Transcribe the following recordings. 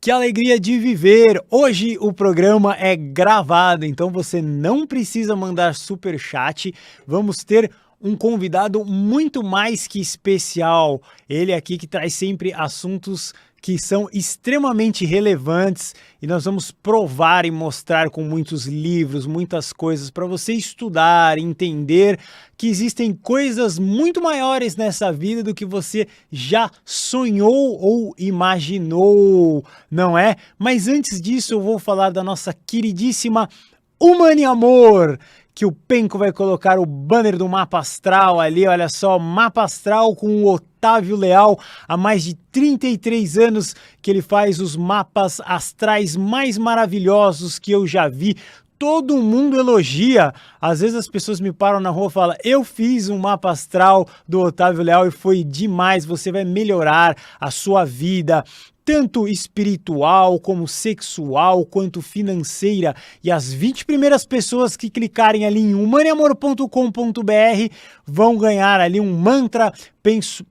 Que alegria de viver! Hoje o programa é gravado, então você não precisa mandar superchat. Vamos ter um convidado muito mais que especial. Ele aqui que traz sempre assuntos que são extremamente relevantes e nós vamos provar e mostrar com muitos livros, muitas coisas para você estudar, entender que existem coisas muito maiores nessa vida do que você já sonhou ou imaginou, não é? Mas antes disso eu vou falar da nossa queridíssima Humane Amor, que o Penco vai colocar o banner do Mapa Astral ali, olha só, Mapa Astral com o Otávio Leal, há mais de 33 anos que ele faz os mapas astrais mais maravilhosos que eu já vi. Todo mundo elogia, às vezes as pessoas me param na rua e falam, eu fiz um mapa astral do Otávio Leal e foi demais, você vai melhorar a sua vida, tanto espiritual, como sexual, quanto financeira. E as 20 primeiras pessoas que clicarem ali em humaneamor.com.br vão ganhar ali um mantra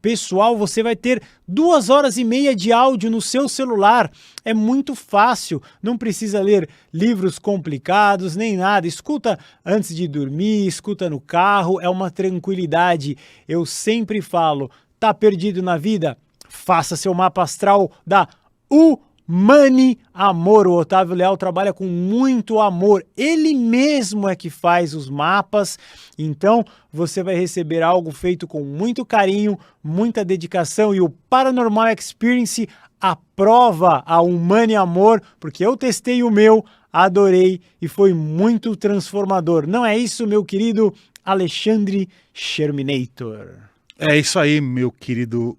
pessoal. Você vai ter 2h30 de áudio no seu celular. É muito fácil, não precisa ler livros complicados, nem nada. Escuta antes de dormir, escuta no carro, é uma tranquilidade. Eu sempre falo, tá perdido na vida? Faça seu mapa astral da Humane Amor. O Otávio Leal trabalha com muito amor. Ele mesmo é que faz os mapas. Então você vai receber algo feito com muito carinho, muita dedicação. E o Paranormal Experience aprova a Humane Amor, porque eu testei o meu, adorei e foi muito transformador. Não é isso, meu querido Alexandre Sherminator? É isso aí, meu querido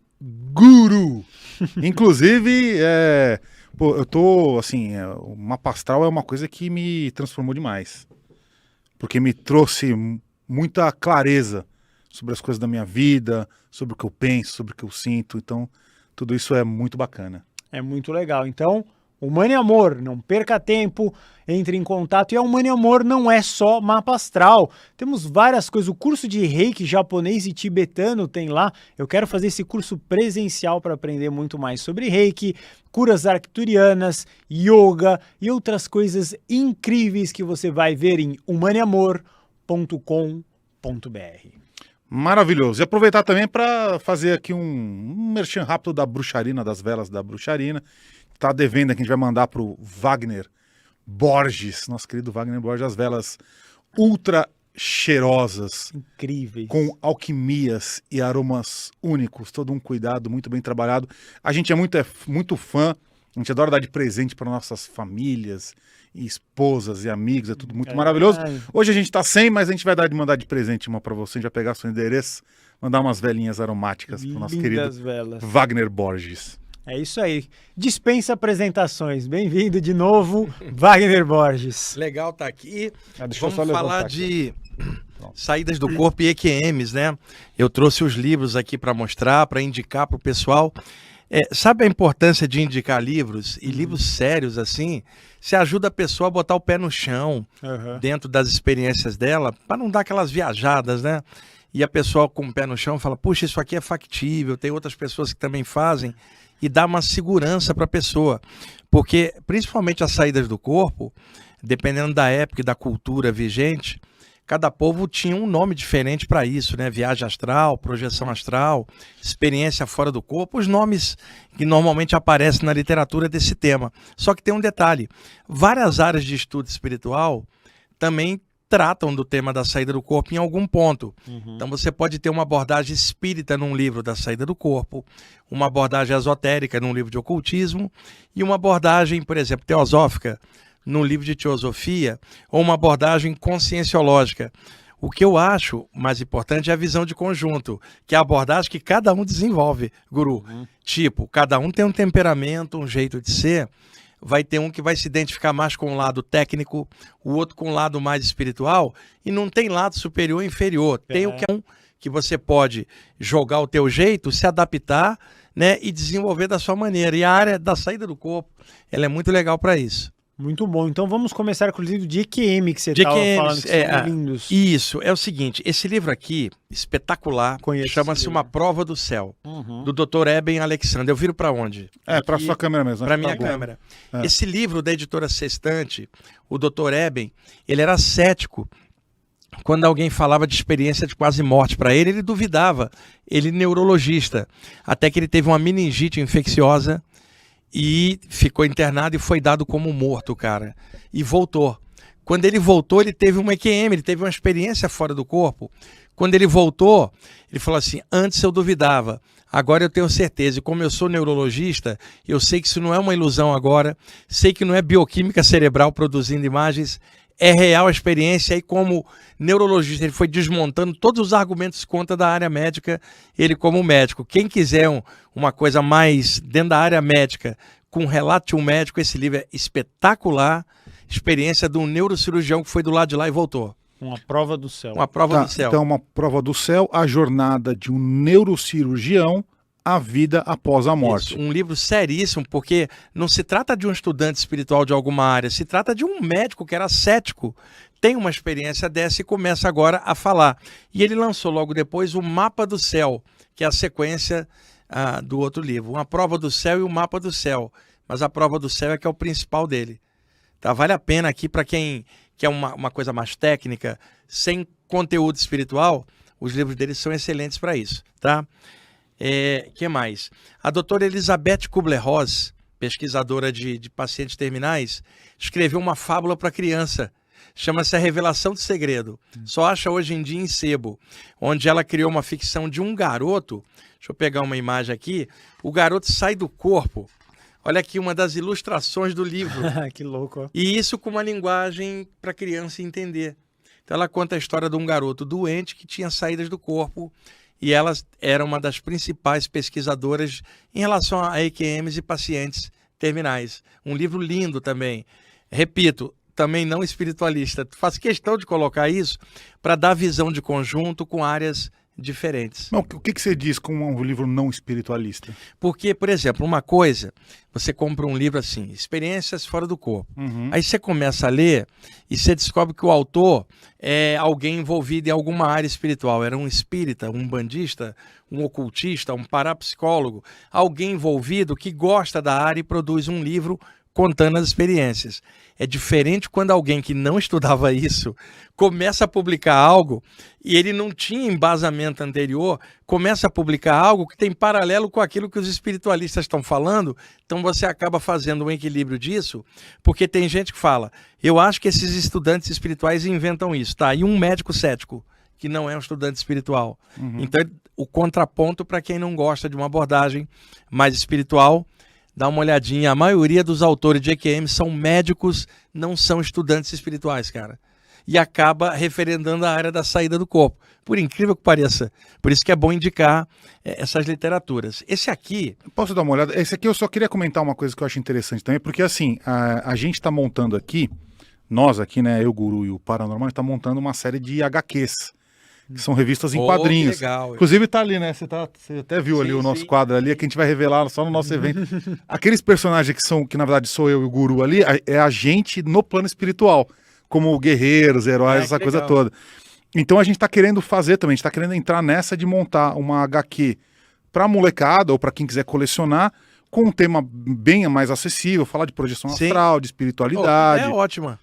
guru. Inclusive, eu tô, assim, o mapa astral é uma coisa que me transformou demais. Porque me trouxe muita clareza sobre as coisas da minha vida, sobre o que eu penso, sobre o que eu sinto. Então, tudo isso é muito bacana. É muito legal. Então, Humane Amor, não perca tempo, entre em contato. E a Humane Amor não é só mapa astral. Temos várias coisas. O curso de reiki japonês e tibetano tem lá. Eu quero fazer esse curso presencial para aprender muito mais sobre reiki, curas arcturianas, yoga e outras coisas incríveis que você vai ver em humaneamor.com.br. Maravilhoso. E aproveitar também para fazer aqui um merchan rápido da Bruxarina, das velas da Bruxarina. Tá devendo aqui, a gente vai mandar pro Wagner Borges, nosso querido Wagner Borges, as velas ultra cheirosas, incríveis, com alquimias e aromas únicos, todo um cuidado muito bem trabalhado. A gente é muito fã, a gente adora dar de presente para nossas famílias e esposas e amigos, é tudo muito maravilhoso. Hoje a gente tá sem, mas a gente vai mandar de presente uma para você, a gente vai pegar seu endereço, mandar umas velinhas aromáticas pro nosso querido Wagner Borges. É isso aí. Dispensa apresentações. Bem-vindo de novo, Wagner Borges. Legal tá aqui. Vamos falar de saídas do corpo e EQMs, né? Eu trouxe os livros aqui para mostrar, para indicar para o pessoal. Sabe a importância de indicar livros? E livros sérios, assim, se ajuda a pessoa a botar o pé no chão, dentro das experiências dela, para não dar aquelas viajadas, né? E a pessoa com o pé no chão fala, puxa, isso aqui é factível, tem outras pessoas que também fazem. E dá uma segurança para a pessoa, porque principalmente as saídas do corpo, dependendo da época e da cultura vigente, cada povo tinha um nome diferente para isso, né? Viagem astral, projeção astral, experiência fora do corpo, os nomes que normalmente aparecem na literatura desse tema. Só que tem um detalhe, várias áreas de estudo espiritual também tratam do tema da saída do corpo em algum ponto. Então você pode ter uma abordagem espírita num livro da saída do corpo, uma abordagem esotérica num livro de ocultismo e uma abordagem, por exemplo, teosófica num livro de teosofia ou uma abordagem conscienciológica. O que eu acho mais importante é a visão de conjunto, que é a abordagem que cada um desenvolve, guru. Tipo, cada um tem um temperamento, um jeito de ser. Vai ter um que vai se identificar mais com o lado técnico, o outro com o lado mais espiritual, e não tem lado superior e inferior. Tem o que é um que você pode jogar o teu jeito, se adaptar, né, e desenvolver da sua maneira. E a área da saída do corpo, ela é muito legal para isso. Muito bom. Então vamos começar com o livro de EQM que você estava falando, que são lindos. Isso, é o seguinte, esse livro aqui, espetacular, chama-se Uma Prova do Céu, do Dr. Eben Alexander. Eu viro para onde? Para sua câmera mesmo. Para minha câmera. Esse livro da editora Sextante, o Dr. Eben, ele era cético. Quando alguém falava de experiência de quase morte para ele, ele duvidava. Ele neurologista, até que ele teve uma meningite infecciosa e ficou internado e foi dado como morto, cara. E voltou. Quando ele voltou, ele teve uma EQM, ele teve uma experiência fora do corpo. Quando ele voltou, ele falou assim, antes eu duvidava, agora eu tenho certeza. E como eu sou neurologista, eu sei que isso não é uma ilusão agora, sei que não é bioquímica cerebral produzindo imagens, é real a experiência. E como neurologista, ele foi desmontando todos os argumentos contra da área médica, ele como médico. Quem quiser uma coisa mais dentro da área médica, com relato de um médico, esse livro é espetacular. Experiência de um neurocirurgião que foi do lado de lá e voltou. Uma Prova do Céu. Uma Prova do Céu. Então, Uma Prova do Céu, a jornada de um neurocirurgião à vida após a morte. Isso, um livro seríssimo, porque não se trata de um estudante espiritual de alguma área, se trata de um médico que era cético, tem uma experiência dessa e começa agora a falar. E ele lançou logo depois o Mapa do Céu, que é a sequência do outro livro. Uma Prova do Céu e o Mapa do Céu. Mas a Prova do Céu é que é o principal dele. Tá? Vale a pena aqui para quem quer uma coisa mais técnica, sem conteúdo espiritual, os livros dele são excelentes para isso. Tá? Que mais? A doutora Elizabeth Kubler-Ross, pesquisadora de pacientes terminais, escreveu uma fábula para criança. Chama-se A Revelação do Segredo. Só acha hoje em dia em sebo. Onde ela criou uma ficção de um garoto. Deixa eu pegar uma imagem aqui. O garoto sai do corpo. Olha aqui uma das ilustrações do livro. Que louco. E isso com uma linguagem para a criança entender. Então ela conta a história de um garoto doente que tinha saídas do corpo. E ela era uma das principais pesquisadoras em relação a EQMs e pacientes terminais. Um livro lindo também. Repito, também não espiritualista. Faço questão de colocar isso para dar visão de conjunto com áreas diferentes. Não, o que você diz com um livro não espiritualista? Porque, por exemplo, uma coisa, você compra um livro assim, Experiências Fora do Corpo. Aí você começa a ler e você descobre que o autor é alguém envolvido em alguma área espiritual. Era um espírita, um bandista, um ocultista, um parapsicólogo, alguém envolvido que gosta da área e produz um livro contando as experiências. É diferente quando alguém que não estudava isso começa a publicar algo e ele não tinha embasamento anterior, começa a publicar algo que tem paralelo com aquilo que os espiritualistas estão falando, então você acaba fazendo um equilíbrio disso, porque tem gente que fala, eu acho que esses estudantes espirituais inventam isso, tá? E um médico cético, que não é um estudante espiritual. Então, o contraponto para quem não gosta de uma abordagem mais espiritual, dá uma olhadinha, a maioria dos autores de EQM são médicos, não são estudantes espirituais, cara. E acaba referendando a área da saída do corpo. Por incrível que pareça. Por isso que é bom indicar essas literaturas. Esse aqui... Posso dar uma olhada? Esse aqui eu só queria comentar uma coisa que eu acho interessante também, porque assim, a gente está montando aqui, nós aqui, né, eu, o Guru e o Paranormal, está montando uma série de HQs. Que são revistas em quadrinhos. Legal. Inclusive tá ali, né? Você até viu ali o nosso quadro ali, que a gente vai revelar só no nosso evento. Aqueles personagens que na verdade sou eu e o Guru ali, é a gente no plano espiritual, como guerreiros, heróis, essa coisa toda. Então a gente tá querendo fazer também, a gente tá querendo entrar nessa de montar uma HQ pra molecada ou pra quem quiser colecionar, com um tema bem mais acessível, falar de projeção astral, de espiritualidade. É ótima.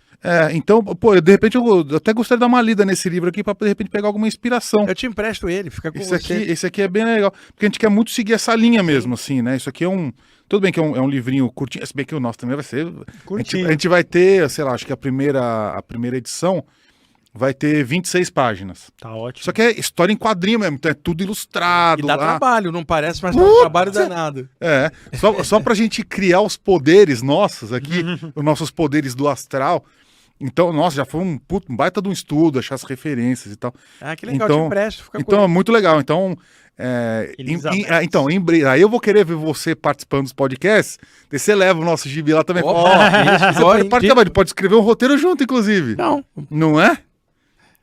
Então, pô, de repente eu até gostaria de dar uma lida nesse livro aqui para de repente pegar alguma inspiração. Eu te empresto ele, fica com você. Esse aqui é bem legal, porque a gente quer muito seguir essa linha mesmo, assim, né? Isso aqui é tudo bem que é um livrinho curtinho, se bem que o nosso também vai ser... Curtinho. A gente vai ter, sei lá, acho que a primeira edição vai ter 26 páginas. Tá ótimo. Só que é história em quadrinho mesmo, então é tudo ilustrado. E dá trabalho, não parece, mas dá um trabalho danado. Só pra gente criar os poderes nossos aqui, os nossos poderes do astral. Então, nossa, já foi um baita de um estudo, achar as referências e tal. Que legal, te empresto. Então, é muito legal. Então, aí eu vou querer ver você participando dos podcasts, daí você leva o nosso gibi lá também. Você pode escrever um roteiro junto, inclusive. Não é?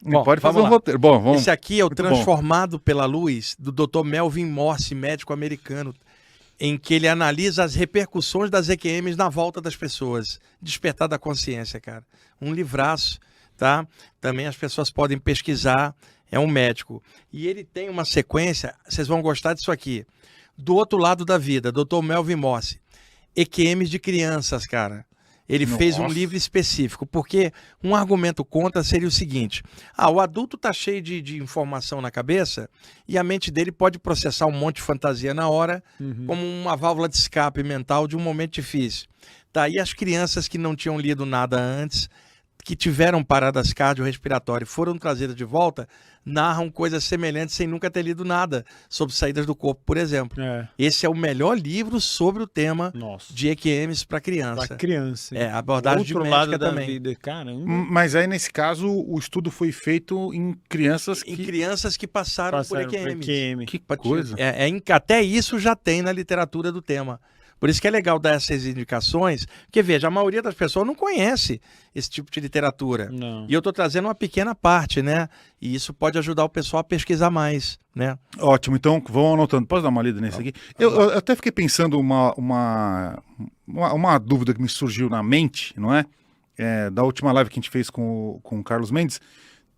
Bom, pode fazer um roteiro. Bom, Esse aqui é o Transformado pela Luz, do Dr. Melvin Morse, médico americano. em que ele analisa as repercussões das EQMs na volta das pessoas. Despertar da Consciência, cara. Um livraço, tá? Também as pessoas podem pesquisar, é um médico. E ele tem uma sequência, vocês vão gostar disso aqui. Do Outro Lado da Vida, Dr. Melvin Mossi. EQMs de crianças, cara. Ele fez um livro específico, porque um argumento contra seria o seguinte: o adulto tá cheio de informação na cabeça e a mente dele pode processar um monte de fantasia na hora, como uma válvula de escape mental de um momento difícil. Tá? E as crianças que não tinham lido nada antes, que tiveram paradas cardiorrespiratórias e foram trazidas de volta, narram coisas semelhantes sem nunca ter lido nada sobre saídas do corpo, por exemplo. Esse é o melhor livro sobre o tema de EQMs para criança. Para criança. A abordagem de médica também. Vida. Caramba. Mas aí, nesse caso, o estudo foi feito em crianças que passaram por EQMs. Que coisa. Até isso já tem na literatura do tema. Por isso que é legal dar essas indicações, porque, veja, a maioria das pessoas não conhece esse tipo de literatura. Não. E eu estou trazendo uma pequena parte, né? E isso pode ajudar o pessoal a pesquisar mais, né? Ótimo, então vamos anotando. Posso dar uma lida nesse aqui? Eu até fiquei pensando uma dúvida que me surgiu na mente, não é? Da última live que a gente fez com o Carlos Mendes.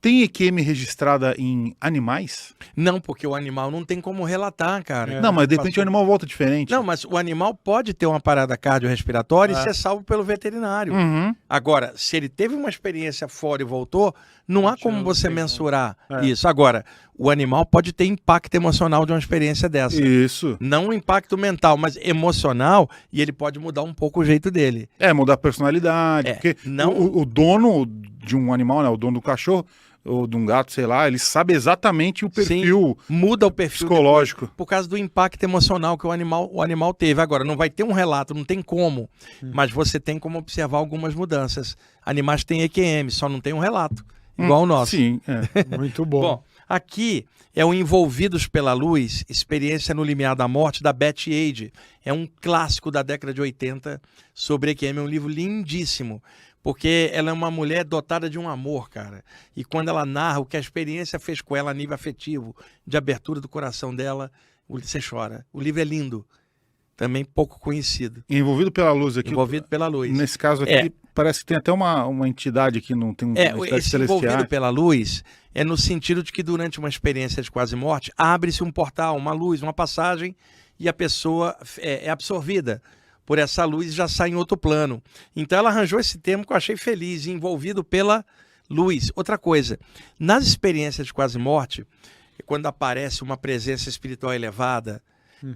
Tem EQM registrada em animais? Não, porque o animal não tem como relatar, cara. Não, mas de repente o animal volta diferente. Não, mas o animal pode ter uma parada cardiorrespiratória e ser salvo pelo veterinário. Agora, se ele teve uma experiência fora e voltou, não há como você mensurar isso. Agora, o animal pode ter impacto emocional de uma experiência dessa. Isso. Não um impacto mental, mas emocional, e ele pode mudar um pouco o jeito dele. Mudar a personalidade. Porque o dono de um animal, né, o dono do cachorro, ou de um gato, sei lá, ele sabe exatamente o perfil. Sim, muda o perfil psicológico. Por causa do impacto emocional que o animal teve. Agora, não vai ter um relato, não tem como. Mas você tem como observar algumas mudanças. Animais têm EQM, só não tem um relato, igual o nosso. Sim, Muito bom. Bom, aqui é o Envolvidos pela Luz, Experiência no Limiar da Morte, da Betty Ade. É um clássico da década de 80 sobre EQM, é um livro lindíssimo. Porque ela é uma mulher dotada de um amor, cara. E quando ela narra o que a experiência fez com ela a nível afetivo, de abertura do coração dela, você chora. O livro é lindo. Também pouco conhecido. Envolvido pela Luz aqui. Envolvido pela Luz. Nesse caso aqui, parece que tem até uma entidade que não tem esse Envolvido pela Luz é no sentido de que durante uma experiência de quase morte, abre-se um portal, uma luz, uma passagem, e a pessoa é absorvida por essa luz e já sai em outro plano. Então ela arranjou esse termo que eu achei feliz, envolvido pela luz. Outra coisa, nas experiências de quase morte, quando aparece uma presença espiritual elevada,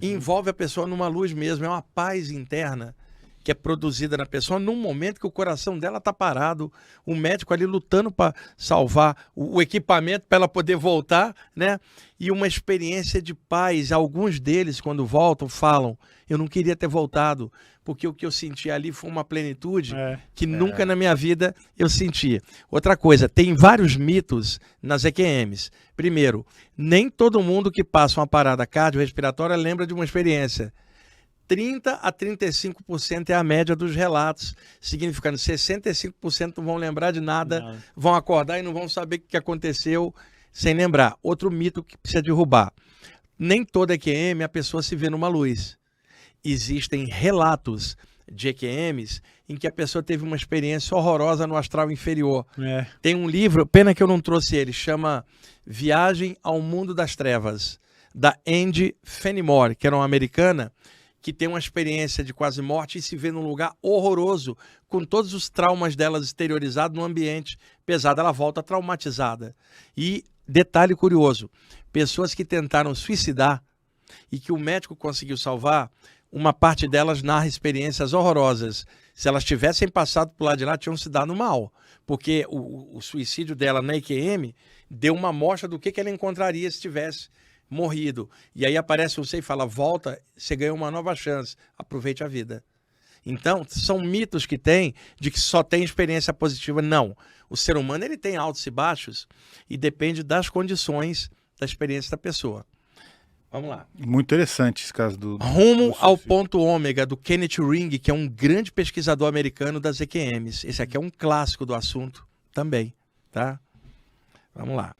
envolve a pessoa numa luz mesmo, é uma paz interna que é produzida na pessoa num momento que o coração dela está parado, o médico ali lutando para salvar o equipamento para ela poder voltar, né? E uma experiência de paz. Alguns deles, quando voltam, falam: eu não queria ter voltado, porque o que eu senti ali foi uma plenitude que nunca na minha vida eu senti. Outra coisa, tem vários mitos nas EQMs. Primeiro, nem todo mundo que passa uma parada cardiorrespiratória lembra de uma experiência. 30% a 35% é a média dos relatos, significando 65% não vão lembrar de nada, vão acordar e não vão saber o que aconteceu sem lembrar. Outro mito que precisa derrubar: nem toda EQM a pessoa se vê numa luz. Existem relatos de EQMs em que a pessoa teve uma experiência horrorosa no astral inferior. Tem um livro, pena que eu não trouxe ele, chama Viagem ao Mundo das Trevas, da Andy Fenimore, que era uma americana, que tem uma experiência de quase morte e se vê num lugar horroroso, com todos os traumas delas exteriorizados no ambiente pesado. Ela volta traumatizada. E, detalhe curioso, pessoas que tentaram suicidar e que o médico conseguiu salvar, uma parte delas narra experiências horrorosas. Se elas tivessem passado por lá de lá, tinham se dado mal. Porque o suicídio dela na EQM deu uma amostra do que ela encontraria se tivesse morrido. E aí aparece você e fala: volta, você ganhou uma nova chance, aproveite a vida. Então, são mitos que tem de que só tem experiência positiva. Não. O ser humano ele tem altos e baixos e depende das condições da experiência da pessoa. Vamos lá. Muito interessante esse caso do Rumo ao Ponto Ômega, do Kenneth Ring, que é um grande pesquisador americano das EQMs. Esse aqui é um clássico do assunto também, tá? Vamos lá.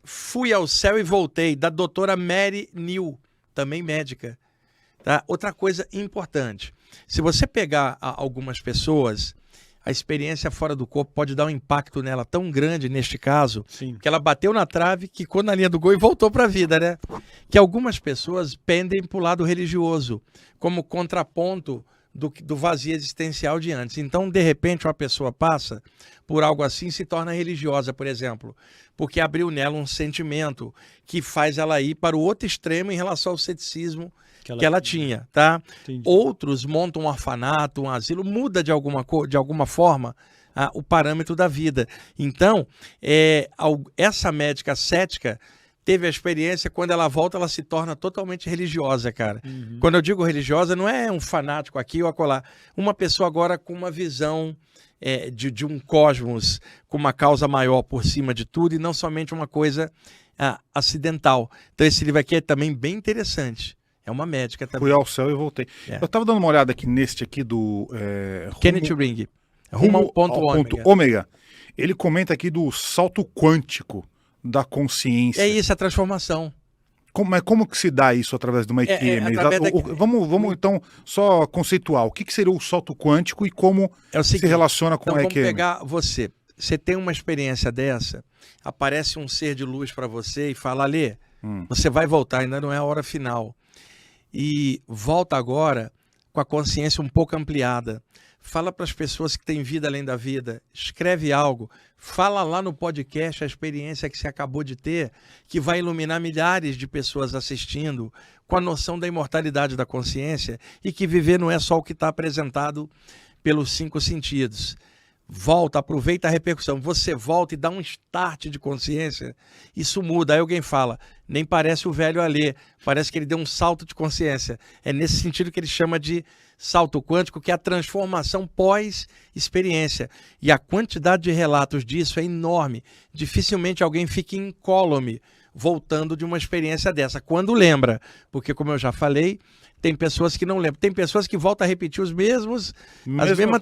Fui ao Céu e Voltei, da doutora Mary New, também médica. Tá? Outra coisa importante, se você pegar algumas pessoas, a experiência fora do corpo pode dar um impacto nela tão grande, neste caso, Sim. que ela bateu na trave, quicou na linha do gol e voltou para a vida, né? Que algumas pessoas pendem para o lado religioso, como contraponto do vazio existencial de antes. Então, de repente, uma pessoa passa por algo assim e se torna religiosa, por exemplo, porque abriu nela um sentimento que faz ela ir para o outro extremo em relação ao ceticismo que ela tinha, tá? Entendi. Outros montam um orfanato, um asilo, muda de alguma forma o parâmetro da vida. Então, essa médica cética teve a experiência, quando ela volta, ela se torna totalmente religiosa, cara. Uhum. Quando eu digo religiosa, não é um fanático aqui ou acolá. Uma pessoa agora com uma visão de um cosmos, com uma causa maior por cima de tudo, e não somente uma coisa acidental. Então esse livro aqui é também bem interessante. É uma médica também. Fui ao céu e voltei. Eu estava dando uma olhada aqui neste aqui do... Kenneth Ring. Rumo ao ponto ômega. Ele comenta aqui do salto quântico da consciência. É isso, a transformação. Como que se dá isso através de uma EQM? Vamos então só conceituar. O que seria o salto quântico e como se relaciona com a EQM? Vamos pegar você. Você tem uma experiência dessa, aparece um ser de luz para você e fala, Alê, você vai voltar, ainda não é a hora final. E volta agora com a consciência um pouco ampliada. Fala para as pessoas que têm vida além da vida, escreve algo, fala lá no podcast a experiência que você acabou de ter, que vai iluminar milhares de pessoas assistindo, com a noção da imortalidade da consciência, e que viver não é só o que está apresentado pelos 5 sentidos. Volta, aproveita a repercussão, você volta e dá um start de consciência, isso muda. Aí alguém fala, nem parece o velho Alê, parece que ele deu um salto de consciência. É nesse sentido que ele chama de salto quântico, que é a transformação pós-experiência. E a quantidade de relatos disso é enorme. Dificilmente alguém fica incólume voltando de uma experiência dessa, quando lembra, porque como eu já falei, tem pessoas que não lembram, tem pessoas que voltam a repetir as mesmas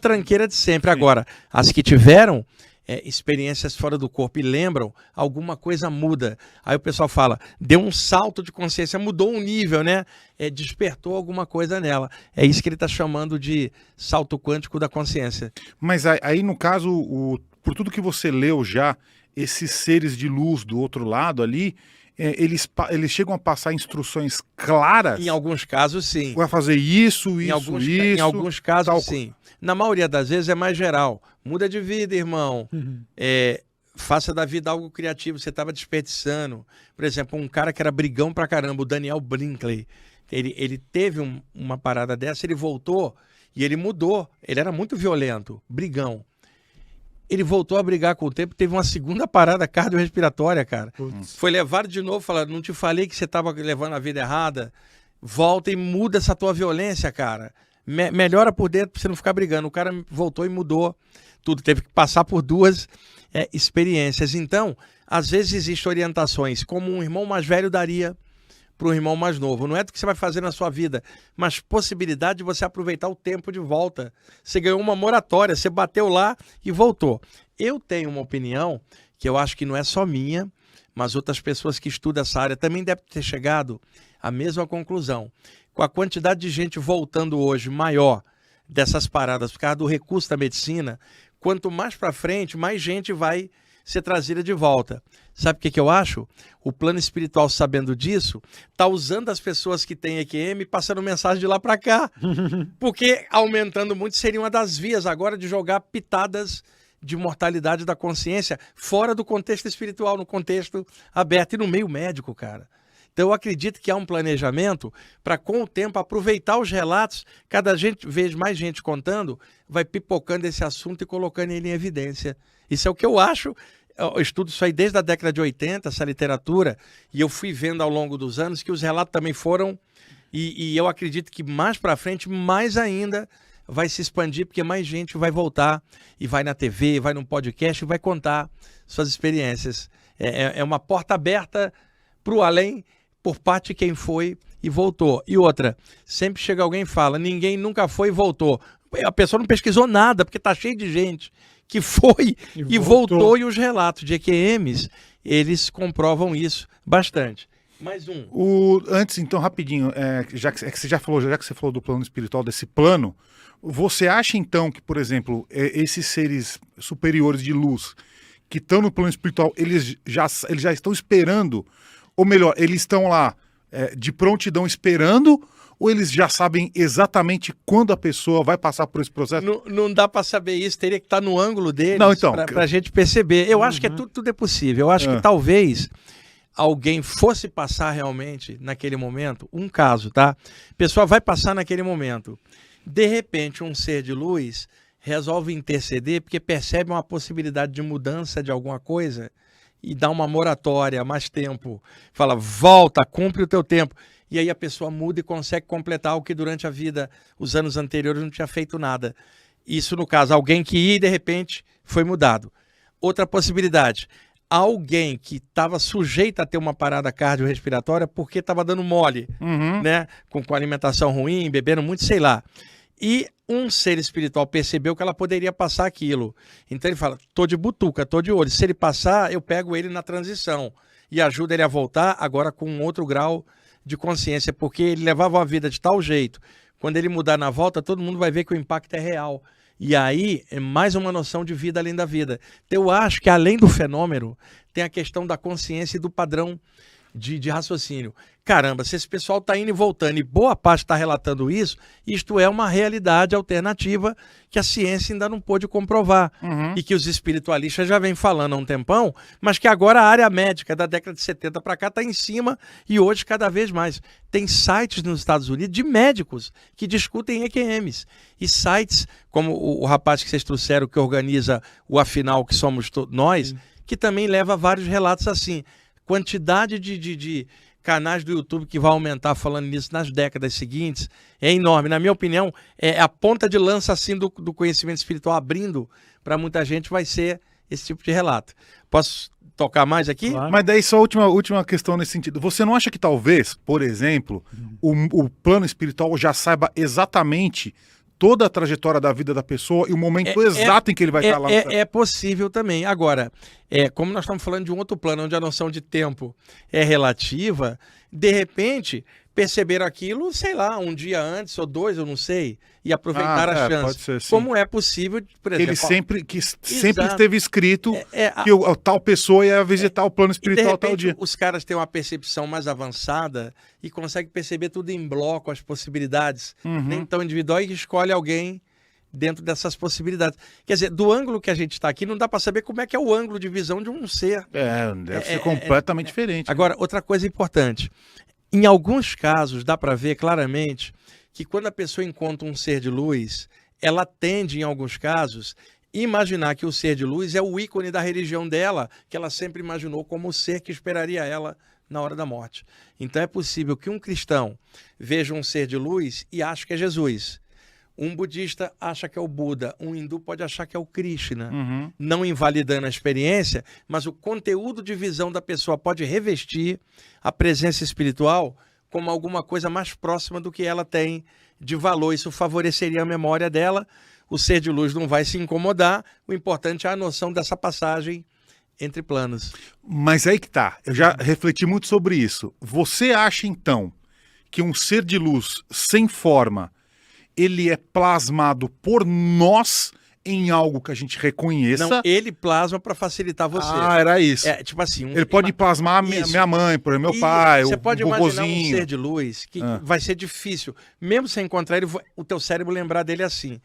tranqueiras de sempre. Sim. Agora, as que tiveram experiências fora do corpo e lembram, alguma coisa muda. Aí o pessoal fala, deu um salto de consciência, mudou um nível, né? Despertou alguma coisa nela. É isso que ele está chamando de salto quântico da consciência. Mas aí no caso, por tudo que você leu já, esses seres de luz do outro lado ali, eles chegam a passar instruções claras? Em alguns casos, sim. Vai fazer isso. Em alguns casos, sim. Na maioria das vezes é mais geral. Muda de vida, irmão. Uhum. Faça da vida algo criativo. Você estava desperdiçando. Por exemplo, um cara que era brigão pra caramba, o Daniel Brinkley. Ele teve uma parada dessa, ele voltou e ele mudou. Ele era muito violento, brigão. Ele voltou a brigar com o tempo, teve uma segunda parada cardiorrespiratória, cara. Foi levado de novo, falando, não te falei que você estava levando a vida errada? Volta e muda essa tua violência, cara. Melhora por dentro pra você não ficar brigando. O cara voltou e mudou tudo. Teve que passar por 2 experiências. Então, às vezes existem orientações, como um irmão mais velho daria para um irmão mais novo. Não é do que você vai fazer na sua vida, mas possibilidade de você aproveitar o tempo de volta. Você ganhou uma moratória, você bateu lá e voltou. Eu tenho uma opinião que eu acho que não é só minha, mas outras pessoas que estudam essa área também devem ter chegado à mesma conclusão. Com a quantidade de gente voltando hoje maior dessas paradas por causa do recurso da medicina, quanto mais para frente, mais gente vai ser trazida de volta. Sabe o que eu acho? O plano espiritual, sabendo disso, está usando as pessoas que têm EQM, passando mensagem de lá para cá. Porque aumentando muito seria uma das vias agora de jogar pitadas de mortalidade da consciência fora do contexto espiritual, no contexto aberto e no meio médico, cara. Então eu acredito que há um planejamento para, com o tempo, aproveitar os relatos, cada vez mais gente contando, vai pipocando esse assunto e colocando ele em evidência. Isso é o que eu acho. Eu estudo isso aí desde a década de 80, essa literatura, e eu fui vendo ao longo dos anos que os relatos também foram, e eu acredito que mais para frente, mais ainda, vai se expandir, porque mais gente vai voltar e vai na TV, vai num podcast e vai contar suas experiências. É uma porta aberta para o além, por parte de quem foi e voltou. E outra, sempre chega alguém e fala, ninguém nunca foi e voltou. A pessoa não pesquisou nada, porque está cheio de gente que foi e voltou, e os relatos de EQMs, eles comprovam isso bastante. Mais um. Antes, então, rapidinho, já que você falou do plano espiritual, desse plano, você acha, então, que, por exemplo, esses seres superiores de luz que estão no plano espiritual, eles já estão esperando, ou melhor, eles estão lá de prontidão esperando, ou eles já sabem exatamente quando a pessoa vai passar por esse processo? Não dá para saber isso, teria que estar no ângulo deles então, para a gente perceber. Eu acho que tudo é possível. Eu acho que talvez alguém fosse passar realmente naquele momento, um caso, tá? A pessoa vai passar naquele momento. De repente, um ser de luz resolve interceder porque percebe uma possibilidade de mudança de alguma coisa e dá uma moratória, mais tempo. Fala, volta, cumpre o teu tempo. E aí a pessoa muda e consegue completar o que durante a vida, os anos anteriores, não tinha feito nada. Isso, no caso, alguém que ia e de repente foi mudado. Outra possibilidade, alguém que estava sujeito a ter uma parada cardiorrespiratória porque estava dando mole, né? Com alimentação ruim, bebendo muito, sei lá. E um ser espiritual percebeu que ela poderia passar aquilo. Então ele fala, tô de butuca, tô de olho. Se ele passar, eu pego ele na transição e ajudo ele a voltar agora com um outro grau de consciência, porque ele levava uma vida de tal jeito. Quando ele mudar na volta, todo mundo vai ver que o impacto é real. E aí é mais uma noção de vida além da vida. Então, eu acho que além do fenômeno, tem a questão da consciência e do padrão de raciocínio. Caramba, se esse pessoal está indo e voltando e boa parte está relatando isso, isto é uma realidade alternativa que a ciência ainda não pôde comprovar. E que os espiritualistas já vêm falando há um tempão, mas que agora a área médica da década de 70 para cá está em cima e hoje cada vez mais. Tem sites nos Estados Unidos de médicos que discutem EQMs. E sites como o rapaz que vocês trouxeram, que organiza o Afinal, que somos nós, que também leva vários relatos assim. Quantidade de canais do YouTube que vai aumentar falando nisso nas décadas seguintes é enorme. Na minha opinião, a ponta de lança assim, do conhecimento espiritual abrindo para muita gente vai ser esse tipo de relato. Posso tocar mais aqui? Claro. Mas daí só a última questão nesse sentido. Você não acha que talvez, por exemplo, o plano espiritual já saiba exatamente toda a trajetória da vida da pessoa e o momento exato em que ele vai estar lá? É possível também. Agora, como nós estamos falando de um outro plano, onde a noção de tempo é relativa, de repente, perceberam aquilo, sei lá, um dia antes ou dois, eu não sei, e aproveitaram a chance. Pode ser, sim. Como é possível, por exemplo... Ele sempre esteve escrito que tal pessoa ia visitar o plano espiritual tal dia. Os caras têm uma percepção mais avançada e conseguem perceber tudo em bloco, as possibilidades, nem tão individual, e escolhe alguém dentro dessas possibilidades. Quer dizer, do ângulo que a gente está aqui, não dá para saber como é que é o ângulo de visão de um ser. Deve ser completamente diferente. Agora, outra coisa importante. Em alguns casos, dá para ver claramente que quando a pessoa encontra um ser de luz, ela tende, em alguns casos, imaginar que o ser de luz é o ícone da religião dela, que ela sempre imaginou como o ser que esperaria ela na hora da morte. Então é possível que um cristão veja um ser de luz e ache que é Jesus. Um budista acha que é o Buda, um hindu pode achar que é o Krishna, não invalidando a experiência, mas o conteúdo de visão da pessoa pode revestir a presença espiritual como alguma coisa mais próxima do que ela tem de valor. Isso favoreceria a memória dela, o ser de luz não vai se incomodar, o importante é a noção dessa passagem entre planos. Mas aí que tá, eu já refleti muito sobre isso. Você acha então que um ser de luz sem forma ele é plasmado por nós em algo que a gente reconheça? Não, ele plasma para facilitar você. Era isso. Tipo assim, ele pode plasmar minha mãe, por exemplo, meu pai, você o pode vovozinho. imaginar um ser de luz que vai ser difícil. Mesmo sem encontrar ele, o teu cérebro lembrar dele assim.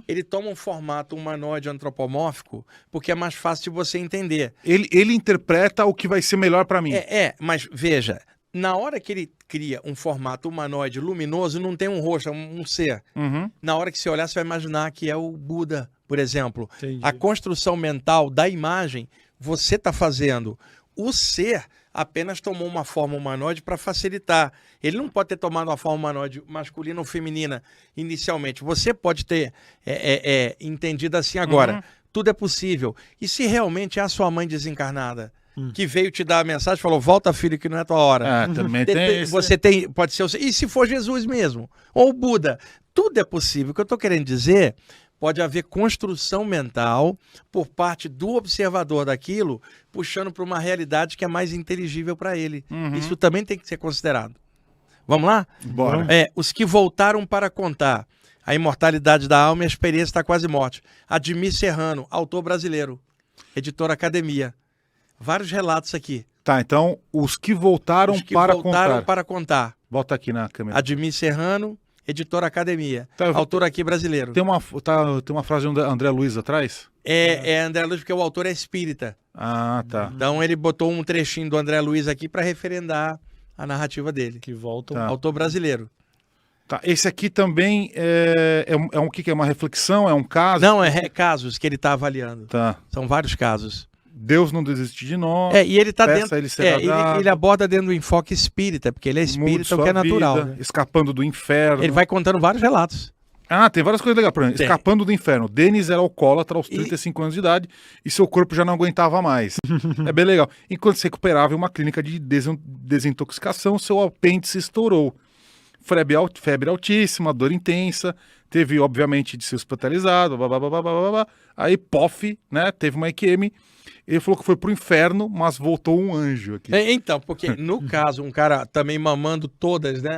Ele toma um formato humanoide antropomórfico porque é mais fácil de você entender. Ele interpreta o que vai ser melhor para mim. Mas veja, na hora que ele cria um formato humanoide luminoso, não tem um rosto, é um ser. Na hora que você olhar, você vai imaginar que é o Buda, por exemplo. Entendi. A construção mental da imagem, você está fazendo. O ser apenas tomou uma forma humanoide para facilitar. Ele não pode ter tomado uma forma humanoide masculina ou feminina inicialmente. Você pode ter entendido assim agora. Tudo é possível. E se realmente é a sua mãe desencarnada que veio te dar a mensagem, falou, volta filho que não é tua hora. Também tem isso. Você tem, pode ser, e se for Jesus mesmo? Ou Buda? Tudo é possível. O que eu estou querendo dizer, Pode haver construção mental por parte do observador daquilo, puxando para uma realidade que é mais inteligível para ele. Isso também tem que ser considerado. Vamos lá? Bora. Os que voltaram para contar a imortalidade da alma e a experiência da quase morte. Admir Serrano, autor brasileiro, editora Academia. Vários relatos aqui. Tá, então, os que voltaram para contar. Volta aqui na câmera. Admir Serrano, editora Academia. Tá, autor aqui brasileiro. Tem uma frase do André Luiz atrás? É André Luiz, porque o autor é espírita. Ah, tá. Então ele botou um trechinho do André Luiz aqui para referendar a narrativa dele. Que voltam. Tá. Autor brasileiro. Tá, esse aqui também é um que é uma reflexão, é um caso? Não, é casos que ele está avaliando. Tá. São vários casos. Deus não desiste de nós. E ele está dentro. Ele aborda dentro do enfoque espírita, porque ele é espírita, o que é natural. Vida, né? Escapando do inferno. Ele vai contando vários relatos. Ah, tem várias coisas legais. Por exemplo, escapando do inferno. Denis era alcoólatra aos 35 anos de idade e seu corpo já não aguentava mais. É bem legal. Enquanto se recuperava em uma clínica de desintoxicação, seu apêndice estourou. Febre altíssima, dor intensa, teve, obviamente, de ser hospitalizado, blá, blá, blá, blá, blá, blá. Aí, POF, né, teve uma EQM, ele falou que foi pro inferno, mas voltou um anjo aqui. Então, porque no caso, um cara também mamando todas, né,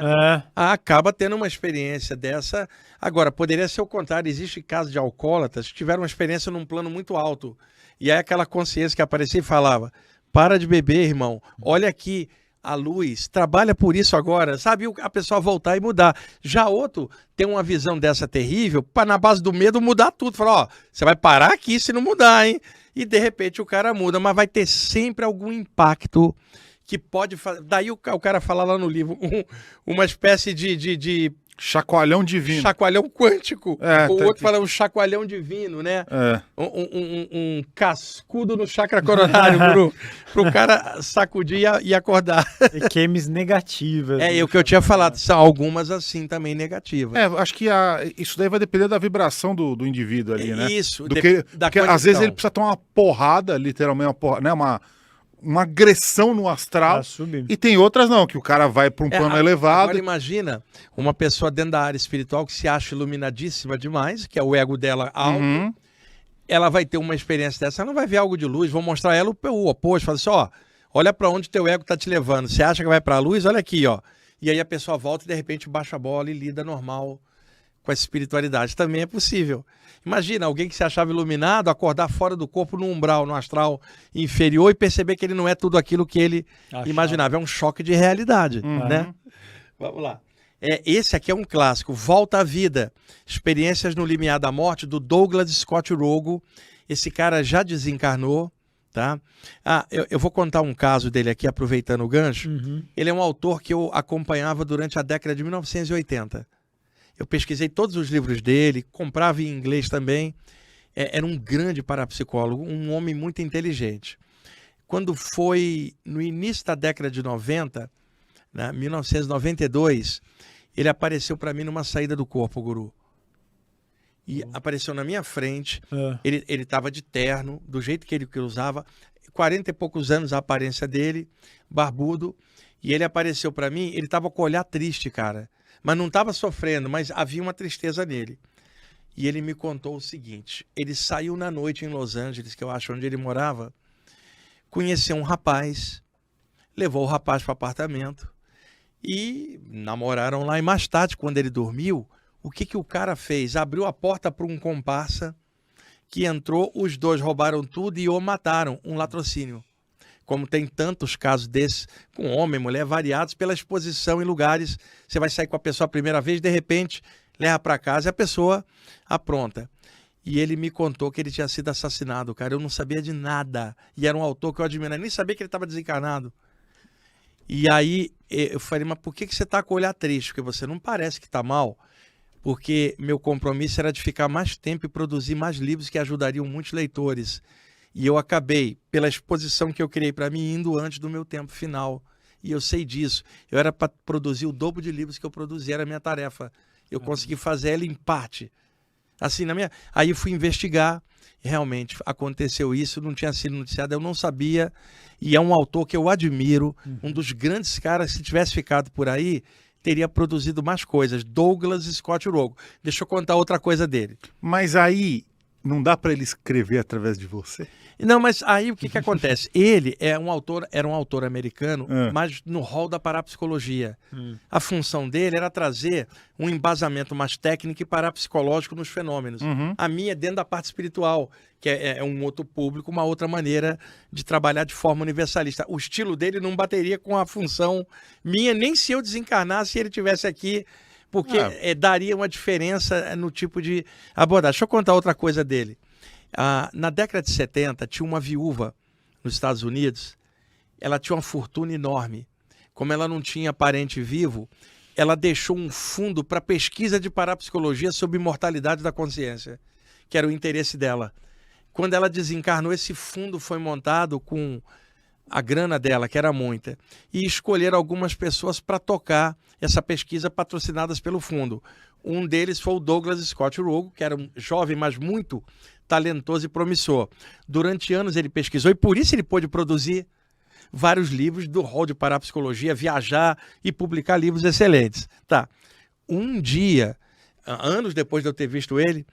acaba tendo uma experiência dessa. Agora, poderia ser o contrário, existe caso de alcoólatras que tiveram uma experiência num plano muito alto, e aí aquela consciência que aparecia e falava, para de beber, irmão, olha aqui, a luz, trabalha por isso agora, sabe? A pessoa voltar e mudar. Já outro tem uma visão dessa terrível, para na base do medo mudar tudo. Falar, ó, você vai parar aqui se não mudar, hein? E de repente o cara muda, mas vai ter sempre algum impacto que pode fazer. Daí o cara fala lá no livro, uma espécie de chacoalhão divino. Chacoalhão quântico. O outro fala um chacoalhão divino, né? Um cascudo no chakra coronário pro cara sacudir e acordar. EQMs negativas. E o que eu tinha falado, são algumas assim também negativas. Acho que isso daí vai depender da vibração do indivíduo ali, né? Isso. Porque às vezes ele precisa tomar uma porrada, literalmente, uma agressão no astral, e tem outras não, que o cara vai para um plano elevado. Agora imagina uma pessoa dentro da área espiritual que se acha iluminadíssima demais, que é o ego dela alto, ela vai ter uma experiência dessa, ela não vai ver algo de luz, vão mostrar ela o oposto, fala assim, ó, olha para onde teu ego tá te levando, você acha que vai para a luz? Olha aqui, ó. E aí a pessoa volta e de repente baixa a bola e lida normal com a espiritualidade, também é possível. Imagina alguém que se achava iluminado, acordar fora do corpo no umbral, no astral inferior e perceber que ele não é tudo aquilo que ele imaginava. É um choque de realidade, né? Vamos lá. Esse aqui é um clássico, Volta à Vida, Experiências no Limiar da Morte, do Douglas Scott Rogo. Esse cara já desencarnou, tá? Eu vou contar um caso dele aqui, aproveitando o gancho. Ele é um autor que eu acompanhava durante a década de 1980. Eu pesquisei todos os livros dele, comprava em inglês também. Era um grande parapsicólogo, um homem muito inteligente. Quando foi no início da década de 90, né, 1992, ele apareceu para mim numa saída do corpo, guru. E apareceu na minha frente, ele estava de terno, do jeito que ele usava, 40 e poucos anos a aparência dele, barbudo, e ele apareceu para mim, ele estava com o olhar triste, cara. Mas não estava sofrendo, mas havia uma tristeza nele. E ele me contou o seguinte, ele saiu na noite em Los Angeles, que eu acho onde ele morava, conheceu um rapaz, levou o rapaz para o apartamento e namoraram lá. E mais tarde, quando ele dormiu, o que o cara fez? Abriu a porta para um comparsa que entrou, os dois roubaram tudo e o mataram, um latrocínio. Como tem tantos casos desses, com homem, mulher, variados pela exposição em lugares. Você vai sair com a pessoa a primeira vez, de repente, leva para casa e a pessoa apronta. E ele me contou que ele tinha sido assassinado, cara. Eu não sabia de nada. E era um autor que eu admirava, nem sabia que ele estava desencarnado. E aí eu falei, mas por que você está com o olhar triste? Porque você não parece que está mal. Porque meu compromisso era de ficar mais tempo e produzir mais livros que ajudariam muitos leitores. E eu acabei, pela exposição que eu criei para mim, indo antes do meu tempo final. E eu sei disso. Eu era para produzir o dobro de livros que eu produzia, era a minha tarefa. Eu consegui fazer ela em parte. Assim, aí eu fui investigar, realmente aconteceu isso, não tinha sido noticiado, eu não sabia. E é um autor que eu admiro, um dos grandes caras, se tivesse ficado por aí, teria produzido mais coisas. Douglas Scott Rogo. Deixa eu contar outra coisa dele. Mas aí, não dá para ele escrever através de você? Não, mas aí o que acontece? Ele era um autor americano, mas no rol da parapsicologia. A função dele era trazer um embasamento mais técnico e parapsicológico nos fenômenos. A minha é dentro da parte espiritual, que é um outro público, uma outra maneira de trabalhar de forma universalista. O estilo dele não bateria com a função minha, nem se eu desencarnasse e ele estivesse aqui, porque daria uma diferença no tipo de abordagem. Deixa eu contar outra coisa dele. Na década de 70, tinha uma viúva nos Estados Unidos, ela tinha uma fortuna enorme. Como ela não tinha parente vivo, ela deixou um fundo para pesquisa de parapsicologia sobre imortalidade da consciência, que era o interesse dela. Quando ela desencarnou, esse fundo foi montado com a grana dela, que era muita, e escolheram algumas pessoas para tocar essa pesquisa patrocinadas pelo fundo. Um deles foi o Douglas Scott Rogo, que era um jovem, mas muito talentoso e promissor. Durante anos ele pesquisou e por isso ele pôde produzir vários livros do rol de parapsicologia, viajar e publicar livros excelentes. Tá. Um dia, anos depois de eu ter visto ele,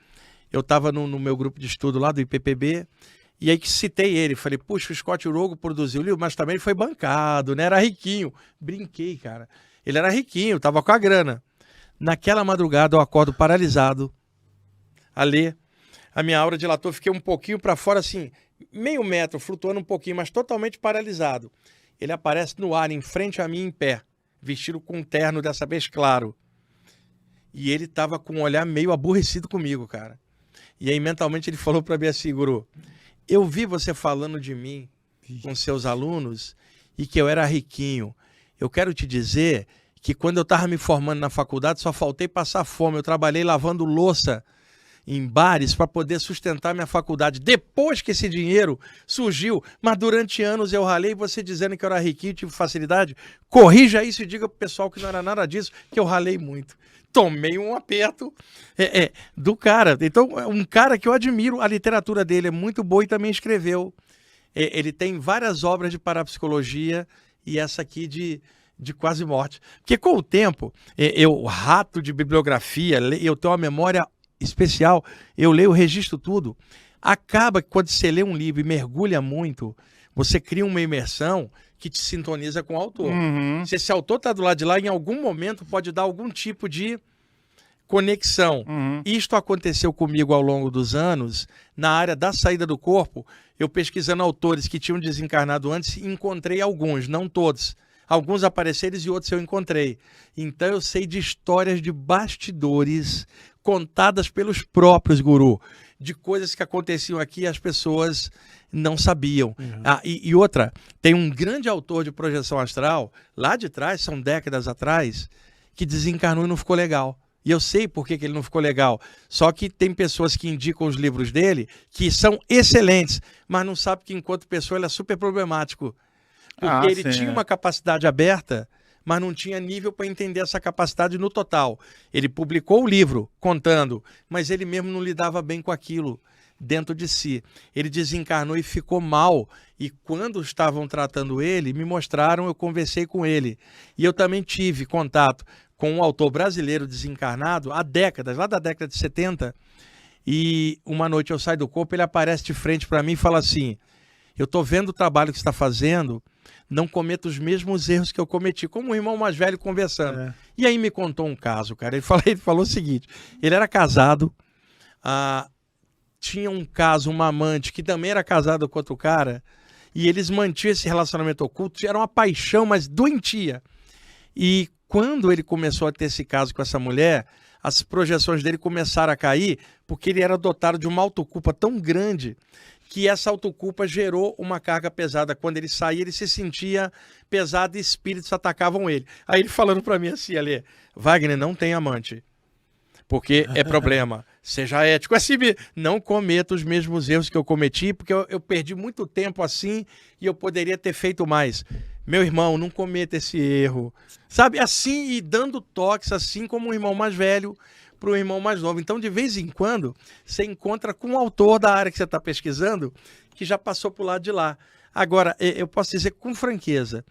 eu estava no meu grupo de estudo lá do IPPB, e aí que citei ele, falei, puxa, o Scott Rogo produziu o livro, mas também ele foi bancado, né? Era riquinho. Brinquei, cara. Ele era riquinho, estava com a grana. Naquela madrugada eu acordo paralisado a ler. A minha aura dilatou, fiquei um pouquinho para fora, assim, meio metro, flutuando um pouquinho, mas totalmente paralisado. Ele aparece no ar, em frente a mim, em pé, vestido com um terno, dessa vez claro. E ele estava com um olhar meio aborrecido comigo, cara. E aí, mentalmente, ele falou para mim assim, Guru, eu vi você falando de mim com seus alunos e que eu era riquinho. Eu quero te dizer que quando eu estava me formando na faculdade, só faltei passar fome. Eu trabalhei lavando louça em bares para poder sustentar minha faculdade. Depois que esse dinheiro surgiu, mas durante anos eu ralei, você dizendo que eu era riquinho, tive facilidade, corrija isso e diga pro pessoal que não era nada disso, que eu ralei muito. Tomei um aperto do cara. Então, um cara que eu admiro, a literatura dele é muito boa e também escreveu. Ele tem várias obras de parapsicologia e essa aqui de quase morte. Porque com o tempo, eu rato de bibliografia, eu tenho uma memória especial, eu leio, registro tudo. Acaba que quando você lê um livro e mergulha muito, você cria uma imersão que te sintoniza com o autor. Se esse autor está do lado de lá, em algum momento pode dar algum tipo de conexão. Isto aconteceu comigo ao longo dos anos, na área da saída do corpo, eu pesquisando autores que tinham desencarnado antes, encontrei alguns, não todos. Alguns apareceram e outros eu encontrei. Então eu sei de histórias de bastidores contadas pelos próprios guru, de coisas que aconteciam aqui e as pessoas não sabiam. E outra, tem um grande autor de projeção astral, lá de trás, são décadas atrás, que desencarnou e não ficou legal. E eu sei por que ele não ficou legal. Só que tem pessoas que indicam os livros dele, que são excelentes, mas não sabem que enquanto pessoa ele é super problemático. Porque ele tinha uma capacidade aberta, mas não tinha nível para entender essa capacidade no total. Ele publicou o livro contando, mas ele mesmo não lidava bem com aquilo dentro de si. Ele desencarnou e ficou mal. E quando estavam tratando ele, me mostraram, eu conversei com ele. E eu também tive contato com um autor brasileiro desencarnado há décadas, lá da década de 70. E uma noite eu saio do corpo, ele aparece de frente para mim e fala assim, eu estou vendo o trabalho que você está fazendo, não cometa os mesmos erros que eu cometi, como um irmão mais velho conversando. E aí me contou um caso, cara. Ele falou o seguinte, ele era casado, tinha um caso, uma amante que também era casada com outro cara, e eles mantinham esse relacionamento oculto, era uma paixão, mas doentia. E quando ele começou a ter esse caso com essa mulher, as projeções dele começaram a cair, porque ele era dotado de uma autoculpa tão grande, que essa autoculpa gerou uma carga pesada. Quando ele saía, ele se sentia pesado e espíritos atacavam ele. Aí ele falando para mim assim, Alê, Wagner, não tem amante, porque é problema. Seja ético, assim, não cometa os mesmos erros que eu cometi, porque eu perdi muito tempo assim e eu poderia ter feito mais. Meu irmão, não cometa esse erro. Sabe, assim, e dando toques, assim como um irmão mais velho para o irmão mais novo. Então, de vez em quando, você encontra com um autor da área que você está pesquisando que já passou para o lado de lá. Agora, eu posso dizer com franqueza,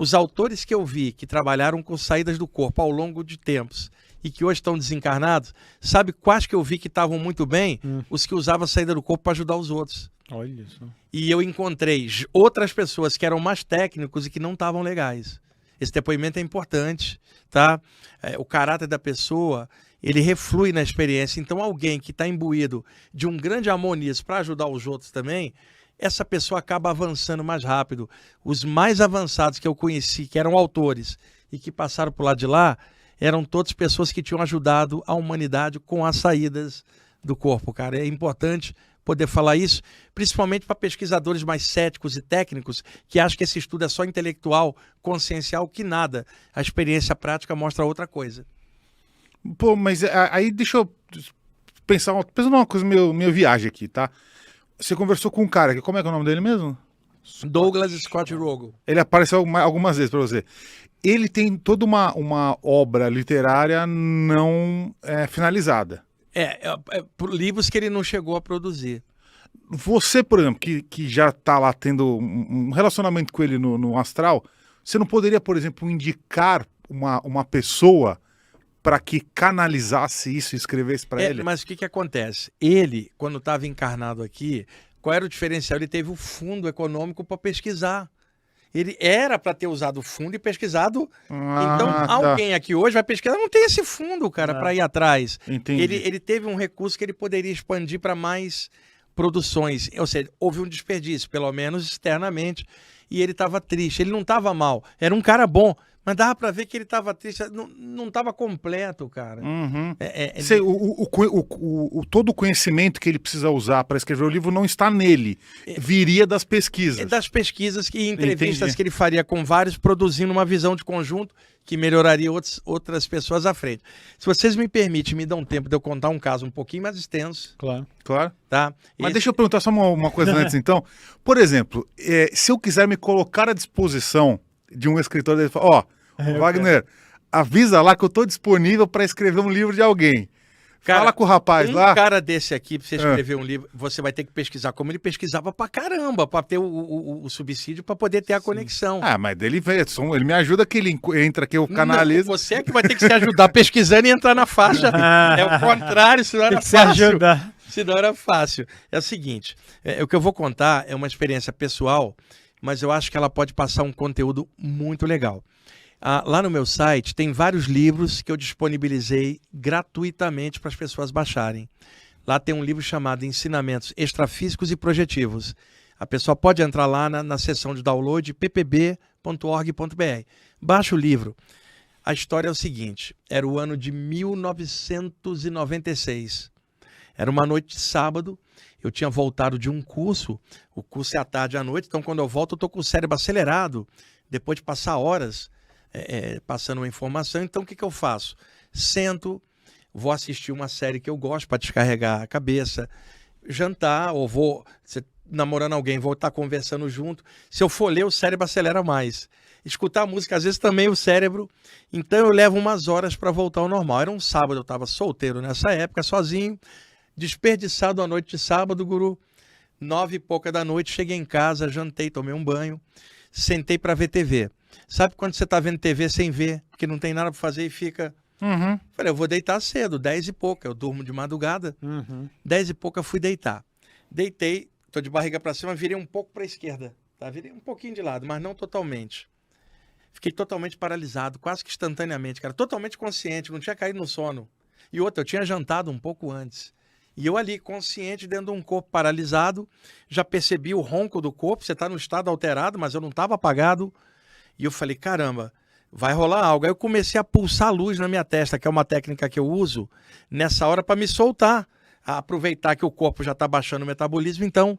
Os autores que eu vi que trabalharam com saídas do corpo ao longo de tempos e que hoje estão desencarnados, sabe quais que eu vi que estavam muito bem? Os que usavam a saída do corpo para ajudar os outros. Olha só. E eu encontrei outras pessoas que eram mais técnicos e que não estavam legais. Esse depoimento é importante, tá? O caráter da pessoa, ele reflui na experiência. Então, alguém que está imbuído de um grande amor nisso para ajudar os outros também, essa pessoa acaba avançando mais rápido. Os mais avançados que eu conheci, que eram autores e que passaram por lá de lá, eram todas pessoas que tinham ajudado a humanidade com as saídas do corpo, cara. É importante poder falar isso, principalmente para pesquisadores mais céticos e técnicos que acham que esse estudo é só intelectual, consciencial, que nada. A experiência prática mostra outra coisa. Pô, mas aí deixa eu pensar numa coisa meio viagem aqui, tá? Você conversou com um cara, como é que é o nome dele mesmo? Douglas Scott Rogo. Ele apareceu algumas vezes para você. Ele tem toda uma obra literária não finalizada. Por livros que ele não chegou a produzir. Você, por exemplo, que já está lá tendo um relacionamento com ele no astral, você não poderia, por exemplo, indicar uma pessoa para que canalizasse isso e escrevesse para ele? Mas o que acontece? Ele, quando estava encarnado aqui, qual era o diferencial? Ele teve o fundo econômico para pesquisar. Ele era para ter usado o fundo e pesquisado. Então, alguém aqui hoje vai pesquisar, não tem esse fundo, cara, para ir atrás. Entendi. Ele teve um recurso que ele poderia expandir para mais produções. Ou seja, houve um desperdício, pelo menos externamente. E ele estava triste. Ele não estava mal. Era um cara bom. Mas dava para ver que ele estava triste. Não estava completo, cara. Uhum. Todo o conhecimento que ele precisa usar para escrever o livro não está nele. Viria das pesquisas. Das pesquisas e entrevistas que ele faria com vários, produzindo uma visão de conjunto que melhoraria outras pessoas à frente. Se vocês me permitem, me dão tempo de eu contar um caso um pouquinho mais extenso. Claro. Tá? Mas deixa eu perguntar só uma coisa antes, então. Por exemplo, se eu quiser me colocar à disposição de um escritor, ele fala, Wagner, avisa lá que eu estou disponível para escrever um livro de alguém. Cara, fala com o rapaz lá. Um cara desse aqui, para você escrever um livro, você vai ter que pesquisar como ele pesquisava pra caramba, para ter o subsídio, para poder ter a conexão. Mas ele me ajuda que ele entra aqui, eu canalizo. Não, você é que vai ter que se ajudar pesquisando e entrar na faixa. É o contrário, senão era fácil. Senão era fácil. É o seguinte, o que eu vou contar é uma experiência pessoal, mas eu acho que ela pode passar um conteúdo muito legal. Lá no meu site tem vários livros que eu disponibilizei gratuitamente para as pessoas baixarem. Lá tem um livro chamado Ensinamentos Extrafísicos e Projetivos. A pessoa pode entrar lá na seção de download ppb.org.br. Baixa o livro. A história é o seguinte, era o ano de 1996. Era uma noite de sábado, eu tinha voltado de um curso, o curso é à tarde e à noite, então quando eu volto eu estou com o cérebro acelerado, depois de passar horas passando uma informação. Então o que eu faço? Sento, vou assistir uma série que eu gosto para descarregar a cabeça, jantar, ou vou namorando alguém, vou estar conversando junto. Se eu for ler, o cérebro acelera mais. Escutar música, às vezes também o cérebro. Então eu levo umas horas para voltar ao normal. Era um sábado, eu estava solteiro nessa época, sozinho, desperdiçado a noite de sábado, guru. 9 e pouca da noite, cheguei em casa, jantei, tomei um banho, sentei para ver TV. Sabe quando você está vendo TV sem ver, porque não tem nada para fazer e fica... Falei, eu vou deitar cedo, 10 e pouca, eu durmo de madrugada. 10 e pouca fui deitar. Deitei, tô de barriga para cima, virei um pouco para a esquerda. Tá? Virei um pouquinho de lado, mas não totalmente. Fiquei totalmente paralisado, quase que instantaneamente, cara. Totalmente consciente, não tinha caído no sono. E outra, eu tinha jantado um pouco antes. E eu ali, consciente, dentro de um corpo paralisado, já percebi o ronco do corpo, você está no estado alterado, mas eu não estava apagado. E eu falei, caramba, vai rolar algo. Aí eu comecei a pulsar luz na minha testa, que é uma técnica que eu uso nessa hora para me soltar, a aproveitar que o corpo já está baixando o metabolismo. Então,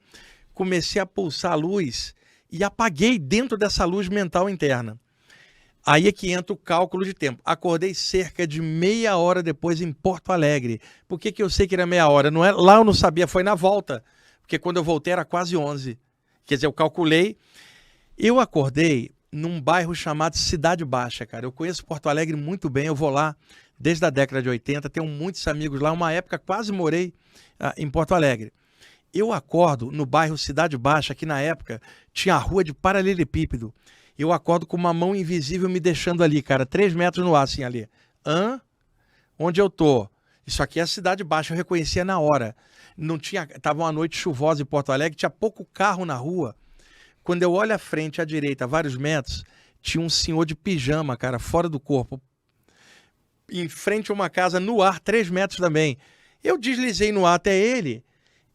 comecei a pulsar luz e apaguei dentro dessa luz mental interna. Aí é que entra o cálculo de tempo. Acordei cerca de meia hora depois em Porto Alegre. Por que eu sei que era meia hora? Não é, lá eu não sabia, foi na volta. Porque quando eu voltei era quase 11. Quer dizer, eu calculei. Eu acordei num bairro chamado Cidade Baixa, cara. Eu conheço Porto Alegre muito bem, eu vou lá desde a década de 80, tenho muitos amigos lá. Uma época quase morei em Porto Alegre. Eu acordo no bairro Cidade Baixa, que na época tinha a rua de paralelepípedo. Eu acordo com uma mão invisível me deixando ali, cara, 3 metros no ar, assim, ali. Onde eu tô? Isso aqui é a Cidade Baixa, eu reconhecia na hora. Não tinha, tava uma noite chuvosa em Porto Alegre, tinha pouco carro na rua. Quando eu olho à frente, à direita, a vários metros, tinha um senhor de pijama, cara, fora do corpo. Em frente a uma casa, no ar, 3 metros também. Eu deslizei no ar até ele.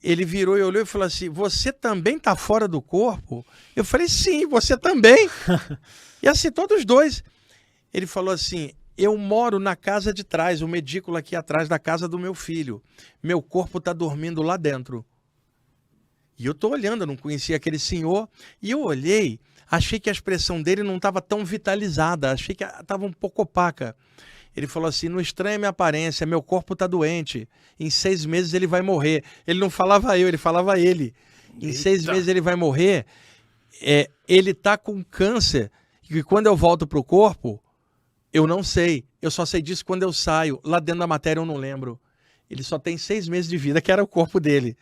Ele virou e olhou e falou assim, você também tá fora do corpo? Eu falei, sim, você também. E assim, todos dois. Ele falou assim, eu moro na casa de trás, uma edícula aqui atrás da casa do meu filho. Meu corpo tá dormindo lá dentro. E eu tô olhando, eu não conhecia aquele senhor. E eu olhei, achei que a expressão dele não estava tão vitalizada, achei que estava um pouco opaca. Ele falou assim, não estranha minha aparência, meu corpo está doente. Em 6 meses ele vai morrer. Ele não falava eu, ele falava ele. Em 6 meses ele vai morrer. Ele está com câncer. E quando eu volto para o corpo, eu não sei. Eu só sei disso quando eu saio. Lá dentro da matéria eu não lembro. Ele só tem 6 meses de vida, que era o corpo dele.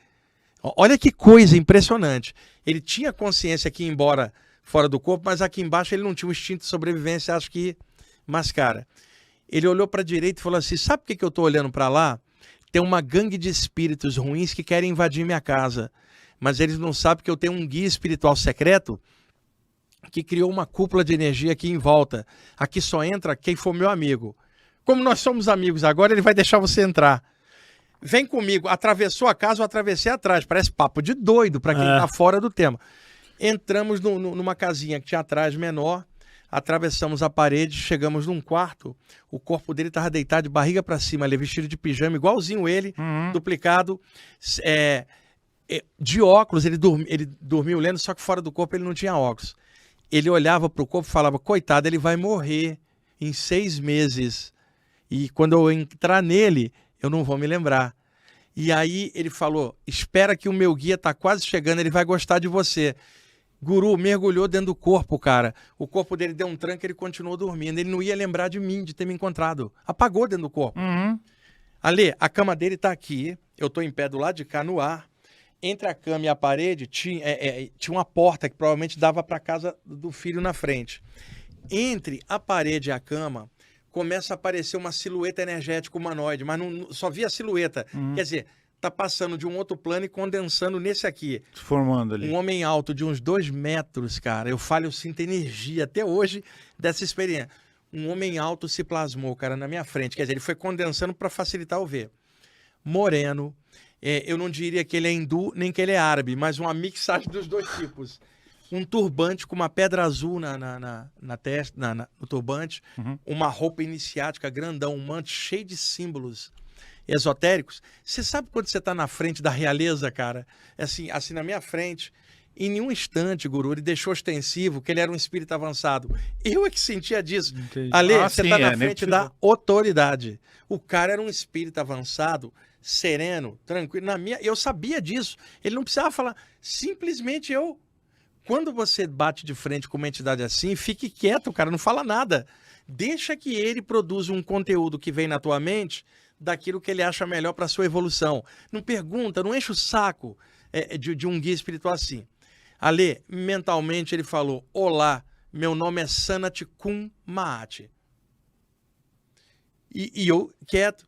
Olha que coisa impressionante. Ele tinha consciência que ia embora fora do corpo, mas aqui embaixo ele não tinha um instinto de sobrevivência, acho que mascara. Ele olhou para a direita e falou assim, sabe por que eu estou olhando para lá? Tem uma gangue de espíritos ruins que querem invadir minha casa. Mas eles não sabem que eu tenho um guia espiritual secreto que criou uma cúpula de energia aqui em volta. Aqui só entra quem for meu amigo. Como nós somos amigos agora, ele vai deixar você entrar. Vem comigo. Atravessou a casa, eu atravessei atrás. Parece papo de doido para quem está fora do tema. Entramos numa casinha que tinha atrás menor. Atravessamos a parede, chegamos num quarto, o corpo dele estava deitado de barriga para cima, ele vestido de pijama, igualzinho ele, duplicado, de óculos, ele dormiu lendo, só que fora do corpo ele não tinha óculos. Ele olhava para o corpo e falava, coitado, ele vai morrer em 6 meses, e quando eu entrar nele, eu não vou me lembrar. E aí ele falou, espera que o meu guia está quase chegando, ele vai gostar de você. Guru mergulhou dentro do corpo, cara. O corpo dele deu um tranco e ele continuou dormindo. Ele não ia lembrar de mim, de ter me encontrado. Apagou dentro do corpo. Ale, a cama dele tá aqui. Eu tô em pé do lado de cá, no ar. Entre a cama e a parede tinha uma porta que provavelmente dava para casa do filho na frente. Entre a parede e a cama, começa a aparecer uma silhueta energética humanoide, mas só via a silhueta. Quer dizer, tá passando de um outro plano e condensando nesse aqui. Formando ali. Um homem alto de uns 2 metros, cara. Eu sinto energia até hoje dessa experiência. Um homem alto se plasmou, cara, na minha frente. Quer dizer, ele foi condensando para facilitar o ver. Moreno. Eu não diria que ele é hindu, nem que ele é árabe, mas uma mixagem dos dois tipos. Um turbante com uma pedra azul na testa, no turbante. Uma roupa iniciática, grandão, um manto cheio de símbolos esotéricos. Você sabe quando você está na frente da realeza, cara? Assim na minha frente, em nenhum instante, Guru, ele deixou ostensivo que ele era um espírito avançado. Eu é que sentia disso. Ale, você está na frente da autoridade. O cara era um espírito avançado, sereno, tranquilo. Eu sabia disso. Ele não precisava falar. Simplesmente quando você bate de frente com uma entidade assim, fique quieto, cara, não fala nada. Deixa que ele produza um conteúdo que vem na tua mente daquilo que ele acha melhor para a sua evolução. Não pergunta, não enche o saco de um guia espiritual assim. Ale, mentalmente ele falou, olá, meu nome é Sanat Kun Maat. E eu, quieto,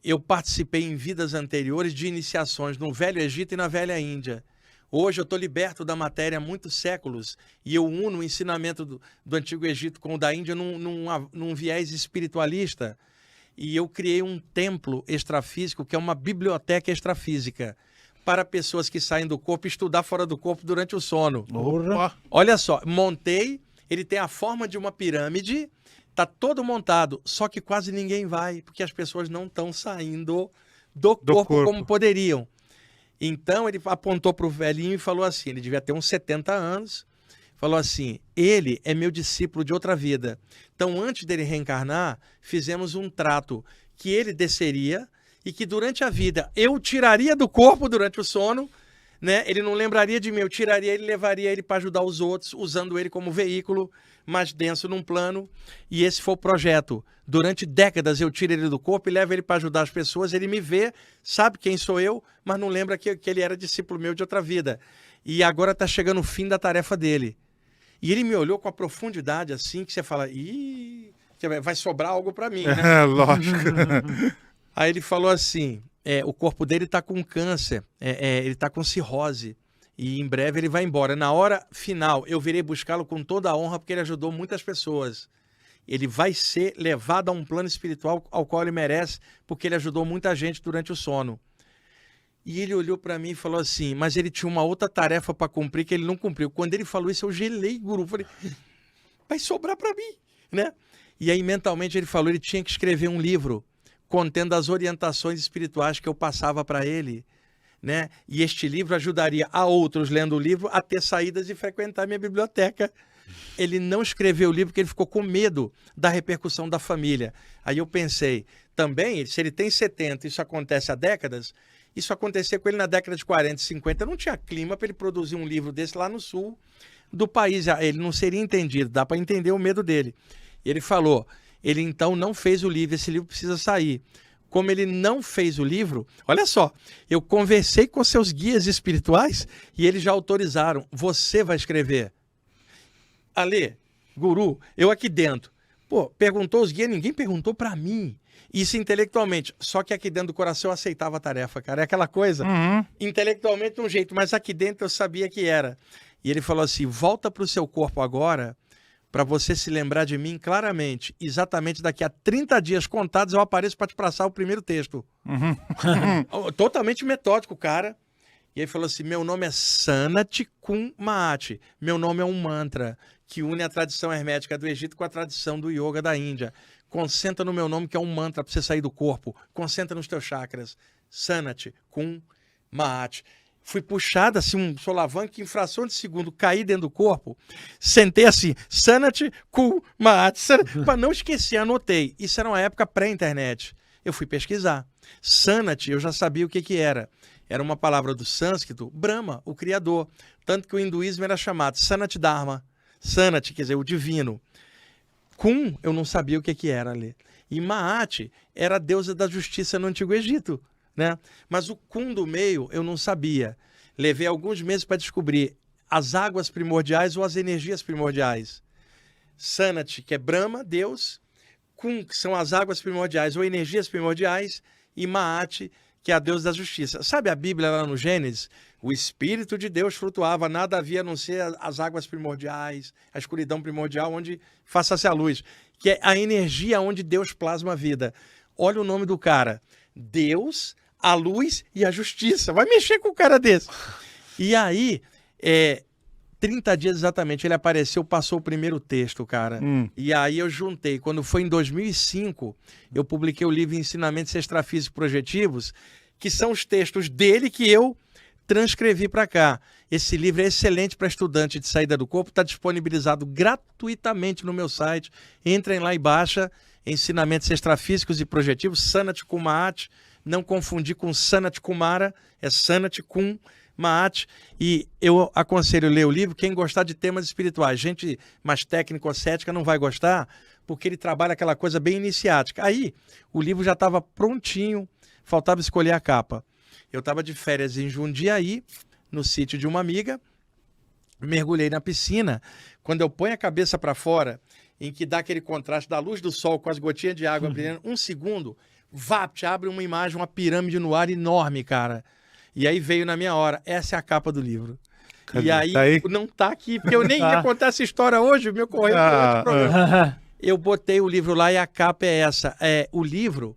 eu participei em vidas anteriores de iniciações no Velho Egito e na Velha Índia. Hoje eu estou liberto da matéria há muitos séculos e eu uno o ensinamento do Antigo Egito com o da Índia num viés espiritualista. E eu criei um templo extrafísico, que é uma biblioteca extrafísica, para pessoas que saem do corpo estudar fora do corpo durante o sono. Opa. Olha só, montei, ele tem a forma de uma pirâmide, tá todo montado, só que quase ninguém vai, porque as pessoas não estão saindo do corpo como poderiam. Então ele apontou para o velhinho e falou assim, ele devia ter uns 70 anos, falou assim, ele é meu discípulo de outra vida. Então, antes dele reencarnar, fizemos um trato que ele desceria e que durante a vida eu tiraria do corpo durante o sono, né? Ele não lembraria de mim, eu tiraria ele, levaria ele para ajudar os outros, usando ele como veículo mais denso num plano. E esse foi o projeto. Durante décadas eu tiro ele do corpo e levo ele para ajudar as pessoas. Ele me vê, sabe quem sou eu, mas não lembra que ele era discípulo meu de outra vida. E agora está chegando o fim da tarefa dele. E ele me olhou com a profundidade assim, que você fala, ih, vai sobrar algo para mim, né? É, lógico. Aí ele falou assim, o corpo dele está com câncer, ele está com cirrose, e em breve ele vai embora. Na hora final, eu virei buscá-lo com toda a honra, porque ele ajudou muitas pessoas. Ele vai ser levado a um plano espiritual ao qual ele merece, porque ele ajudou muita gente durante o sono. E ele olhou para mim e falou assim, mas ele tinha uma outra tarefa para cumprir que ele não cumpriu. Quando ele falou isso, eu gelei, guru. Falei, vai sobrar para mim, né? E aí, mentalmente, ele falou, ele tinha que escrever um livro contendo as orientações espirituais que eu passava para ele, né? E este livro ajudaria a outros, lendo o livro, a ter saídas e frequentar minha biblioteca. Ele não escreveu o livro porque ele ficou com medo da repercussão da família. Aí eu pensei, também, se ele tem 70, isso acontece há décadas, isso acontecia com ele na década de 40, 50, não tinha clima para ele produzir um livro desse lá no sul do país. Ele não seria entendido, dá para entender o medo dele. E ele falou, ele então não fez o livro, esse livro precisa sair. Como ele não fez o livro, olha só, eu conversei com seus guias espirituais e eles já autorizaram, você vai escrever. Ale, guru, eu aqui dentro. Pô, perguntou os guias, ninguém perguntou para mim. Isso intelectualmente. Só que aqui dentro do coração eu aceitava a tarefa, cara. É aquela coisa, intelectualmente de um jeito, mas aqui dentro eu sabia que era. E ele falou assim, volta para o seu corpo agora, para você se lembrar de mim claramente. Exatamente daqui a 30 dias contados eu apareço para te passar o primeiro texto. Totalmente metódico, cara. E aí falou assim, meu nome é Sanat Kum Maat. Meu nome é um mantra que une a tradição hermética do Egito com a tradição do yoga da Índia. Concentra no meu nome, que é um mantra para você sair do corpo. Concentra nos teus chakras. Sanat Kum Maat. Fui puxado assim, um solavanco, em fração de segundo, caí dentro do corpo, sentei assim, Sanat Kum Maat, para não esquecer, anotei. Isso era uma época pré-internet. Eu fui pesquisar. Sanat, eu já sabia o que era. Era uma palavra do sânscrito, Brahma, o criador. Tanto que o hinduísmo era chamado Sanat Dharma. Sanat, quer dizer, o divino. Kum, eu não sabia o que era ali. E Maat era a deusa da justiça no Antigo Egito, né? Mas o Kum do meio eu não sabia. Levei alguns meses para descobrir as águas primordiais ou as energias primordiais. Sanat, que é Brahma, Deus. Kum, que são as águas primordiais ou energias primordiais. E Maat, que é a deusa da justiça. Sabe a Bíblia lá no Gênesis? O Espírito de Deus flutuava, nada havia a não ser as águas primordiais, a escuridão primordial, onde faça-se a luz, que é a energia onde Deus plasma a vida. Olha o nome do cara, Deus, a luz e a justiça. Vai mexer com um cara desse. E aí, 30 dias exatamente, ele apareceu, passou o primeiro texto, cara. E aí eu juntei. Quando foi em 2005, eu publiquei o livro Ensinamentos Extrafísicos Projetivos, que são os textos dele que eu transcrevi para cá. Esse livro é excelente para estudante de saída do corpo, está disponibilizado gratuitamente no meu site. Entrem lá e baixa Ensinamentos Extrafísicos e Projetivos, Sanat Kum Maat, não confundir com Sanat Kumara, é Sanat Kum Maat. E eu aconselho ler o livro quem gostar de temas espirituais. Gente mais técnico-cética não vai gostar, porque ele trabalha aquela coisa bem iniciática. Aí, o livro já estava prontinho, faltava escolher a capa. Eu estava de férias em Jundiaí, no sítio de uma amiga, mergulhei na piscina. Quando eu ponho a cabeça para fora, em que dá aquele contraste da luz do sol com as gotinhas de água brilhando, um segundo, te abre uma imagem, uma pirâmide no ar enorme, cara. E aí veio na minha hora, essa é a capa do livro. Cadê? E aí, não tá aqui, porque eu nem ia contar essa história hoje, meu correio Eu botei o livro lá e a capa é essa. O livro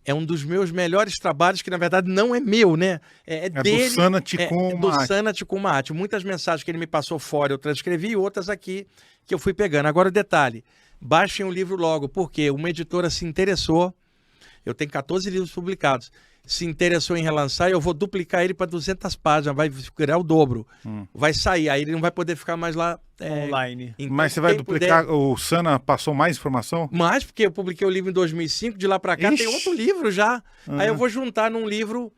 é um dos meus melhores trabalhos, que na verdade não é meu, né? É dele. Do Sanat Kum Maat. Do Sanat Kum Maat. Muitas mensagens que ele me passou fora eu transcrevi e outras aqui que eu fui pegando. Agora o detalhe, baixem o livro logo, porque uma editora se interessou, eu tenho 14 livros publicados, se interessou em relançar, eu vou duplicar ele para 200 páginas, vai virar o dobro. Vai sair, aí ele não vai poder ficar mais lá online. Então, mas você vai duplicar, o Sana passou mais informação? Mais, porque eu publiquei o livro em 2005, de lá para cá tem outro livro já. Aí eu vou juntar num livro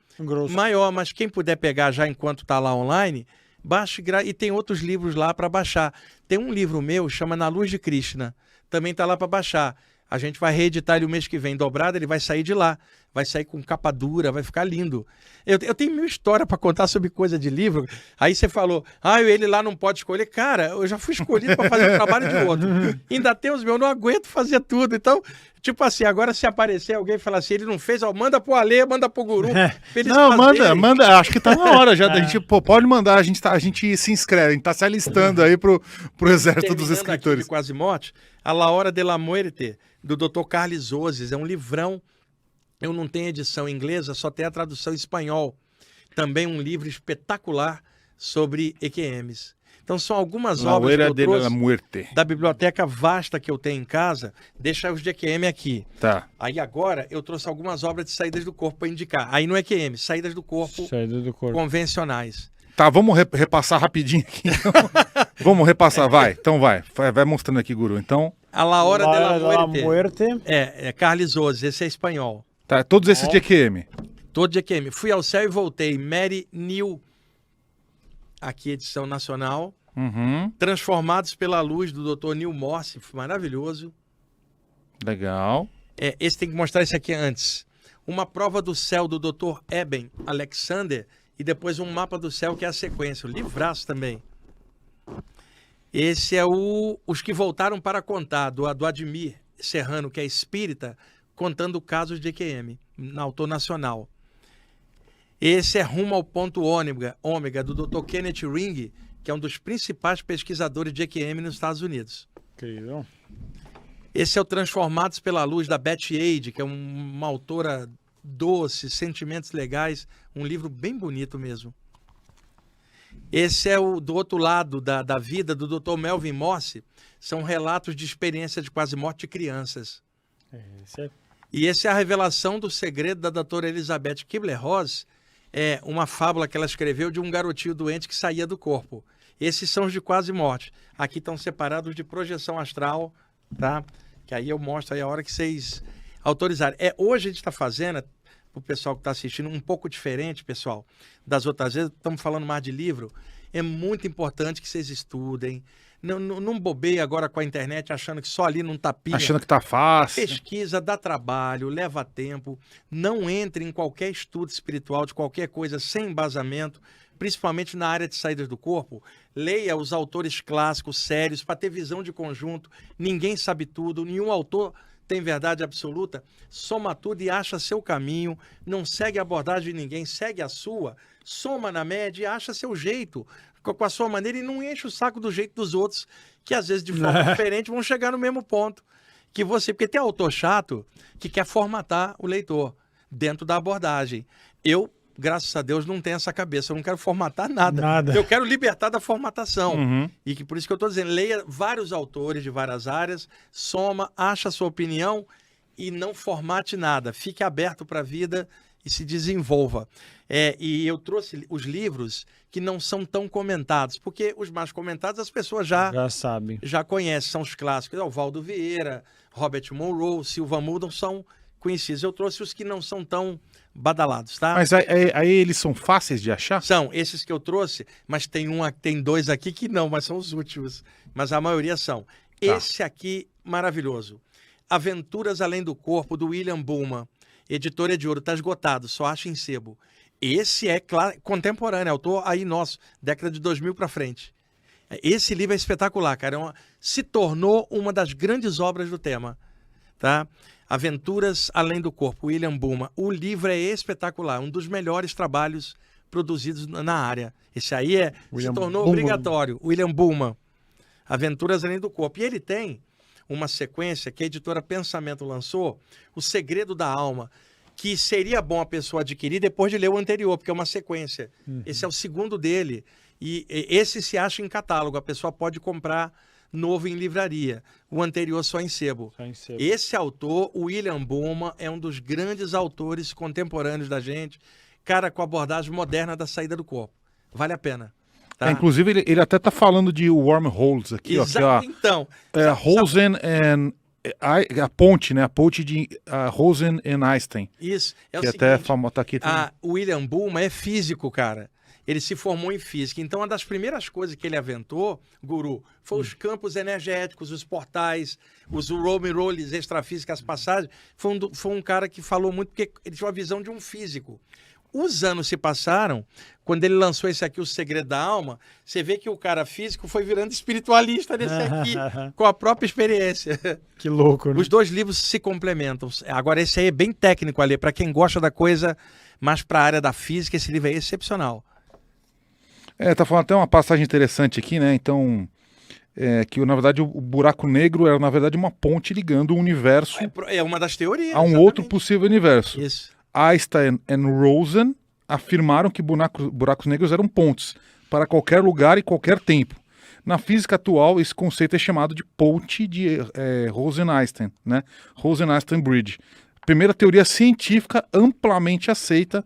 maior, mas quem puder pegar já enquanto está lá online, baixe, e tem outros livros lá para baixar. Tem um livro meu, chama Na Luz de Krishna, também está lá para baixar. A gente vai reeditar ele o mês que vem dobrado, ele vai sair de lá. vai sair com capa dura, vai ficar lindo. Eu tenho mil histórias para contar sobre coisa de livro. Aí você falou, ele lá não pode escolher. Cara, eu já fui escolhido para fazer o trabalho de outro. Ainda tem os meus, eu não aguento fazer tudo. Então, tipo assim, agora se aparecer alguém e falar assim, ele não fez, manda pro Alê, manda pro Guru. Não, manda, acho que tá na hora já. A gente, pode mandar, a gente se inscreve, a gente tá se alistando aí pro exército dos escritores. Aqui de Quase Morte, A La Hora de la Muerte, do Dr. Carlos Ozes, é um livrão. Eu não tenho edição inglesa, só tem a tradução em espanhol. Também um livro espetacular sobre EQMs. Então são algumas obras que eu trouxe da biblioteca vasta que eu tenho em casa. Deixa os de EQM aqui. Tá. Aí agora eu trouxe algumas obras de saídas do corpo para indicar. Aí não é EQM, saídas do corpo convencionais. Tá, vamos repassar rapidinho aqui. Vamos repassar, vai. Então vai mostrando aqui, Guru. Então, A La Hora de la Muerte. É Carlos Ozes, esse é espanhol. Tá, todos esses de EQM. Todo de EQM. Fui ao Céu e Voltei. Mary New, aqui edição nacional. Transformados pela Luz, do Dr. Neil Morse, maravilhoso. Legal. Esse tem que mostrar esse aqui antes. Uma Prova do Céu, do Dr. Eben Alexander, e depois um Mapa do Céu, que é a sequência. O livraço também. Esse é Os que Voltaram para Contar, do Admir Serrano, que é espírita, contando casos de EQM, na autor nacional. Esse é Rumo ao Ponto Ômega, do Dr. Kenneth Ring, que é um dos principais pesquisadores de EQM nos Estados Unidos. Incrível. Esse é o Transformados pela Luz, da Betty Ade, que é uma autora doce, sentimentos legais, um livro bem bonito mesmo. Esse é o Do Outro Lado da Vida, do Dr. Melvin Morse, são relatos de experiência de quase morte de crianças. E esse é a Revelação do Segredo, da doutora Elizabeth Kubler-Ross, é uma fábula que ela escreveu de um garotinho doente que saía do corpo. Esses são os de quase morte. Aqui estão separados de projeção astral, tá? Que aí eu mostro aí a hora que vocês autorizarem. Hoje a gente está fazendo, para o pessoal que está assistindo, um pouco diferente, pessoal, das outras vezes. Estamos falando mais de livro. É muito importante que vocês estudem. Não bobeie agora com a internet achando que só ali não tapinha. Achando que tá fácil. Pesquisa, dá trabalho, leva tempo. Não entre em qualquer estudo espiritual de qualquer coisa sem embasamento, principalmente na área de saídas do corpo. Leia os autores clássicos, sérios, para ter visão de conjunto. Ninguém sabe tudo, nenhum autor tem verdade absoluta. Soma tudo e acha seu caminho. Não segue a abordagem de ninguém, segue a sua. Soma na média e acha seu jeito, com a sua maneira, e não enche o saco do jeito dos outros, que às vezes de forma diferente vão chegar no mesmo ponto que você. Porque tem autor chato que quer formatar o leitor dentro da abordagem. Eu, graças a Deus, não tenho essa cabeça. Eu não quero formatar nada. Eu quero libertar da formatação. E que por isso que eu estou dizendo, leia vários autores de várias áreas, soma, acha a sua opinião e não formate nada. Fique aberto para a vida e se desenvolva. E eu trouxe os livros que não são tão comentados, porque os mais comentados as pessoas já sabem, já conhecem, são os clássicos. O Valdo Vieira, Robert Monroe, Silva Muldon são conhecidos. Eu trouxe os que não são tão badalados, tá? Mas aí eles são fáceis de achar? São, esses que eu trouxe, mas tem dois aqui que não, mas são os últimos. Mas a maioria são. Tá. Esse aqui, maravilhoso. Aventuras Além do Corpo, do William Buhlman. Editora de Ouro, está esgotado, só acha em sebo. Esse é contemporâneo, autor aí nosso, década de 2000 para frente. Esse livro é espetacular, cara. Se tornou uma das grandes obras do tema, tá? Aventuras Além do Corpo, William Buhlman. O livro é espetacular, um dos melhores trabalhos produzidos na área. Esse aí se tornou obrigatório, William Buhlman. Aventuras Além do Corpo. E ele tem uma sequência que a editora Pensamento lançou, O Segredo da Alma, que seria bom a pessoa adquirir depois de ler o anterior, porque é uma sequência. Esse é o segundo dele. E esse se acha em catálogo, a pessoa pode comprar novo em livraria. O anterior só em sebo. Esse autor, o William Buhlman, é um dos grandes autores contemporâneos da gente, cara com abordagem moderna da saída do corpo. Vale a pena. Tá? Inclusive, ele até tá falando de wormholes aqui, ó. Então. Rosen and a ponte, né? A ponte de Rosen and Einstein. Isso. É o seguinte, até tá aqui também. O William Buhlman é físico, cara. ele se formou em física. Então, uma das primeiras coisas que ele aventou, Guru, foi os campos energéticos, os portais, os rolls extrafísicas, as passagens. Foi um cara que falou muito, porque ele tinha uma visão de um físico. Os anos se passaram, quando ele lançou esse aqui, O Segredo da Alma, você vê que o cara físico foi virando espiritualista nesse aqui, com a própria experiência. Que louco, né? Os dois livros se complementam. Agora, esse aí é bem técnico ali, para quem gosta da coisa mais para a área da física, esse livro é excepcional. Tá falando até uma passagem interessante aqui, né? Então, que na verdade o buraco negro era na verdade uma ponte ligando o universo É uma das teorias. a um exatamente. outro possível universo. Isso. Einstein e Rosen afirmaram que buracos negros eram pontes para qualquer lugar e qualquer tempo. Na física atual, esse conceito é chamado de ponte de Rosen-Einstein, né? Rosen-Einstein Bridge. Primeira teoria científica amplamente aceita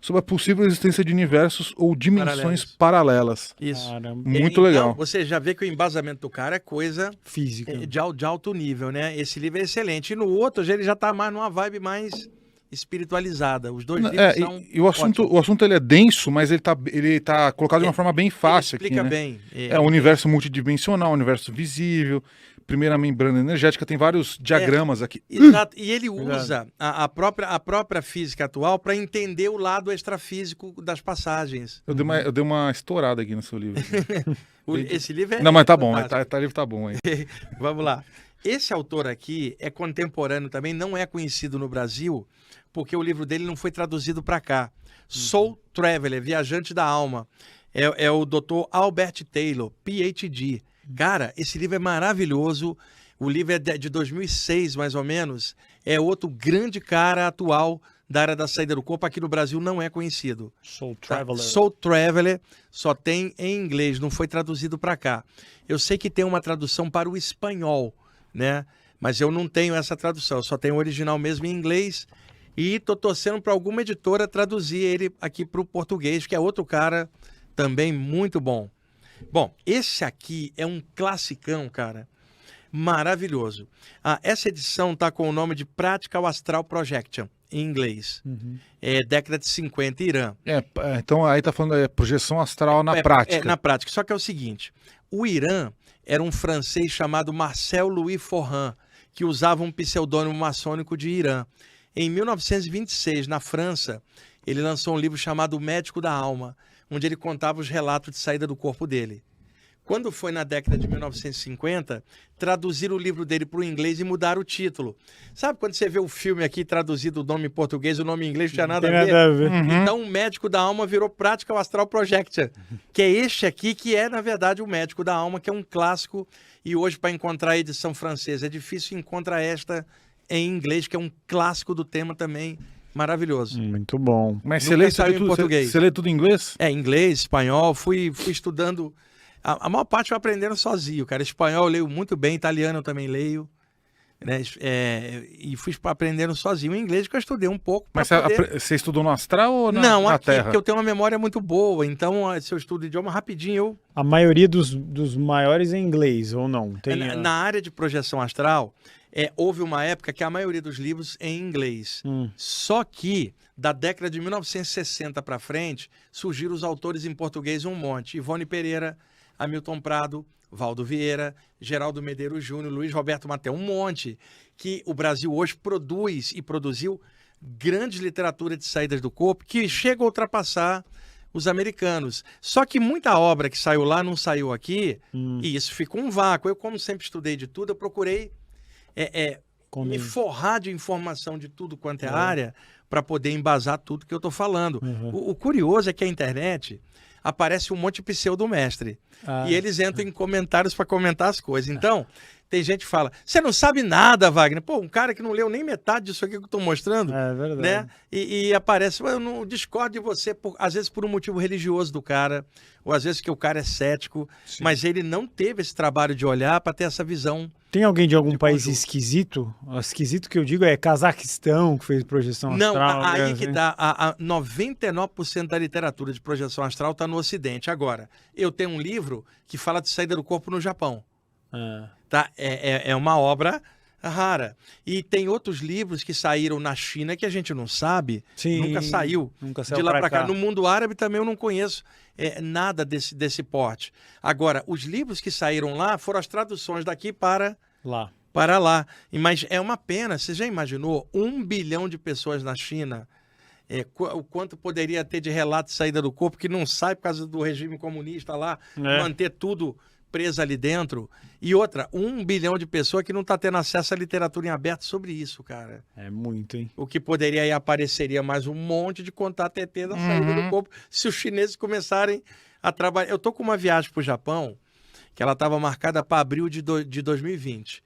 sobre a possível existência de universos ou dimensões paralelas. Isso. Caramba. Muito legal. Então, você já vê que o embasamento do cara é coisa Física. de alto nível, né? Esse livro é excelente. E no outro, ele já tá mais numa vibe mais espiritualizada. Os dois livros são e o assunto ele é denso, mas ele tá colocado de uma forma bem fácil aqui, explica né? bem. É um universo multidimensional, um universo visível, primeira membrana energética, tem vários diagramas aqui. Exato. E ele usa a própria física atual para entender o lado extrafísico das passagens. Eu dei uma estourada aqui no seu livro. Esse livro é Não, mas tá bom, fantástico. o livro tá bom aí. Vamos lá. Esse autor aqui é contemporâneo também, não é conhecido no Brasil, porque o livro dele não foi traduzido para cá. Soul Traveler, Viajante da Alma. É o Dr. Albert Taylor, PhD. Cara, esse livro é maravilhoso. O livro é de 2006, mais ou menos. É outro grande cara atual da área da saída do corpo. Aqui no Brasil não é conhecido. Soul Tá? Traveler. Soul Traveler só tem em inglês, não foi traduzido para cá. Eu sei que tem uma tradução para o espanhol, né? Mas eu não tenho essa tradução, eu só tenho o original mesmo em inglês. E tô torcendo para alguma editora traduzir ele aqui para o português, que é outro cara também muito bom. Bom, esse aqui é um classicão, cara, maravilhoso. Essa edição tá com o nome de Practical Astral Projection, em inglês. É década de 50, Irã. Então aí tá falando projeção astral na prática. Na prática. Só que é o seguinte, o Irã era um francês chamado Marcel Louis Forran, que usava um pseudônimo maçônico de Irã. Em 1926, na França, ele lançou um livro chamado O Médico da Alma, onde ele contava os relatos de saída do corpo dele. Quando foi na década de 1950, traduziram o livro dele para o inglês e mudaram o título. Sabe quando você vê o filme aqui traduzido o nome em português, o nome em inglês não tinha nada a ver? Então o Médico da Alma virou Practical Astral Projection, que é este aqui, que é, na verdade, o Médico da Alma, que é um clássico. E hoje, para encontrar a edição francesa, é difícil encontrar esta em inglês, que é um clássico do tema também maravilhoso. Muito bom. Mas Nunca você lê saiu em tudo, português. você lê tudo em inglês? Inglês, espanhol, fui estudando. A maior parte foi aprendendo sozinho, cara. Espanhol eu leio muito bem, italiano eu também leio. Né? E fui aprendendo sozinho. O inglês que eu estudei um pouco. Mas você estudou no astral ou na Não, aqui, Terra? porque eu tenho uma memória muito boa. Então, se eu estudo idioma rapidinho, A maioria dos maiores é em inglês, ou não? Tem, Na área de projeção astral, houve uma época que a maioria dos livros é em inglês. Só que, da década de 1960 para frente, surgiram os autores em português um monte. Ivone Pereira, Hamilton Prado, Valdo Vieira, Geraldo Medeiros Júnior, Luiz Roberto Matel, um monte, que o Brasil hoje produz e produziu grande literatura de saídas do corpo que chega a ultrapassar os americanos. Só que muita obra que saiu lá não saiu aqui, e isso ficou um vácuo. Eu, como sempre estudei de tudo, eu procurei me forrar de informação de tudo quanto é área para poder embasar tudo que eu estou falando. O curioso é que a internet aparece um monte de pseudo-mestre. E eles entram em comentários para comentar as coisas. Então, tem gente que fala, você não sabe nada, Wagner. Pô, um cara que não leu nem metade disso aqui que eu estou mostrando. É verdade. Né? E aparece, eu não discordo de você, às vezes por um motivo religioso do cara, ou às vezes que o cara é cético, mas ele não teve esse trabalho de olhar para ter essa visão. Tem alguém de algum país esquisito? O esquisito que eu digo é Cazaquistão, que fez projeção astral. Não, aí que tá. 99% da literatura de projeção astral está no Ocidente. Agora, eu tenho um livro que fala de saída do corpo no Japão. Tá? É uma obra rara. E tem outros livros que saíram na China que a gente não sabe, Sim, nunca saiu saiu de lá para cá. cá. No mundo árabe também eu não conheço nada desse porte. Agora, os livros que saíram lá foram as traduções daqui para lá. Mas é uma pena, você já imaginou 1 bilhão de pessoas na China? O quanto poderia ter de relato de saída do corpo que não sai por causa do regime comunista lá, manter tudo preso ali dentro. E outra, 1 bilhão de pessoas que não está tendo acesso à literatura em aberto sobre isso, cara. É muito, hein? O que poderia aí apareceria mais um monte de contar TT da saída do corpo se os chineses começarem a trabalhar. Eu tô com uma viagem para o Japão que ela estava marcada para abril de 2020.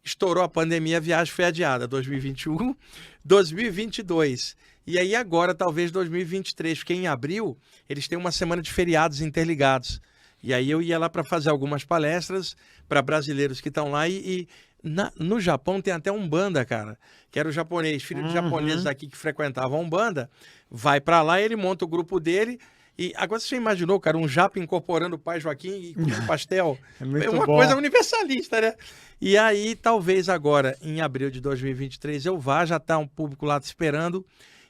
Estourou a pandemia, a viagem foi adiada, 2021, 2022. E aí agora, talvez 2023, porque em abril eles têm uma semana de feriados interligados. E aí eu ia lá para fazer algumas palestras para brasileiros que estão lá. No Japão tem até Umbanda, cara, que era o japonês, filho de japoneses aqui que frequentavam Umbanda, vai para lá, ele monta o grupo dele. E agora você imaginou, cara, um japa incorporando o pai Joaquim e comendo pastel? É uma coisa universalista, né? E aí, talvez agora, em abril de 2023, eu vá, já tá um público lá esperando,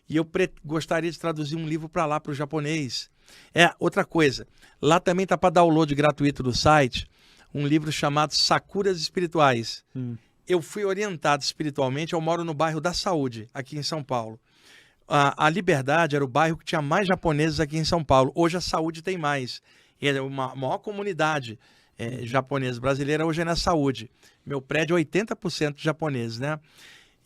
e eu gostaria de traduzir um livro para lá, para o japonês. Outra coisa, lá também tá para download gratuito do site, um livro chamado Sakuras Espirituais. Eu fui orientado espiritualmente, eu moro no bairro da Saúde, aqui em São Paulo. A Liberdade era o bairro que tinha mais japoneses aqui em São Paulo. Hoje a Saúde tem mais. É uma maior comunidade japonesa brasileira hoje é na Saúde. Meu prédio é 80% japoneses, né?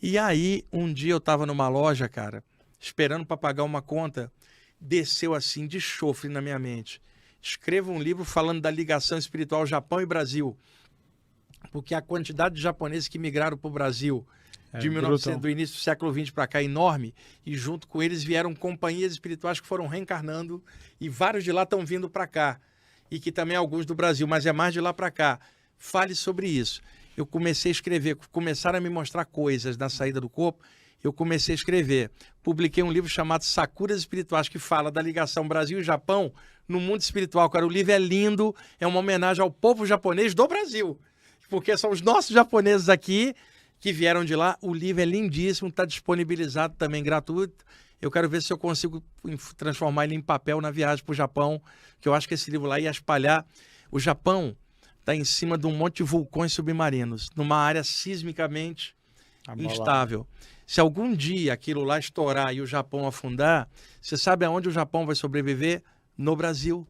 E aí, um dia eu estava numa loja, cara, esperando para pagar uma conta, desceu assim de chofre na minha mente. Escreva um livro falando da ligação espiritual Japão e Brasil. Porque a quantidade de japoneses que migraram para o Brasil do início do século XX para cá é enorme, e junto com eles vieram companhias espirituais que foram reencarnando, e vários de lá estão vindo para cá, e que também alguns do Brasil, mas é mais de lá para cá. Fale sobre isso. Eu comecei a escrever, começaram a me mostrar coisas na saída do corpo, eu comecei a escrever. Publiquei um livro chamado Sakuras Espirituais, que fala da ligação Brasil e Japão no mundo espiritual. Cara, o livro é lindo, é uma homenagem ao povo japonês do Brasil, porque são os nossos japoneses aqui que vieram de lá. O livro é lindíssimo, está disponibilizado também gratuito. Eu quero ver se eu consigo transformar ele em papel na viagem para o Japão, que eu acho que esse livro lá ia espalhar. O Japão está em cima de um monte de vulcões submarinos, numa área sismicamente instável. Se algum dia aquilo lá estourar e o Japão afundar, você sabe aonde o Japão vai sobreviver? No Brasil,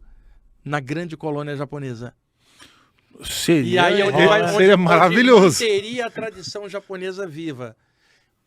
na grande colônia japonesa. Seria maravilhoso. Teria a tradição japonesa viva.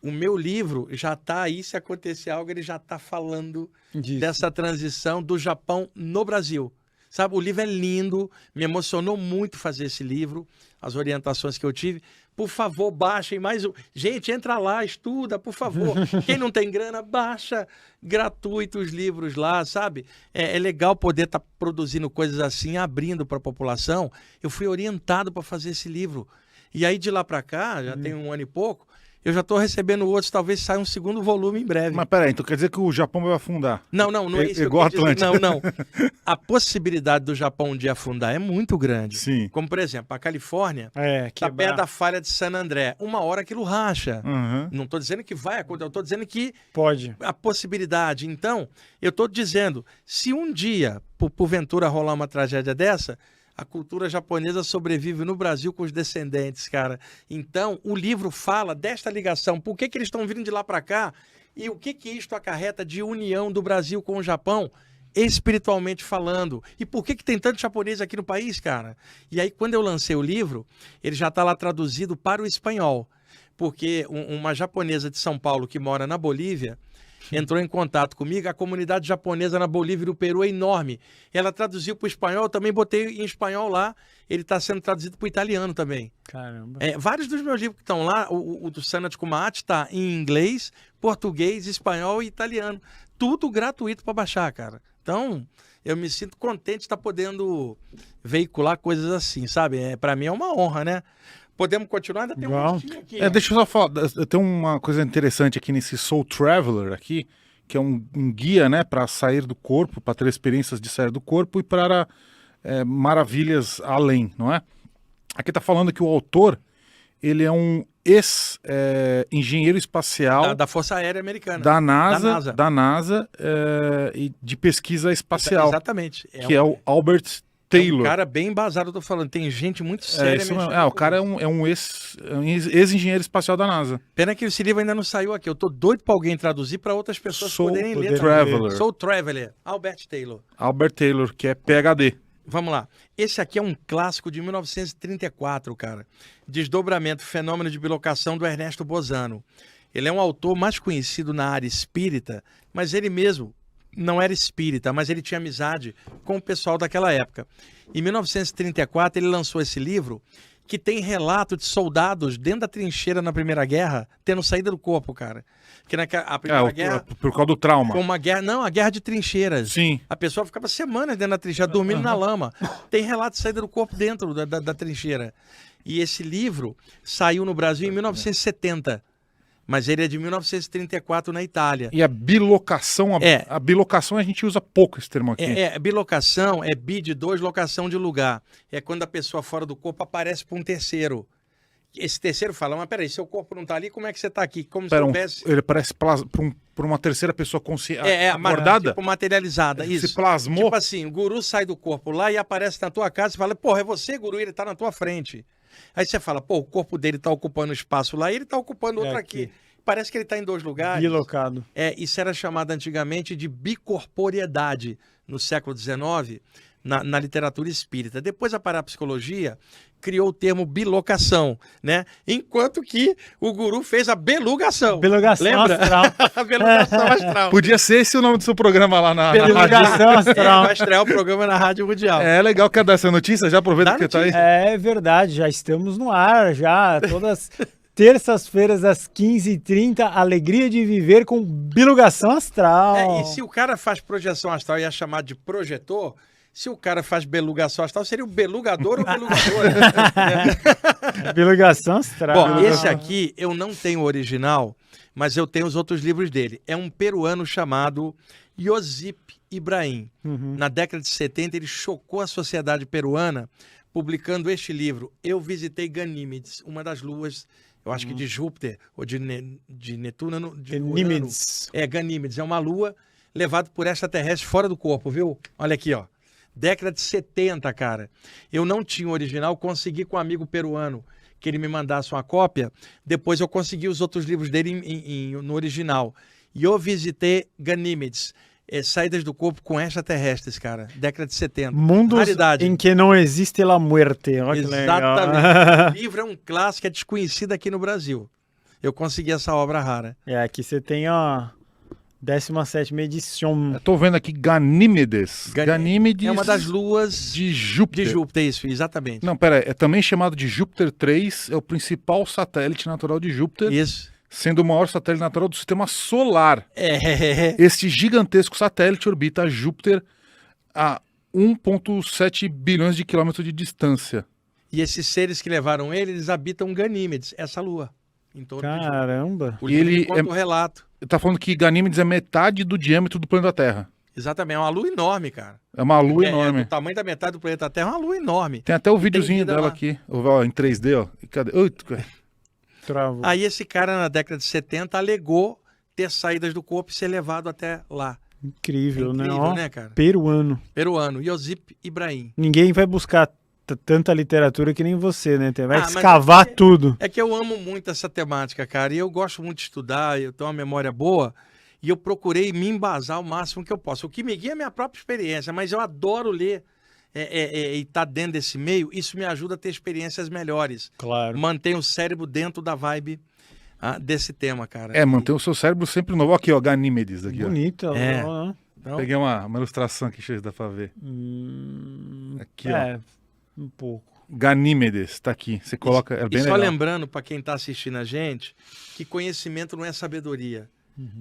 O meu livro já está aí, se acontecer algo, ele já está falando dessa transição do Japão no Brasil. Sabe, o livro é lindo, me emocionou muito fazer esse livro, as orientações que eu tive. Por favor, baixem mais um. Gente, entra lá, estuda, por favor. Quem não tem grana, baixa gratuito os livros lá, sabe? É legal poder estar produzindo coisas assim, abrindo para a população. Eu fui orientado para fazer esse livro. E aí, de lá para cá, já tem 1 ano e pouco, eu já estou recebendo outros, talvez saia um segundo volume em breve. Mas peraí, então quer dizer que o Japão vai afundar? Não é isso. Igual Atlântico. Não. A possibilidade do Japão um dia afundar é muito grande. Sim. Como, por exemplo, a Califórnia está perto da falha de San André. Uma hora aquilo racha. Não estou dizendo que vai acontecer, eu estou dizendo que pode. A possibilidade. Então, eu estou dizendo, se um dia, porventura, rolar uma tragédia dessa, a cultura japonesa sobrevive no Brasil com os descendentes, cara. Então, o livro fala desta ligação. Por que eles estão vindo de lá para cá? E o que isto acarreta de união do Brasil com o Japão, espiritualmente falando? E por que tem tanto japonês aqui no país, cara? E aí, quando eu lancei o livro, ele já está lá traduzido para o espanhol. Porque uma japonesa de São Paulo que mora na Bolívia entrou em contato comigo. A comunidade japonesa na Bolívia e no Peru é enorme. Ela traduziu para o espanhol, eu também botei em espanhol lá. Ele está sendo traduzido para o italiano também. Caramba. Vários dos meus livros que estão lá, o do Sanat Kumate está em inglês, português, espanhol e italiano. Tudo gratuito para baixar, cara. Então, eu me sinto contente de estar podendo veicular coisas assim, sabe? Para mim é uma honra, né? Podemos continuar? Ainda tem um minutinho aqui. Deixa eu só falar, tem uma coisa interessante aqui nesse Soul Traveler aqui, que é um guia, né, para sair do corpo, para ter experiências de sair do corpo e para maravilhas além, não é? Aqui está falando que o autor, Ele é um ex-engenheiro espacial Da Força Aérea Americana. da NASA e de pesquisa espacial. Exatamente. Que é o Albert Taylor. É um cara bem embasado, eu tô falando. Tem gente muito séria. O cara é um ex-engenheiro espacial da NASA. Pena que esse livro ainda não saiu aqui. Eu tô doido pra alguém traduzir para outras pessoas poderem ler. Soul Traveler, Albert Taylor. Albert Taylor, que é PhD. Vamos lá. Esse aqui é um clássico de 1934, cara. Desdobramento, fenômeno de bilocação do Ernesto Bozano. Ele é um autor mais conhecido na área espírita, mas ele mesmo não era espírita, mas ele tinha amizade com o pessoal daquela época. Em 1934, ele lançou esse livro que tem relato de soldados dentro da trincheira na Primeira Guerra tendo saída do corpo, cara. Que a Primeira Guerra... Por causa do trauma. Uma guerra, não, a guerra de trincheiras. Sim. A pessoa ficava semanas dentro da trincheira, dormindo na lama. Tem relato de saída do corpo dentro da trincheira. E esse livro saiu no Brasil em 1970. Mas ele é de 1934 na Itália. E a bilocação, a bilocação a gente usa pouco esse termo aqui. Bilocação é bi de dois, locação de lugar. É quando a pessoa fora do corpo aparece para um terceiro. Esse terceiro fala, mas peraí, seu corpo não tá ali, como é que você tá aqui? Como se houvesse... Ele parece para uma terceira pessoa consciente, acordada? Tipo materializada, isso. Se plasmou? Tipo assim, o guru sai do corpo lá e aparece na tua casa e fala, porra, é você, guru, ele tá na tua frente. Aí você fala, pô, o corpo dele tá ocupando espaço lá e ele tá ocupando outro aqui. Parece que ele tá em dois lugares. Bilocado. Isso era chamado antigamente de bicorporiedade no século XIX, na literatura espírita. Depois a parapsicologia criou o termo bilocação, né? Enquanto que o guru fez a belugação. Belugação Lembra? astral. A belugação astral. Podia ser esse o nome do seu programa lá na Belugação astral. Vai estrear o programa na Rádio Mundial. É legal que dar essa notícia, já aproveita que tá aí. É verdade, já estamos no ar, já todas terças-feiras às 15h30, alegria de viver com bilugação astral. E se o cara faz projeção astral e é chamado de projetor, se o cara faz belugação astral, seria o belugador ou belugadora? Bilugação astral. Bom, esse aqui eu não tenho o original, mas eu tenho os outros livros dele. É um peruano chamado Josip Ibrahim. Na década de 70, ele chocou a sociedade peruana publicando este livro. Eu visitei Ganímedes, uma das luas, eu acho que de Júpiter, ou de Netuno. Ganímedes. Ganímedes. É uma lua levada por extraterrestres fora do corpo, viu? Olha aqui, ó. Década de 70, cara. Eu não tinha o original, consegui com um amigo peruano que ele me mandasse uma cópia. Depois eu consegui os outros livros dele no original. E eu visitei Ganímedes. Saídas do corpo com extraterrestres, cara. Década de 70. Mundos Raridade. em que não existe la muerte. Olha que legal. Exatamente. O livro é um clássico, é desconhecido aqui no Brasil. Eu consegui essa obra rara. Aqui você tem a 17ª edição. Eu tô vendo aqui Ganímedes. Ganímedes é uma das luas de Júpiter. De Júpiter, isso, exatamente. Não, pera, é também chamado de Júpiter 3, é o principal satélite natural de Júpiter. Isso. Sendo o maior satélite natural do sistema solar. Este gigantesco satélite orbita Júpiter a 1,7 bilhões de quilômetros de distância. E esses seres que levaram ele, eles habitam Ganímedes, essa lua. Em torno Caramba. de Júpiter. Ele conta o relato. Ele tá falando que Ganímedes é metade do diâmetro do planeta Terra. Exatamente, é uma lua enorme, cara. É uma lua enorme. É do tamanho da metade do planeta Terra, é uma lua enorme. Tem até o videozinho dela aqui, ó, em 3D, ó. Cadê? Travou. Aí esse cara, na década de 70, alegou ter saídas do corpo e ser levado até lá. Incrível, né? Né, cara? Peruano. Josip Ibrahim. Ninguém vai buscar tanta literatura que nem você, né? Vai escavar tudo. É que eu amo muito essa temática, cara. E eu gosto muito de estudar, eu tenho uma memória boa. E eu procurei me embasar o máximo que eu posso. O que me guia é a minha própria experiência, mas eu adoro ler e estar dentro desse meio. Isso me ajuda a ter experiências melhores. Claro. Mantém o cérebro dentro da vibe desse tema, cara. Mantém o seu cérebro sempre novo. Aqui, ó, Ganímedes. Aqui, bonito. Ó. Então... Peguei uma ilustração aqui, deixa eu ver se dá pra ver. Aqui, ó. Um pouco. Ganímedes, tá aqui. Você coloca, é bem legal. E só lembrando, para quem tá assistindo a gente, que conhecimento não é sabedoria.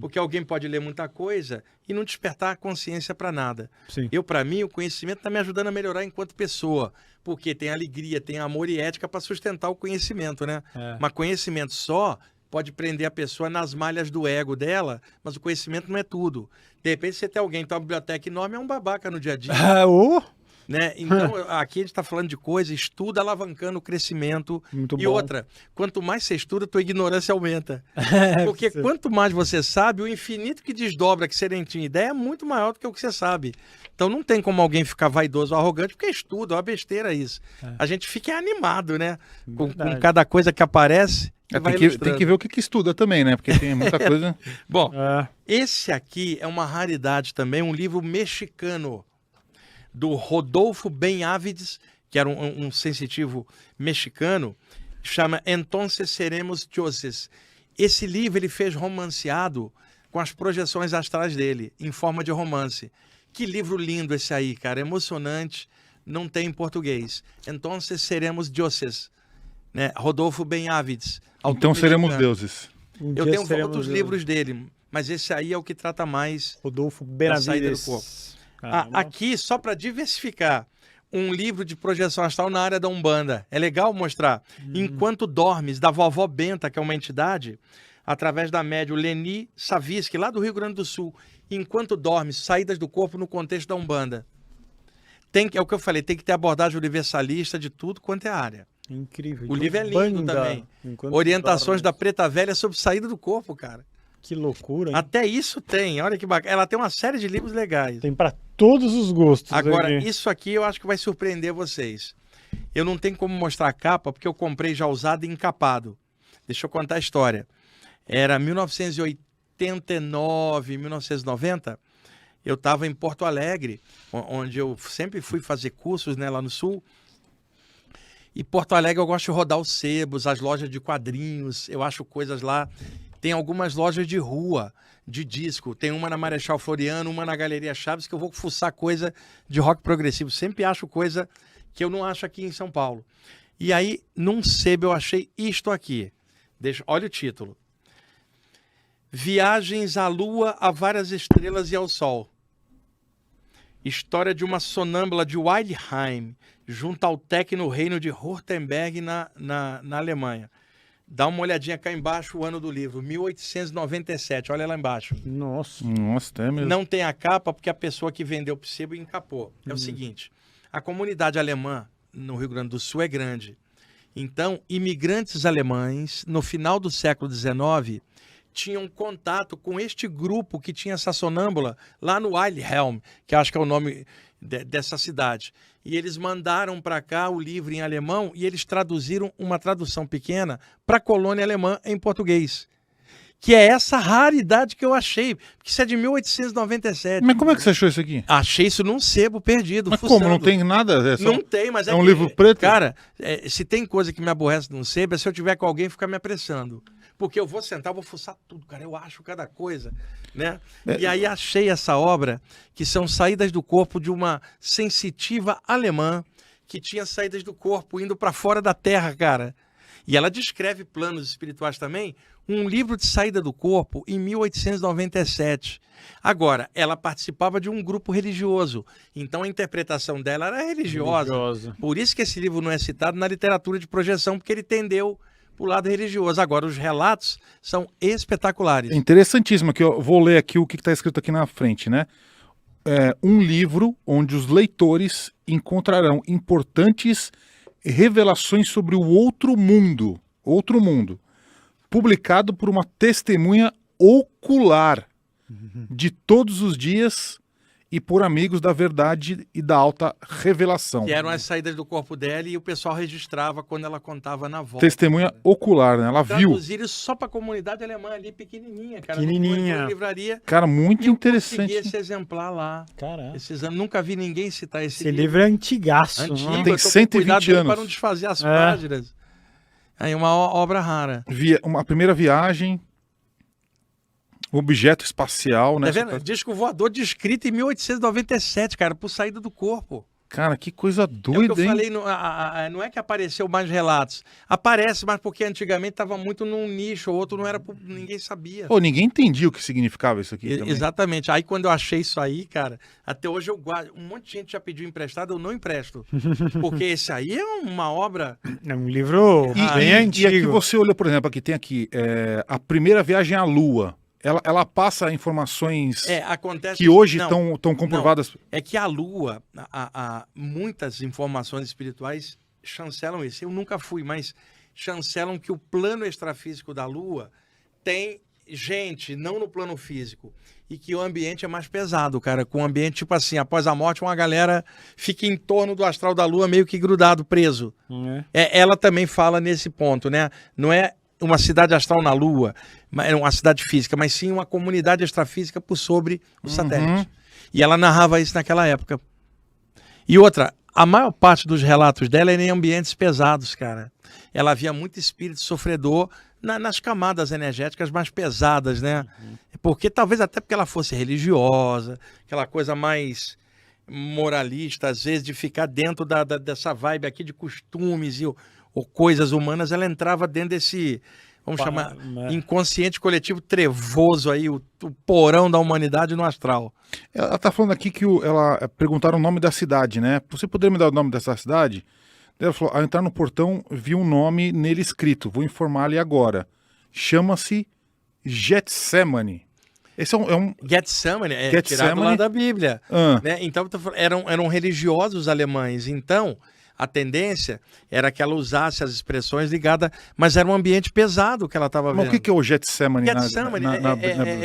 Porque alguém pode ler muita coisa e não despertar consciência para nada. Sim. Para mim, o conhecimento está me ajudando a melhorar enquanto pessoa. Porque tem alegria, tem amor e ética para sustentar o conhecimento, né? Mas conhecimento só pode prender a pessoa nas malhas do ego dela, mas o conhecimento não é tudo. De repente, você tem alguém que tem uma biblioteca enorme, é um babaca no dia a dia. né? Então, aqui a gente está falando de coisa, estuda alavancando o crescimento. Muito e bom. outra, quanto mais você estuda, tua ignorância aumenta. Porque quanto mais você sabe, o infinito que desdobra que você nem tinha ideia é muito maior do que o que você sabe. Então não tem como alguém ficar vaidoso ou arrogante, porque estuda, é uma besteira isso. A gente fica animado, né? Com cada coisa que aparece. Tem que ver o que estuda também, né? Porque tem muita coisa. Bom, esse aqui é uma raridade também, um livro mexicano do Rodolfo Benavides, que era um sensitivo mexicano, chama Entonces Seremos Dioses. Esse livro ele fez romanceado com as projeções astrais dele, em forma de romance. Que livro lindo esse aí, cara, emocionante, não tem em português. Entonces Seremos Dioses, né? Rodolfo Benavides. Então seremos deuses. Eu tenho outros livros dele, mas esse aí é o que trata mais Rodolfo da saída do Benavides. corpo. Aqui, só para diversificar, um livro de projeção astral na área da Umbanda. É legal mostrar. Enquanto Dormes, da Vovó Benta, que é uma entidade, através da médium Leni Savisky, lá do Rio Grande do Sul. Enquanto Dormes, saídas do corpo no contexto da Umbanda. É o que eu falei, tem que ter abordagem universalista de tudo quanto é área. Incrível. O livro é lindo também. Orientações da Preta Velha sobre saída do corpo, cara. Que loucura, hein? Até isso tem, olha que bacana. Ela tem uma série de livros legais. Tem para todos os gostos. Agora, isso aqui eu acho que vai surpreender vocês. Eu não tenho como mostrar a capa, porque eu comprei já usado e encapado. Deixa eu contar a história. Era 1989, 1990. Eu estava em Porto Alegre, onde eu sempre fui fazer cursos, né, lá no Sul. E Porto Alegre eu gosto de rodar os sebos, as lojas de quadrinhos, eu acho coisas lá. Tem algumas lojas de rua, de disco. Tem uma na Marechal Floriano, uma na Galeria Chaves, que eu vou fuçar coisa de rock progressivo. Sempre acho coisa que eu não acho aqui em São Paulo. E aí, num sebo, eu achei isto aqui. Olha o título. Viagens à Lua, a várias estrelas e ao Sol. História de uma sonâmbula de Weilheim, junto ao Tec no reino de Württemberg, na Alemanha. Dá uma olhadinha cá embaixo, o ano do livro, 1897, olha lá embaixo. Nossa, é mesmo. Não tem a capa porque a pessoa que vendeu para o sebo encapou. É o seguinte, a comunidade alemã no Rio Grande do Sul é grande. Então, imigrantes alemães, no final do século XIX, tinham contato com este grupo que tinha essa sonâmbula lá no Weilheim, que acho que é o nome dessa cidade. E eles mandaram para cá o livro em alemão e eles traduziram uma tradução pequena para a colônia alemã em português. Que é essa raridade que eu achei, porque isso é de 1897. Mas como é que você achou isso aqui? Achei isso num sebo perdido. Mas fuçando. como? Não tem nada? Não tem, mas é um livro preto? Cara, se tem coisa que me aborrece num sebo, é se eu tiver com alguém ficar me apressando. Porque eu vou sentar, vou fuçar tudo, cara. Eu acho cada coisa, né? E aí achei essa obra, que são saídas do corpo de uma sensitiva alemã que tinha saídas do corpo indo para fora da Terra, cara. E ela descreve planos espirituais também, um livro de saída do corpo em 1897. Agora, ela participava de um grupo religioso, então a interpretação dela era religiosa. Por isso que esse livro não é citado na literatura de projeção, porque ele tendeu o lado religioso. Agora, os relatos são espetaculares. É interessantíssimo, que eu vou ler aqui o que está escrito aqui na frente, né? Um livro onde os leitores encontrarão importantes revelações sobre o outro mundo, publicado por uma testemunha ocular de todos os dias e por amigos da verdade e da alta revelação. Que eram as saídas do corpo dela e o pessoal registrava quando ela contava na volta. Testemunha ocular, né? Ela viu. Traduziram só para a comunidade alemã ali, pequenininha, cara. Pequenininha. Livraria. Cara, muito interessante. Eu consegui esse exemplar lá. Caramba. Nunca vi ninguém citar esse livro é antigaço. Antigo, tem 120 anos. Para não desfazer as páginas. Aí uma obra rara. Uma primeira viagem... Objeto espacial, né? Tá vendo? Disco voador descrito em 1897, cara, por saída do corpo. Cara, que coisa doida, é o que eu falei, não é que apareceu mais relatos. Aparece, mas porque antigamente estava muito num nicho, o outro não era, ninguém sabia. Pô, ninguém entendia o que significava isso aqui também. Exatamente. Aí quando eu achei isso aí, cara, até hoje eu guardo. Um monte de gente já pediu emprestado, eu não empresto. Porque esse aí é uma obra... É um livro bem antigo. E aqui você olhou, por exemplo, aqui tem aqui, a primeira viagem à Lua. ela passa informações acontece que hoje estão comprovadas. É que a Lua, muitas informações espirituais chancelam isso. Eu nunca fui, mas chancelam que o plano extrafísico da Lua tem gente, não no plano físico, e que o ambiente é mais pesado, cara. Com um ambiente, tipo assim, após a morte, uma galera fica em torno do astral da Lua meio que grudado, preso. Ela também fala nesse ponto, né? Não é uma cidade astral na Lua, é uma cidade física, mas sim uma comunidade extrafísica por sobre o satélite. E ela narrava isso naquela época. E outra, a maior parte dos relatos dela era em ambientes pesados, cara. Ela via muito espírito sofredor nas camadas energéticas mais pesadas, né? Porque talvez até porque ela fosse religiosa, aquela coisa mais moralista, às vezes, de ficar dentro dessa vibe aqui de costumes ou coisas humanas, ela entrava dentro desse, vamos chamar, inconsciente coletivo trevoso aí, o porão da humanidade no astral. Ela tá falando aqui que perguntaram o nome da cidade, né? Você poderia me dar o nome dessa cidade? Ela falou, ao entrar no portão, vi um nome nele escrito, vou informar-lhe agora. Chama-se Getsemane. Esse é um... Getsemane, tirado lá da Bíblia. Né? Então, eram religiosos alemães. Então, a tendência era que ela usasse as expressões ligadas, mas era um ambiente pesado que ela estava vendo. Mas o que é o Getsemane? Getsemane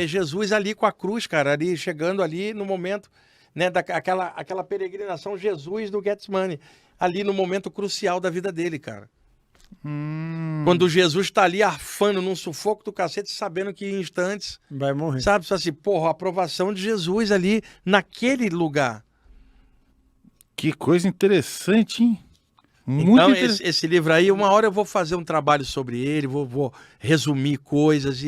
é Jesus ali com a cruz, cara, ali chegando ali no momento, né, aquela peregrinação, Jesus do Getsemane, ali no momento crucial da vida dele, cara. Quando Jesus está ali arfando num sufoco do cacete, sabendo que em instantes vai morrer. Sabe, assim, porra, a aprovação de Jesus ali naquele lugar. Que coisa interessante, hein? Então, esse livro aí, uma hora eu vou fazer um trabalho sobre ele, vou resumir coisas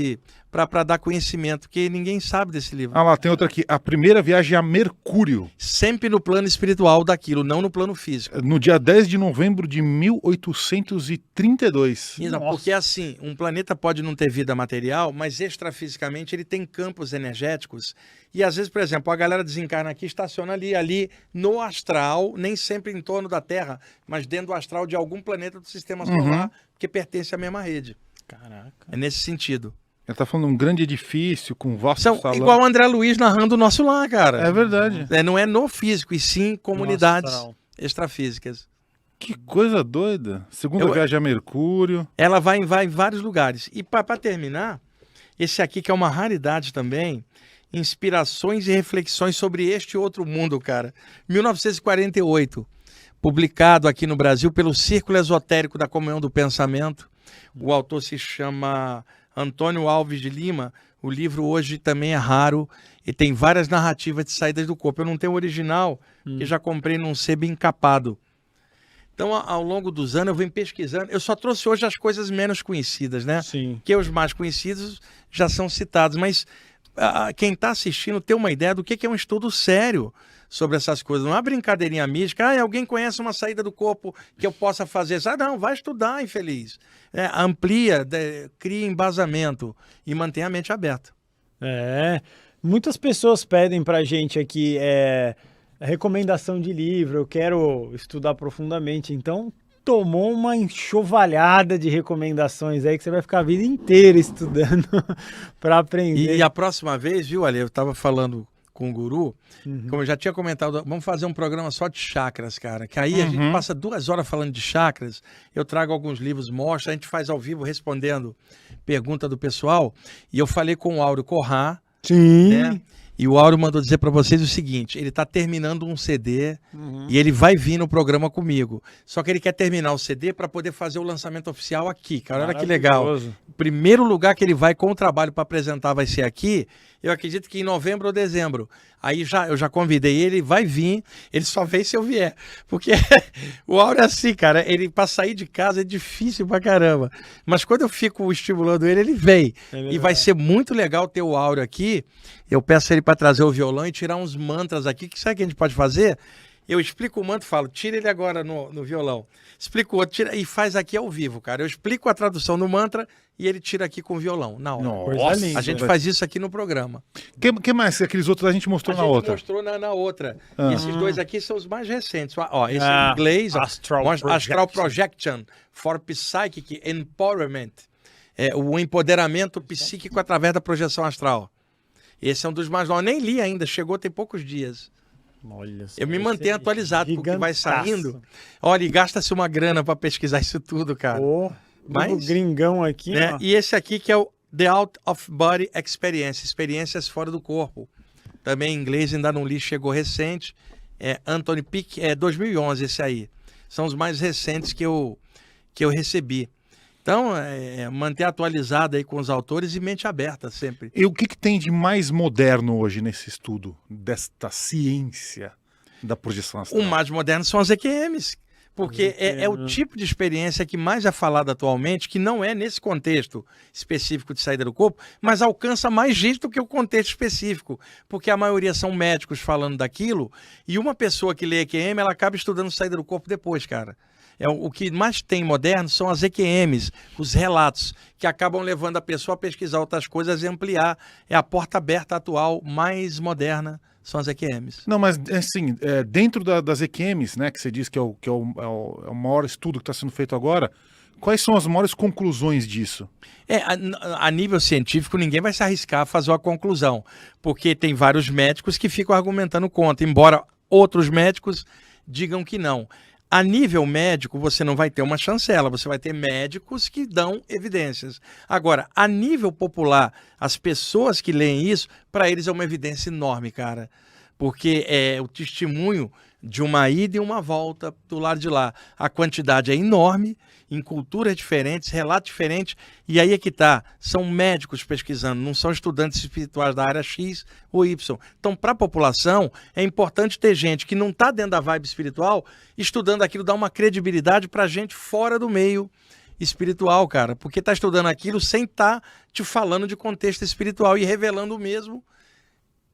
para dar conhecimento, porque ninguém sabe desse livro. Ah lá, tem outra aqui. A primeira viagem a Mercúrio. Sempre no plano espiritual daquilo, não no plano físico. No dia 10 de novembro de 1832. Isso, porque assim, um planeta pode não ter vida material, mas extrafisicamente ele tem campos energéticos. E às vezes, por exemplo, a galera desencarna aqui, estaciona ali no astral, nem sempre em torno da Terra, mas dentro do astral de algum planeta do sistema solar, que pertence à mesma rede. Caraca. É nesse sentido. Ele tá falando de um grande edifício com vasto salão. Igual o André Luiz narrando o nosso lá, cara. É verdade. Não é no físico, e sim comunidades extrafísicas. Que coisa doida. Segunda viagem a Mercúrio. Ela vai em vários lugares. E para terminar, esse aqui que é uma raridade também, Inspirações e Reflexões sobre este outro mundo, cara. 1948, publicado aqui no Brasil pelo Círculo Esotérico da Comunhão do Pensamento. O autor se chama Antônio Alves de Lima. O livro hoje também é raro e tem várias narrativas de saídas do corpo. Eu não tenho o original, que já comprei num sebo encapado. Então, ao longo dos anos, eu venho pesquisando. Eu só trouxe hoje as coisas menos conhecidas, né? Sim. Porque os mais conhecidos já são citados. Mas quem está assistindo tem uma ideia do que é um estudo sério sobre essas coisas. Não é brincadeirinha mística. Alguém conhece uma saída do corpo que eu possa fazer? Não, vai estudar, infeliz. Amplia, cria embasamento e mantém a mente aberta. Muitas pessoas pedem pra gente aqui recomendação de livro, eu quero estudar profundamente, então tomou uma enxovalhada de recomendações aí que você vai ficar a vida inteira estudando para aprender. E a próxima vez, viu, Ale, eu estava falando com o Guru, como eu já tinha comentado, vamos fazer um programa só de chakras, cara, que aí a gente passa 2 horas falando de chakras, eu trago alguns livros, mostro, a gente faz ao vivo respondendo pergunta do pessoal, e eu falei com o Áureo Corrá, né? E o Áureo mandou dizer para vocês o seguinte, ele está terminando um CD e ele vai vir no programa comigo. Só que ele quer terminar o CD para poder fazer o lançamento oficial aqui, cara. Olha que legal. O primeiro lugar que ele vai com o trabalho para apresentar vai ser aqui. Eu acredito que em novembro ou dezembro. Aí eu já convidei ele, vai vir, ele só vem se eu vier. Porque o Áureo é assim, cara, ele para sair de casa é difícil pra caramba. Mas quando eu fico estimulando ele vem. E vai ser muito legal ter o Áureo aqui. Eu peço ele para trazer o violão e tirar uns mantras aqui. Que sabe o que a gente pode fazer? Eu explico o mantra e falo, tira ele agora no violão. Explico o outro, tira, e faz aqui ao vivo, cara. Eu explico a tradução do mantra e ele tira aqui com o violão, na hora. Nossa, a gente faz isso aqui no programa. Que mais? Aqueles outros a gente mostrou na outra. A gente mostrou na outra. Esses dois aqui são os mais recentes. Ó, esse em inglês, Astral Projection for Psychic Empowerment. o empoderamento psíquico através da projeção astral. Esse é um dos mais novos. Eu nem li ainda, chegou tem poucos dias. Olha só, eu me mantenho atualizado, porque vai saindo. Olha, e gasta-se uma grana para pesquisar isso tudo, cara. Mas gringão aqui, né? E esse aqui que é o The Out of Body Experience, experiências fora do corpo. Também em inglês, ainda não li, chegou recente. Anthony Peake, 2011 esse aí. São os mais recentes que eu recebi. Então, manter atualizado aí com os autores e mente aberta sempre. E o que tem de mais moderno hoje nesse estudo desta ciência da projeção astral? O mais moderno são as EQMs, porque é o tipo de experiência que mais é falado atualmente, que não é nesse contexto específico de saída do corpo, mas alcança mais gente do que o contexto específico, porque a maioria são médicos falando daquilo, e uma pessoa que lê EQM, ela acaba estudando saída do corpo depois, cara. O que mais tem moderno são as EQMs, os relatos, que acabam levando a pessoa a pesquisar outras coisas e ampliar. É a porta aberta atual mais moderna, são as EQMs. Não, mas assim, dentro das EQMs, né, que você diz que é o maior estudo que está sendo feito agora, quais são as maiores conclusões disso? A nível científico, ninguém vai se arriscar a fazer uma conclusão, porque tem vários médicos que ficam argumentando contra, embora outros médicos digam que não. A nível médico, você não vai ter uma chancela, você vai ter médicos que dão evidências. Agora, a nível popular, as pessoas que leem isso, para eles é uma evidência enorme, cara. Porque é o testemunho de uma ida e uma volta do lado de lá. A quantidade é enorme, em culturas diferentes, relatos diferentes, e aí é que está. São médicos pesquisando, não são estudantes espirituais da área X ou Y. Então, para a população, é importante ter gente que não está dentro da vibe espiritual, estudando aquilo, dá uma credibilidade para gente fora do meio espiritual, cara, porque está estudando aquilo sem estar te falando de contexto espiritual e revelando o mesmo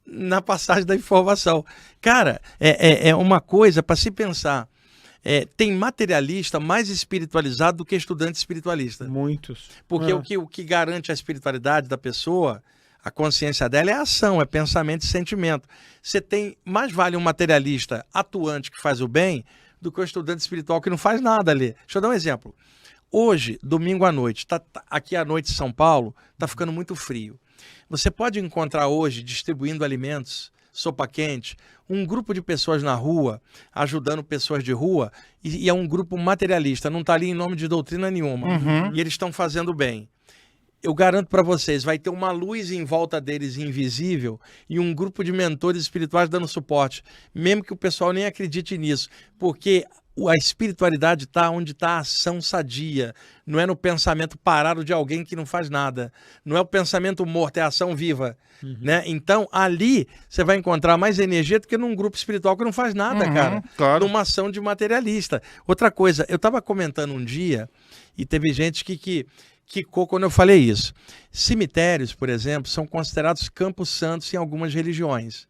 na passagem da informação. Cara, é uma coisa para se pensar. Tem materialista mais espiritualizado do que estudante espiritualista. Muitos. Porque o que garante a espiritualidade da pessoa, a consciência dela, é a ação, é pensamento e sentimento. Você tem, mais vale um materialista atuante que faz o bem do que o estudante espiritual que não faz nada ali. Deixa eu dar um exemplo. Hoje, domingo à noite, aqui à noite em São Paulo, está ficando muito frio. Você pode encontrar hoje, distribuindo alimentos, sopa quente, um grupo de pessoas na rua, ajudando pessoas de rua, e é um grupo materialista, não está ali em nome de doutrina nenhuma. E eles estão fazendo bem. Eu garanto para vocês, vai ter uma luz em volta deles invisível e um grupo de mentores espirituais dando suporte, mesmo que o pessoal nem acredite nisso, porque a espiritualidade está onde está a ação sadia, não é no pensamento parado de alguém que não faz nada, não é o pensamento morto, é a ação viva, né? Então ali você vai encontrar mais energia do que num grupo espiritual que não faz nada, cara, claro. Numa ação de materialista. Outra coisa, eu estava comentando um dia e teve gente que quicou quando eu falei isso. Cemitérios, por exemplo, são considerados campos santos em algumas religiões.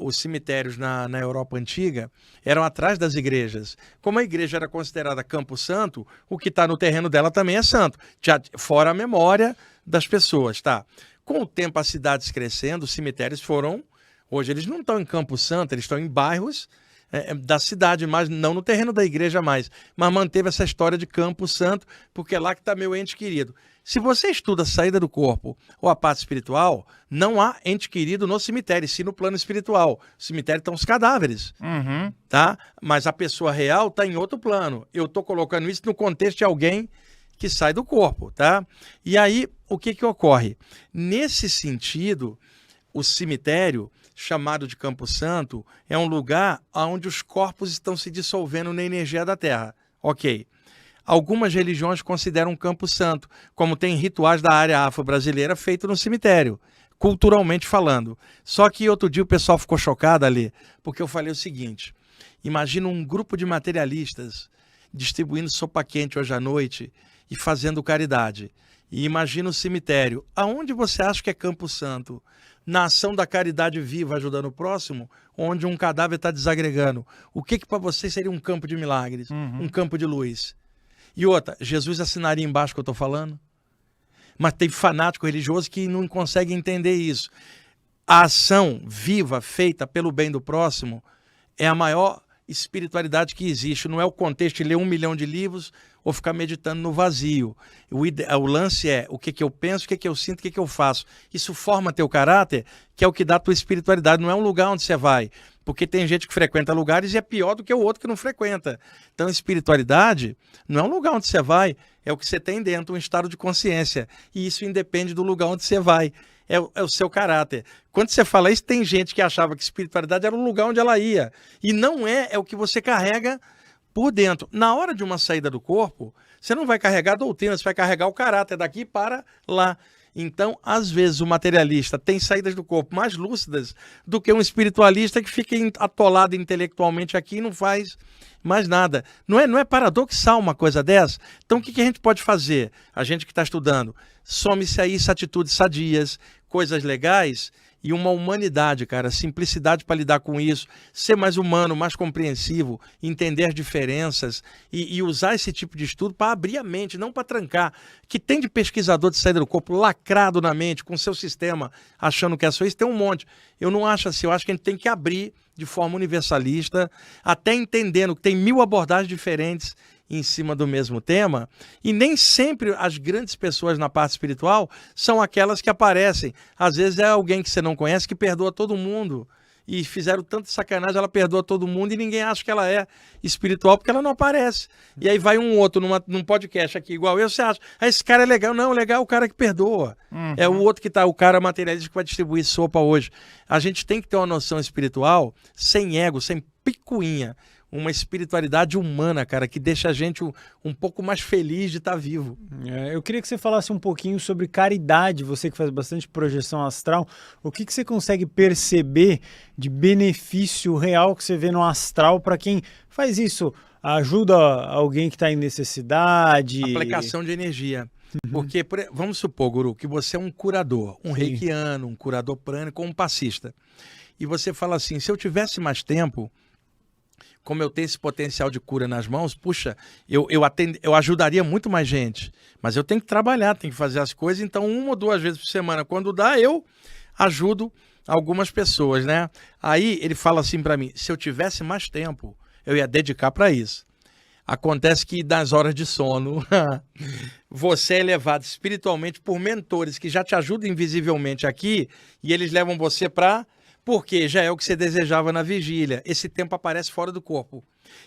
Os cemitérios na Europa Antiga eram atrás das igrejas. Como a igreja era considerada campo santo, o que está no terreno dela também é santo, fora a memória das pessoas, tá? Com o tempo, as cidades crescendo, os cemitérios foram... Hoje eles não estão em campo santo, eles estão em bairros da cidade, mas não no terreno da igreja mais. Mas manteve essa história de campo santo, porque é lá que está meu ente querido. Se você estuda a saída do corpo ou a parte espiritual, não há ente querido no cemitério, sim no plano espiritual. No cemitério estão os cadáveres, tá? Mas a pessoa real está em outro plano. Eu estou colocando isso no contexto de alguém que sai do corpo, tá? E aí, o que ocorre? Nesse sentido, o cemitério, chamado de Campo Santo, é um lugar onde os corpos estão se dissolvendo na energia da Terra. Ok. Algumas religiões consideram Campo Santo, como tem rituais da área afro-brasileira feitos no cemitério, culturalmente falando. Só que outro dia o pessoal ficou chocado ali, porque eu falei o seguinte: imagina um grupo de materialistas distribuindo sopa quente hoje à noite e fazendo caridade. E imagina o cemitério. Aonde você acha que é Campo Santo? Na ação da caridade viva, ajudando o próximo, onde um cadáver está desagregando. O que para você seria um campo de milagres? Um campo de luz? E outra, Jesus assinaria embaixo que eu estou falando? Mas tem fanático religioso que não consegue entender isso. A ação viva, feita pelo bem do próximo, é a maior espiritualidade que existe. Não é o contexto de ler 1 milhão de livros ou ficar meditando no vazio. O lance é o que eu penso, o que eu sinto, o que eu faço. Isso forma teu caráter, que é o que dá a tua espiritualidade. Não é um lugar onde você vai. Porque tem gente que frequenta lugares e é pior do que o outro que não frequenta. Então, espiritualidade não é um lugar onde você vai, é o que você tem dentro, um estado de consciência. E isso independe do lugar onde você vai. É o seu caráter. Quando você fala isso, tem gente que achava que espiritualidade era o lugar onde ela ia. E não é o que você carrega por dentro. Na hora de uma saída do corpo, você não vai carregar a doutrina, você vai carregar o caráter daqui para lá. Então, às vezes, o materialista tem saídas do corpo mais lúcidas do que um espiritualista que fica atolado intelectualmente aqui e não faz mais nada. Não é paradoxal uma coisa dessa? Então, o que a gente pode fazer? A gente que está estudando, some-se a isso atitudes sadias, coisas legais e uma humanidade, cara, simplicidade para lidar com isso, ser mais humano, mais compreensivo, entender diferenças e usar esse tipo de estudo para abrir a mente, não para trancar. Que tem de pesquisador de saída do corpo lacrado na mente, com seu sistema, achando que é só isso, tem um monte. Eu não acho assim, eu acho que a gente tem que abrir de forma universalista, até entendendo que tem 1000 abordagens diferentes em cima do mesmo tema, e nem sempre as grandes pessoas na parte espiritual são aquelas que aparecem. Às vezes é alguém que você não conhece que perdoa todo mundo, e fizeram tanta sacanagem, ela perdoa todo mundo e ninguém acha que ela é espiritual porque ela não aparece. E aí vai um outro num podcast aqui igual eu, você acha, esse cara é legal. Não, legal é o cara que perdoa. É o outro que tá, o cara materialista que vai distribuir sopa hoje. A gente tem que ter uma noção espiritual sem ego, sem picuinha. Uma espiritualidade humana, cara, que deixa a gente um pouco mais feliz de estar vivo. Eu queria que você falasse um pouquinho sobre caridade, você que faz bastante projeção astral. O que você consegue perceber de benefício real que você vê no astral para quem faz isso? Ajuda alguém que está em necessidade? Aplicação de energia. Porque, vamos supor, Guru, que você é um curador, um reikiano, um curador prânico, um passista. E você fala assim, se eu tivesse mais tempo, como eu tenho esse potencial de cura nas mãos, puxa, eu ajudaria muito mais gente. Mas eu tenho que trabalhar, tenho que fazer as coisas. Então, 1 ou 2 vezes por semana, quando dá, eu ajudo algumas pessoas, né? Aí ele fala assim para mim, se eu tivesse mais tempo, eu ia dedicar para isso. Acontece que nas horas de sono, você é levado espiritualmente por mentores que já te ajudam invisivelmente aqui e eles levam você para... Porque já é o que você desejava na vigília. Esse tempo aparece fora do corpo.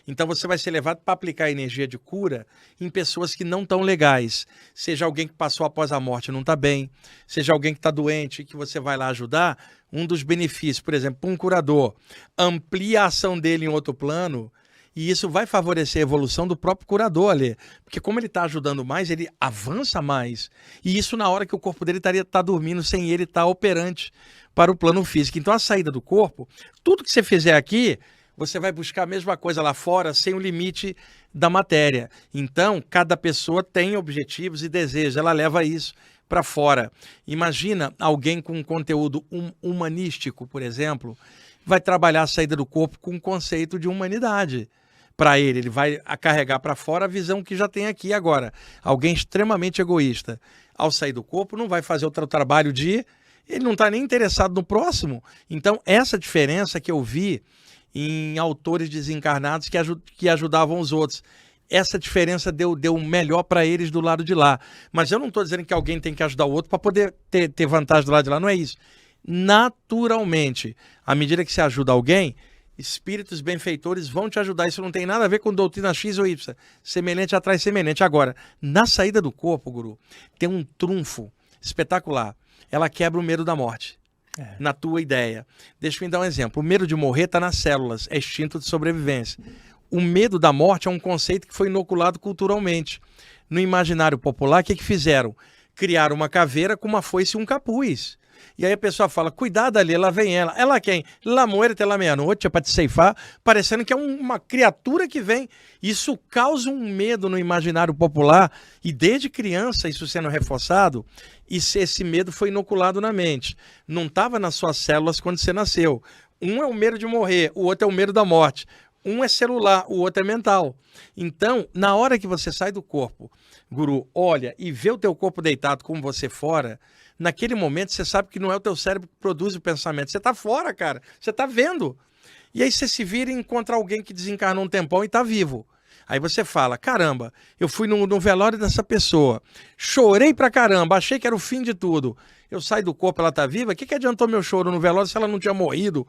Então você vai ser levado para aplicar a energia de cura em pessoas que não estão legais. Seja alguém que passou após a morte e não está bem. Seja alguém que está doente e que você vai lá ajudar. Um dos benefícios, por exemplo, um curador, amplia a ação dele em outro plano. E isso vai favorecer a evolução do próprio curador ali. Porque como ele está ajudando mais, ele avança mais. E isso na hora que o corpo dele tá dormindo, sem ele estar operante para o plano físico. Então a saída do corpo, tudo que você fizer aqui, você vai buscar a mesma coisa lá fora, sem o limite da matéria. Então, cada pessoa tem objetivos e desejos, ela leva isso para fora. Imagina alguém com um conteúdo humanístico, por exemplo, vai trabalhar a saída do corpo com um conceito de humanidade. Para ele vai carregar para fora a visão que já tem aqui agora. Alguém extremamente egoísta, ao sair do corpo, não vai fazer outro trabalho de... Ele não está nem interessado no próximo. Então, essa diferença que eu vi em autores desencarnados que ajudavam os outros, essa diferença deu melhor para eles do lado de lá. Mas eu não estou dizendo que alguém tem que ajudar o outro para poder ter vantagem do lado de lá. Não é isso. Naturalmente, à medida que você ajuda alguém, espíritos benfeitores vão te ajudar. Isso não tem nada a ver com doutrina X ou Y. Semelhante atrai semelhante. Agora, na saída do corpo, Guru, tem um trunfo espetacular. Ela quebra o medo da morte, na tua ideia. Deixa eu me dar um exemplo. O medo de morrer está nas células, é instinto de sobrevivência. O medo da morte é um conceito que foi inoculado culturalmente. No imaginário popular, o que fizeram? Criaram uma caveira com uma foice e um capuz. E aí a pessoa fala, cuidado ali, lá vem ela. Ela quem? La muerte la meia-noite, é para te ceifar, parecendo que é uma criatura que vem. Isso causa um medo no imaginário popular, e desde criança isso sendo reforçado, e esse medo foi inoculado na mente. Não estava nas suas células quando você nasceu. Um é o medo de morrer, o outro é o medo da morte. Um é celular, o outro é mental. Então, na hora que você sai do corpo, Guru, olha e vê o teu corpo deitado com você fora, naquele momento você sabe que não é o teu cérebro que produz o pensamento. Você está fora, cara. Você está vendo. E aí você se vira e encontra alguém que desencarnou um tempão e está vivo. Aí você fala, caramba, eu fui no velório dessa pessoa, chorei pra caramba, achei que era o fim de tudo. Eu saio do corpo, ela tá viva, o que adiantou meu choro no velório se ela não tinha morrido?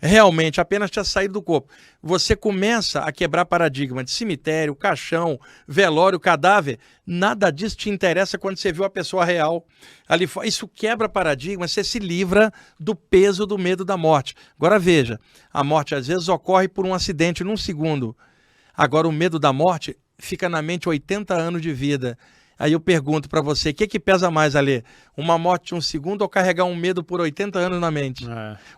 Realmente, apenas tinha saído do corpo. Você começa a quebrar paradigma de cemitério, caixão, velório, cadáver. Nada disso te interessa quando você viu a pessoa real. Ali, isso quebra paradigma, você se livra do peso do medo da morte. Agora veja, a morte às vezes ocorre por um acidente num segundo. Agora o medo da morte fica na mente 80 anos de vida. Aí eu pergunto para você, o que pesa mais, Alê? Uma morte de um segundo ou carregar um medo por 80 anos na mente?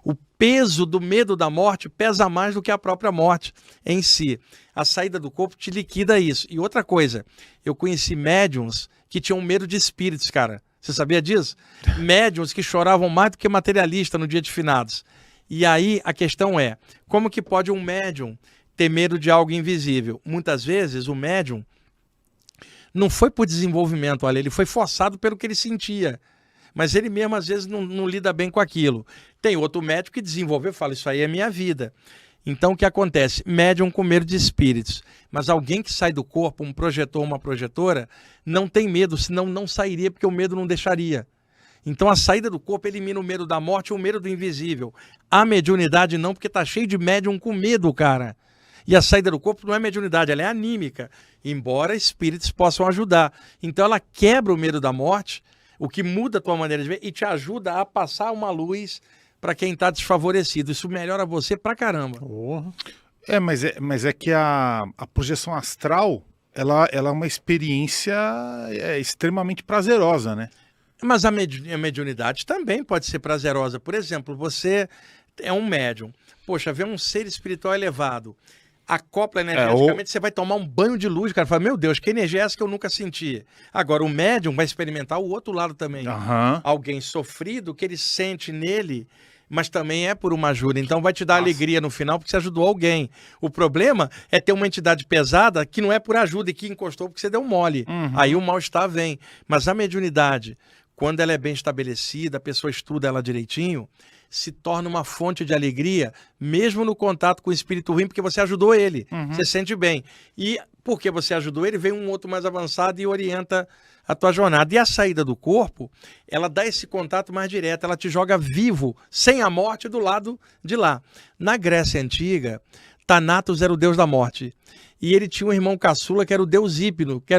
O peso do medo da morte pesa mais do que a própria morte em si. A saída do corpo te liquida isso. E outra coisa, eu conheci médiums que tinham medo de espíritos, cara. Você sabia disso? Médiums que choravam mais do que materialista no dia de finados. E aí a questão é, como que pode um médium ter medo de algo invisível? Muitas vezes o médium não foi por desenvolvimento, olha, ele foi forçado pelo que ele sentia. Mas ele mesmo, às vezes, não lida bem com aquilo. Tem outro médium que desenvolveu e fala, isso aí é minha vida. Então, o que acontece? Médium com medo de espíritos. Mas alguém que sai do corpo, um projetor, uma projetora, não tem medo, senão não sairia, porque o medo não deixaria. Então, a saída do corpo elimina o medo da morte e o medo do invisível. A mediunidade não, porque está cheio de médium com medo, cara. E a saída do corpo não é mediunidade, ela é anímica, embora espíritos possam ajudar. Então ela quebra o medo da morte, o que muda a tua maneira de ver e te ajuda a passar uma luz para quem está desfavorecido. Isso melhora você pra caramba. Mas é que a projeção astral, ela é uma experiência extremamente prazerosa, né? Mas a mediunidade também pode ser prazerosa. Por exemplo, você é um médium. Poxa, vê um ser espiritual elevado. Acopla energeticamente, você vai tomar um banho de luz, cara. Fala, meu Deus, que energia é essa que eu nunca senti? Agora, o médium vai experimentar o outro lado também. Alguém sofrido, que ele sente nele, mas também é por uma ajuda. Então vai te dar alegria no final, porque você ajudou alguém. O problema é ter uma entidade pesada que não é por ajuda e que encostou porque você deu mole. Aí o mal-estar vem. Mas a mediunidade, quando ela é bem estabelecida, a pessoa estuda ela direitinho, se torna uma fonte de alegria, mesmo no contato com o espírito ruim, porque você ajudou ele, você sente bem. E porque você ajudou ele, vem um outro mais avançado e orienta a tua jornada. E a saída do corpo, ela dá esse contato mais direto, ela te joga vivo, sem a morte, do lado de lá. Na Grécia Antiga, Thanatos era o deus da morte. E ele tinha um irmão caçula que era o deus Hipnos, que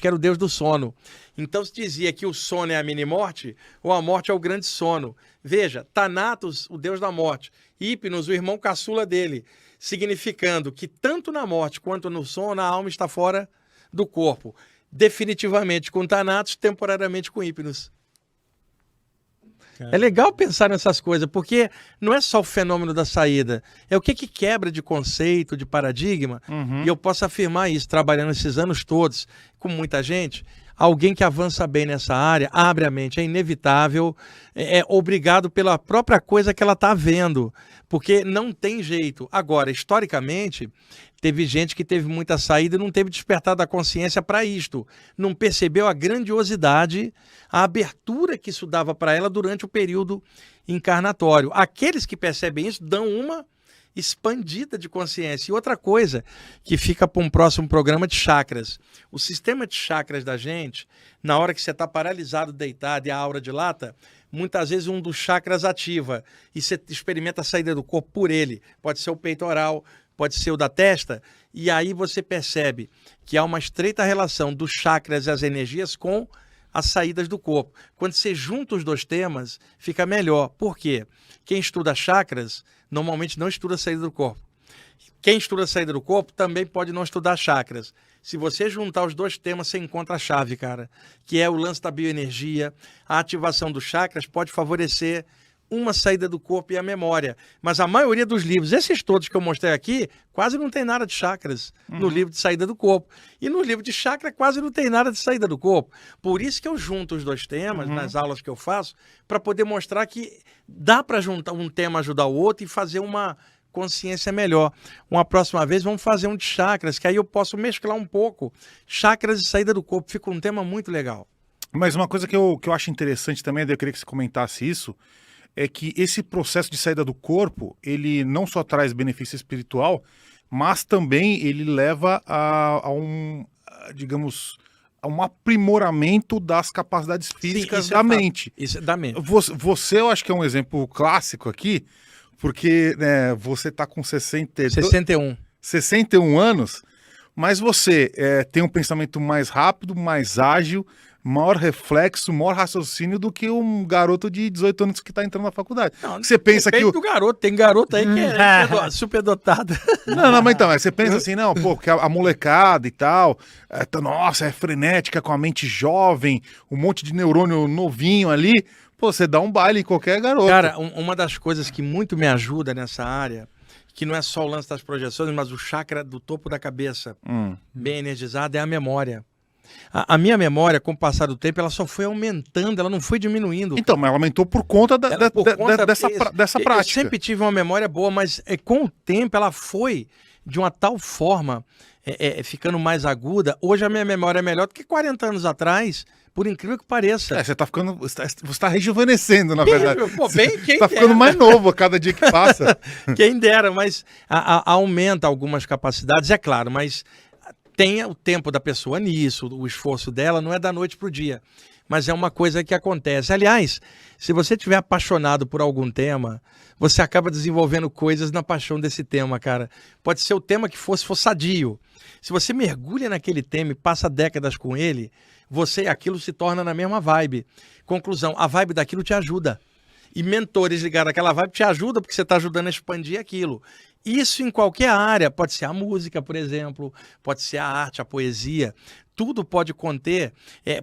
era o deus do sono. Então se dizia que o sono é a mini-morte, ou a morte é o grande sono. Veja, Thanatos, o deus da morte, Hipnos, o irmão caçula dele, significando que tanto na morte quanto no sono a alma está fora do corpo. Definitivamente com Thanatos, temporariamente com Hipnos. É legal pensar nessas coisas, porque não é só o fenômeno da saída, é o que quebra de conceito, de paradigma, e eu posso afirmar isso, trabalhando esses anos todos, com muita gente, alguém que avança bem nessa área, abre a mente, é inevitável, é obrigado pela própria coisa que ela está vendo, porque não tem jeito. Agora, historicamente, teve gente que teve muita saída e não teve despertar da consciência para isto. Não percebeu a grandiosidade, a abertura que isso dava para ela durante o período encarnatório. Aqueles que percebem isso dão uma expandida de consciência. E outra coisa que fica para um próximo programa de chakras. O sistema de chakras da gente, na hora que você está paralisado, deitado e a aura dilata, muitas vezes um dos chakras ativa e você experimenta a saída do corpo por ele. Pode ser o peitoral, pode ser o da testa, e aí você percebe que há uma estreita relação dos chakras e as energias com as saídas do corpo. Quando você junta os dois temas, fica melhor. Por quê? Quem estuda chakras, normalmente não estuda a saída do corpo. Quem estuda a saída do corpo também pode não estudar chakras. Se você juntar os dois temas, você encontra a chave, cara, que é o lance da bioenergia. A ativação dos chakras pode favorecer uma saída do corpo e a memória. Mas a maioria dos livros, esses todos que eu mostrei aqui, quase não tem nada de chakras no livro de saída do corpo. E no livro de chakra quase não tem nada de saída do corpo. Por isso que eu junto os dois temas nas aulas que eu faço, para poder mostrar que dá para juntar um tema ajudar o outro e fazer uma consciência melhor. Uma próxima vez vamos fazer um de chakras, que aí eu posso mesclar um pouco chakras e saída do corpo. Fica um tema muito legal. Mas uma coisa que eu acho interessante também, eu queria que você comentasse isso, é que esse processo de saída do corpo, ele não só traz benefício espiritual, mas também ele leva a um aprimoramento das capacidades físicas da mente. Isso é da mente. Você, eu acho que é um exemplo clássico aqui, porque né, você está com 61 anos, mas você tem um pensamento mais rápido, mais ágil, maior reflexo, maior raciocínio do que um garoto de 18 anos que está entrando na faculdade. Não, você pensa que do garoto, tem garoto aí que é superdotado. Não, mas então, você pensa assim, não, pô, que a molecada e tal, nossa, é frenética, com a mente jovem, um monte de neurônio novinho ali, pô, você dá um baile em qualquer garoto. Cara, uma das coisas que muito me ajuda nessa área, que não é só o lance das projeções, mas o chakra do topo da cabeça, bem energizado, é a memória. A minha memória, com o passar do tempo, ela só foi aumentando, ela não foi diminuindo. Então, mas ela aumentou por conta dessa prática. Eu sempre tive uma memória boa, mas com o tempo ela foi de uma tal forma, ficando mais aguda. Hoje a minha memória é melhor do que 40 anos atrás, por incrível que pareça. Você está rejuvenescendo, na verdade. Pô, bem, quem está ficando mais novo a cada dia que passa. Quem dera, mas aumenta algumas capacidades, é claro, mas tenha o tempo da pessoa nisso, o esforço dela não é da noite para o dia, mas é uma coisa que acontece. Aliás, se você estiver apaixonado por algum tema, você acaba desenvolvendo coisas na paixão desse tema, cara. Pode ser o tema que for sadio. Se você mergulha naquele tema e passa décadas com ele, você e aquilo se torna na mesma vibe. Conclusão, a vibe daquilo te ajuda. E mentores ligados àquela vibe te ajudam porque você está ajudando a expandir aquilo. Isso em qualquer área, pode ser a música, por exemplo, pode ser a arte, a poesia, tudo pode conter,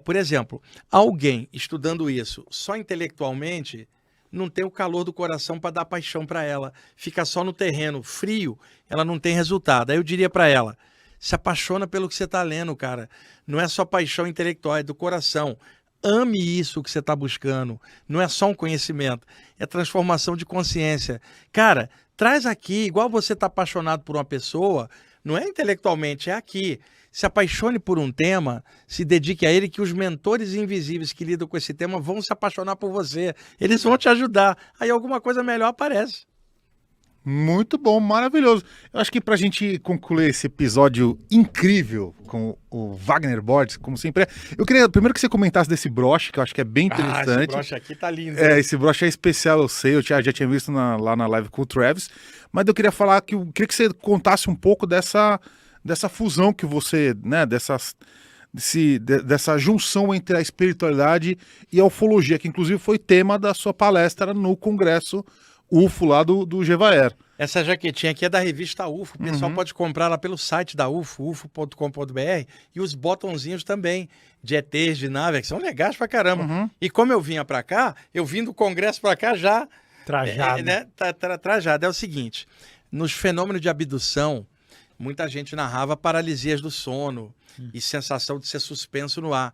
por exemplo, alguém estudando isso só intelectualmente não tem o calor do coração para dar paixão para ela, fica só no terreno frio, ela não tem resultado. Aí eu diria para ela, se apaixona pelo que você está lendo, cara, não é só paixão intelectual, é do coração. Ame isso que você está buscando. Não é só um conhecimento, é transformação de consciência. Cara, traz aqui, igual você está apaixonado por uma pessoa, não é intelectualmente, é aqui. Se apaixone por um tema, se dedique a ele, que os mentores invisíveis que lidam com esse tema vão se apaixonar por você. Eles vão te ajudar. Aí alguma coisa melhor aparece. Muito bom, maravilhoso. Eu acho que pra gente concluir esse episódio incrível com o Wagner Borges, como sempre eu queria primeiro que você comentasse desse broche, que eu acho que é bem interessante. Esse broche aqui tá lindo. Esse broche é especial, eu sei, eu já tinha visto lá na live com o Travis, mas eu queria falar que eu queria que você contasse um pouco dessa fusão que você, né, dessa junção entre a espiritualidade e a ufologia, que inclusive foi tema da sua palestra no Congresso UFO lá do Jevaer. Essa jaquetinha aqui é da revista UFO. O pessoal pode comprar lá pelo site da UFO, ufo.com.br, e os botãozinhos também de ETs, de nave, que são legais pra caramba. E como eu vinha pra cá, eu vim do Congresso pra cá já trajado. Trajado. É o seguinte, nos fenômenos de abdução, muita gente narrava paralisias do sono e sensação de ser suspenso no ar.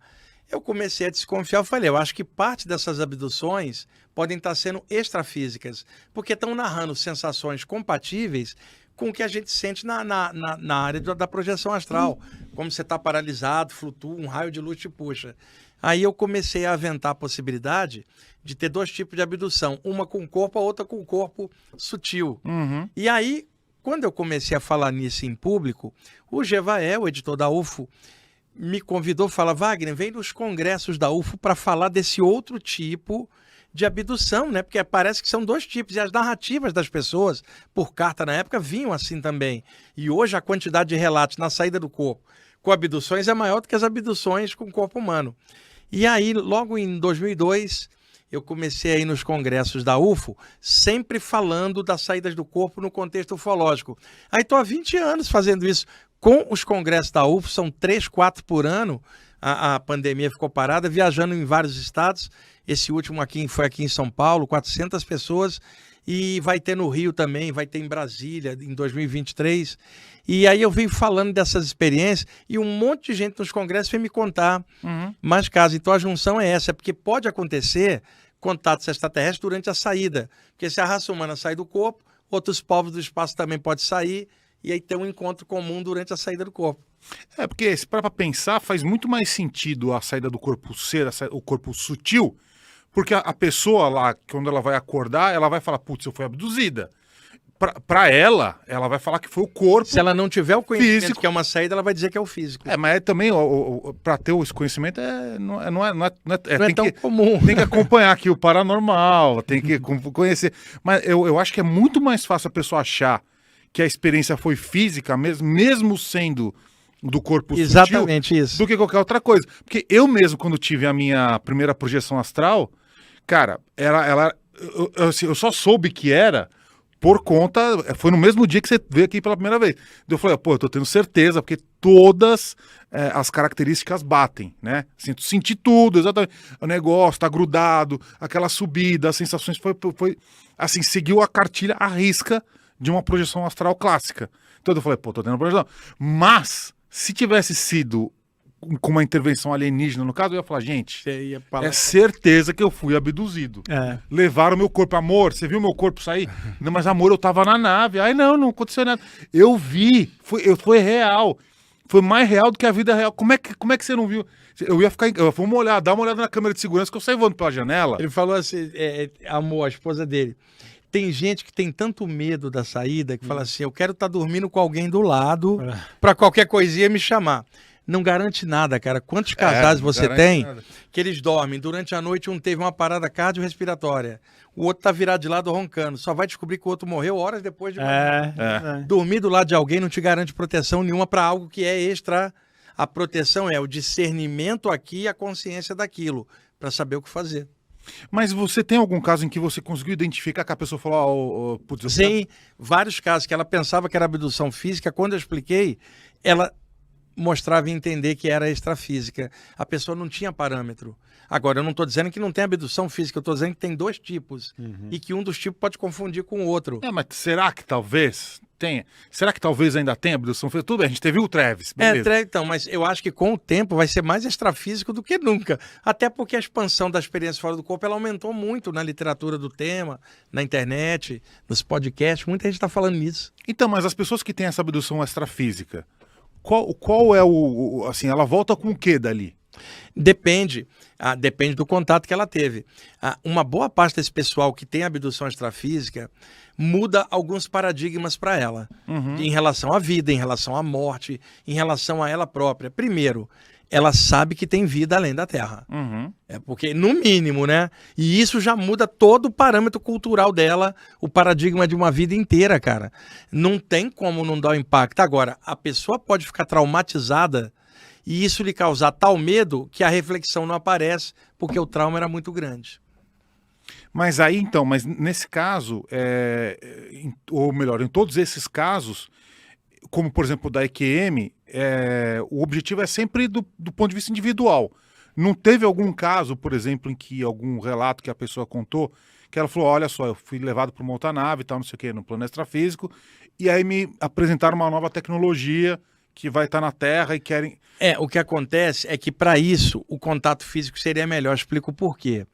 Eu comecei a desconfiar, eu falei, eu acho que parte dessas abduções podem estar sendo extrafísicas, porque estão narrando sensações compatíveis com o que a gente sente na área da projeção astral. Como você está paralisado, flutua, um raio de luz te puxa. Aí eu comecei a aventar a possibilidade de ter dois tipos de abdução, uma com o corpo, a outra com o corpo sutil. E aí, quando eu comecei a falar nisso em público, o Jevaer, o editor da UFO, me convidou, fala, Wagner, vem nos congressos da UFO para falar desse outro tipo de abdução, né? Porque parece que são dois tipos, e as narrativas das pessoas, por carta na época, vinham assim também. E hoje a quantidade de relatos na saída do corpo com abduções é maior do que as abduções com o corpo humano. E aí, logo em 2002, eu comecei a ir nos congressos da UFO, sempre falando das saídas do corpo no contexto ufológico. Aí estou há 20 anos fazendo isso. Com os congressos da UFO, são 3, 4 por ano, a pandemia ficou parada, viajando em vários estados. Esse último foi aqui em São Paulo, 400 pessoas, e vai ter no Rio também, vai ter em Brasília, em 2023. E aí eu venho falando dessas experiências, e um monte de gente nos congressos vem me contar mais casos. Então a junção é essa, porque pode acontecer contatos extraterrestres durante a saída, porque se a raça humana sai do corpo, outros povos do espaço também podem sair, e aí tem um encontro comum durante a saída do corpo. Porque se para pensar, faz muito mais sentido a saída do corpo ser o corpo sutil, Porque a pessoa lá, quando ela vai acordar, ela vai falar, putz, eu fui abduzida. Pra ela vai falar que foi o corpo. Se ela não tiver o conhecimento físico, que é uma saída, ela vai dizer que é o físico. Mas também, pra ter esse conhecimento, não é tão comum. Tem que acompanhar aqui o paranormal, tem que conhecer. Mas eu acho que é muito mais fácil a pessoa achar que a experiência foi física, mesmo sendo do corpo Exatamente sutil, isso. do que qualquer outra coisa. Porque eu mesmo, quando tive a minha primeira projeção astral, cara, eu só soube que era por conta, foi no mesmo dia que você veio aqui pela primeira vez. Eu falei, pô, eu tô tendo certeza, porque todas as características batem, né? Senti tudo, exatamente. O negócio tá grudado, aquela subida, as sensações foi assim, seguiu a cartilha à risca de uma projeção astral clássica. Então eu falei, pô, tô tendo projeção. Mas, se tivesse sido com uma intervenção alienígena, no caso, eu ia falar, gente, é certeza que eu fui abduzido. Levaram meu corpo. Amor, você viu meu corpo sair? Não, mas amor, eu tava na nave. Ai, não aconteceu nada. Eu vi, foi real. Foi mais real do que a vida real. Como é que você não viu? Vamos olhar, dá uma olhada na câmera de segurança que eu saí voando pela janela. Ele falou assim, amor, a esposa dele, tem gente que tem tanto medo da saída que fala assim, eu quero estar dormindo com alguém do lado pra qualquer coisinha me chamar. Não garante nada, cara. Quantos casais você tem que eles dormem? Durante a noite, um teve uma parada cardiorrespiratória. O outro tá virado de lado roncando. Só vai descobrir que o outro morreu horas depois de morrer. Dormir do lado de alguém não te garante proteção nenhuma para algo que é extra. A proteção é o discernimento aqui e a consciência daquilo, para saber o que fazer. Mas você tem algum caso em que você conseguiu identificar que a pessoa falou... Sim, vários casos que ela pensava que era abdução física. Quando eu expliquei, ela mostrava e entender que era extrafísica. A pessoa não tinha parâmetro. Agora, eu não estou dizendo que não tem abdução física, eu estou dizendo que tem dois tipos. E que um dos tipos pode confundir com o outro. Mas será que talvez tenha? Será que talvez ainda tenha abdução física? Tudo bem, a gente teve o Travis, beleza. Então, mas eu acho que com o tempo vai ser mais extrafísico do que nunca. Até porque a expansão da experiência fora do corpo, ela aumentou muito na literatura do tema, na internet, nos podcasts, muita gente está falando nisso. Então, mas as pessoas que têm essa abdução extrafísica, qual é assim, ela volta com o que dali? Depende do contato que ela teve. Uma boa parte desse pessoal que tem abdução extrafísica muda alguns paradigmas para ela, em relação à vida, em relação à morte, em relação a ela própria. Primeiro, ela sabe que tem vida além da Terra. Porque, no mínimo, né? E isso já muda todo o parâmetro cultural dela, o paradigma de uma vida inteira, cara. Não tem como não dar o impacto. Agora, a pessoa pode ficar traumatizada e isso lhe causar tal medo que a reflexão não aparece, porque o trauma era muito grande. Mas aí, então, nesse caso, ou melhor, em todos esses casos, como por exemplo da EQM, o objetivo é sempre do ponto de vista individual. Não teve algum caso, por exemplo, em que algum relato que a pessoa contou, que ela falou, olha só, eu fui levado para uma outra nave e tal, não sei o quê, no plano extrafísico, e aí me apresentaram uma nova tecnologia que vai estar na Terra e querem... O que acontece é que para isso o contato físico seria melhor. Explico por quê.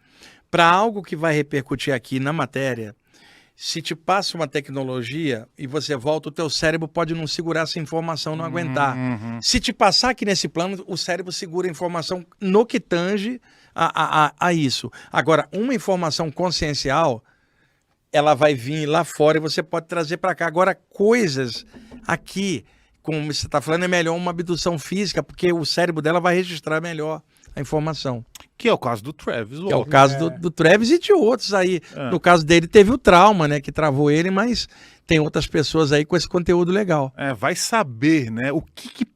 Para algo que vai repercutir aqui na matéria, se te passa uma tecnologia e você volta, o teu cérebro pode não segurar essa informação, não aguentar. Se te passar aqui nesse plano, o cérebro segura a informação no que tange a isso. Agora, uma informação consciencial, ela vai vir lá fora e você pode trazer para cá. Agora, coisas aqui, como você está falando, é melhor uma abdução física, porque o cérebro dela vai registrar melhor a informação. Que é o caso do Travis. Que é o caso do Travis e de outros aí. No caso dele, teve o trauma, né, que travou ele, mas tem outras pessoas aí com esse conteúdo legal. Vai saber, né, o que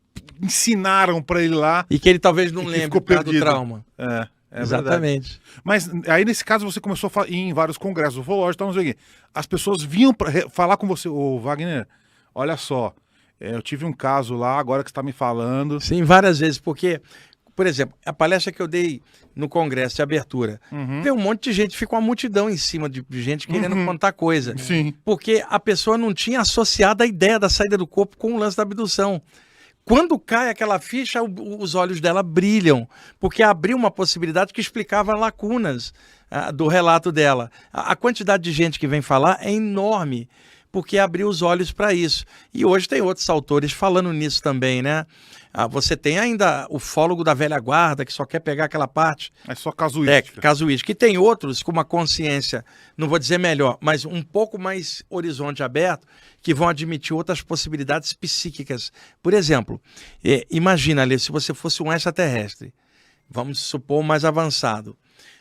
ensinaram para ele lá. E que ele talvez não lembre do trauma. Exatamente. Verdade. Mas aí nesse caso você começou a ir em vários congressos ufológicos, não sei o quê. As pessoas vinham para falar com você, ô Wagner, olha só, eu tive um caso lá, agora que você está me falando. Sim, várias vezes, porque, por exemplo, a palestra que eu dei no congresso de abertura, veio um monte de gente, fica uma multidão em cima de gente querendo contar coisa. Sim. Porque a pessoa não tinha associado a ideia da saída do corpo com o lance da abdução. Quando cai aquela ficha, os olhos dela brilham, porque abriu uma possibilidade que explicava lacunas do relato dela. A quantidade de gente que vem falar é enorme, porque abriu os olhos para isso. E hoje tem outros autores falando nisso também, né? Você tem ainda o ufólogo da velha guarda, que só quer pegar aquela parte... É só casuística. Casuística. E tem outros com uma consciência, não vou dizer melhor, mas um pouco mais horizonte aberto, que vão admitir outras possibilidades psíquicas. Por exemplo, imagina, Alê, se você fosse um extraterrestre, vamos supor mais avançado,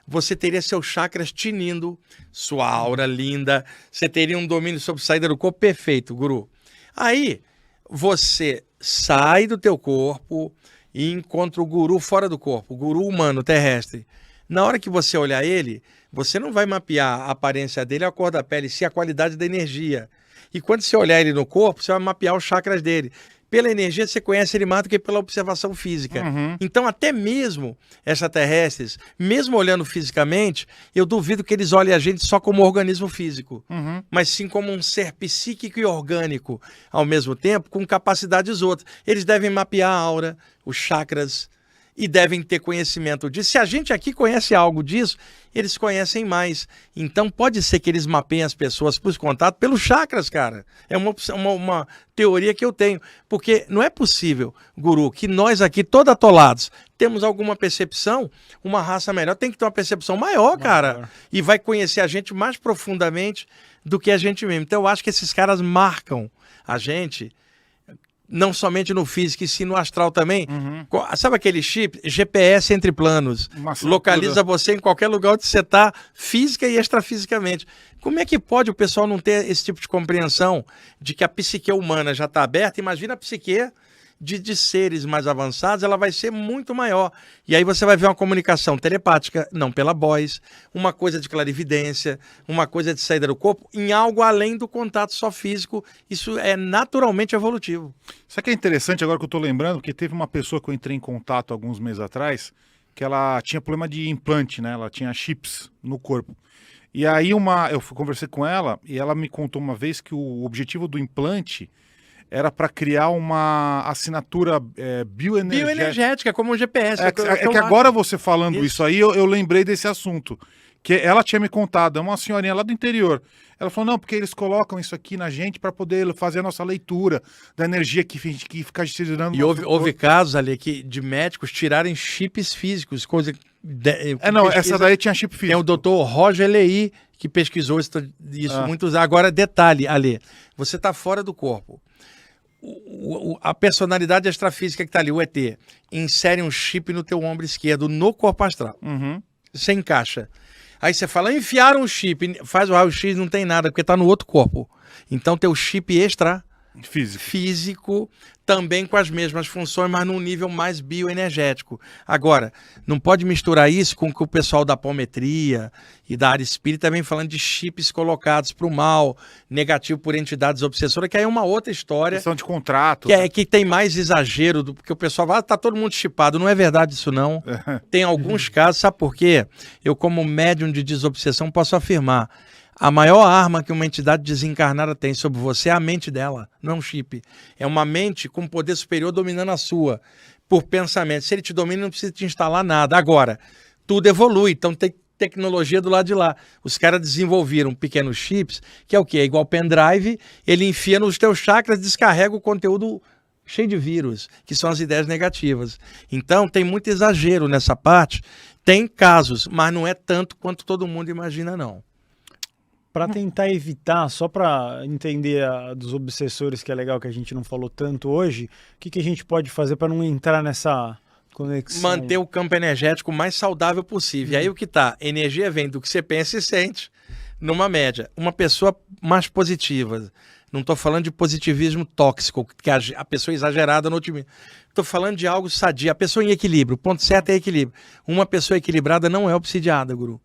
você teria seus chakras tinindo, sua aura linda, você teria um domínio sobre saída do corpo perfeito, guru. Aí, você sai do teu corpo e encontra o guru fora do corpo, o guru humano, terrestre. Na hora que você olhar ele, você não vai mapear a aparência dele, a cor da pele, sim a qualidade da energia. E quando você olhar ele no corpo, você vai mapear os chakras dele. Pela energia, você conhece ele mais do que pela observação física. Então, até mesmo extraterrestres, mesmo olhando fisicamente, eu duvido que eles olhem a gente só como organismo físico, mas sim como um ser psíquico e orgânico, ao mesmo tempo, com capacidades outras. Eles devem mapear a aura, os chakras, e devem ter conhecimento disso. Se a gente aqui conhece algo disso, eles conhecem mais. Então pode ser que eles mapeiem as pessoas para os contatos pelos chakras, cara. É uma teoria que eu tenho. Porque não é possível, guru, que nós aqui, todos atolados, temos alguma percepção, uma raça melhor tem que ter uma percepção maior, cara. E vai conhecer a gente mais profundamente do que a gente mesmo. Então eu acho que esses caras marcam a gente... não somente no físico, e sim no astral também. Sabe aquele chip? GPS entre planos. Localiza você em qualquer lugar onde você está, física e extrafisicamente. Como é que pode o pessoal não ter esse tipo de compreensão de que a psique humana já está aberta? Imagina a psique de seres mais avançados, ela vai ser muito maior. E aí você vai ver uma comunicação telepática, não pela voz, uma coisa de clarividência, uma coisa de saída do corpo, em algo além do contato só físico. Isso é naturalmente evolutivo. Isso aqui é interessante agora que eu estou lembrando, porque teve uma pessoa que eu entrei em contato alguns meses atrás, que ela tinha problema de implante, né? Ela tinha chips no corpo. E aí eu conversei com ela e ela me contou uma vez que o objetivo do implante era para criar uma assinatura bioenergética, como um GPS. É que agora você falando isso aí, eu lembrei desse assunto. Que ela tinha me contado, é uma senhorinha lá do interior. Ela falou, não, porque eles colocam isso aqui na gente para poder fazer a nossa leitura da energia que fica girando. E houve casos ali de médicos tirarem chips físicos, coisa... essa daí tinha chip físico. Tem o doutor Roger Leí, que pesquisou isso muitos. Agora, detalhe, Ale, você está fora do corpo. A personalidade extrafísica que está ali, o ET, insere um chip no teu ombro esquerdo, no corpo astral. Você encaixa. Aí você fala, enfiaram um chip, faz o raio-x, não tem nada, porque está no outro corpo. Então teu chip físico também com as mesmas funções, mas num nível mais bioenergético. Agora, não pode misturar isso com o que o pessoal da apometria e da área espírita vem falando de chips colocados para o mal, negativo por entidades obsessoras, que aí é uma outra história. Questão de contrato. Que tem mais exagero, porque o pessoal fala, tá todo mundo chipado. Não é verdade isso não. Tem alguns casos, sabe por quê? Eu, como médium de desobsessão, posso afirmar, a maior arma que uma entidade desencarnada tem sobre você é a mente dela, não é um chip. É uma mente com poder superior dominando a sua, por pensamento. Se ele te domina, não precisa te instalar nada. Agora, tudo evolui, então tem tecnologia do lado de lá. Os caras desenvolveram pequenos chips, que é o quê? É igual pendrive, ele enfia nos teus chakras, descarrega o conteúdo cheio de vírus, que são as ideias negativas. Então, tem muito exagero nessa parte. Tem casos, mas não é tanto quanto todo mundo imagina, não. Para tentar evitar, só para entender dos obsessores, que é legal que a gente não falou tanto hoje, o que a gente pode fazer para não entrar nessa conexão? Manter o campo energético mais saudável possível. E aí o que tá? Energia vem do que você pensa e sente, numa média. Uma pessoa mais positiva, não estou falando de positivismo tóxico, que a pessoa exagerada no otimismo. Estou falando de algo sadio, a pessoa em equilíbrio, o ponto certo é equilíbrio. Uma pessoa equilibrada não é obsidiada, guru.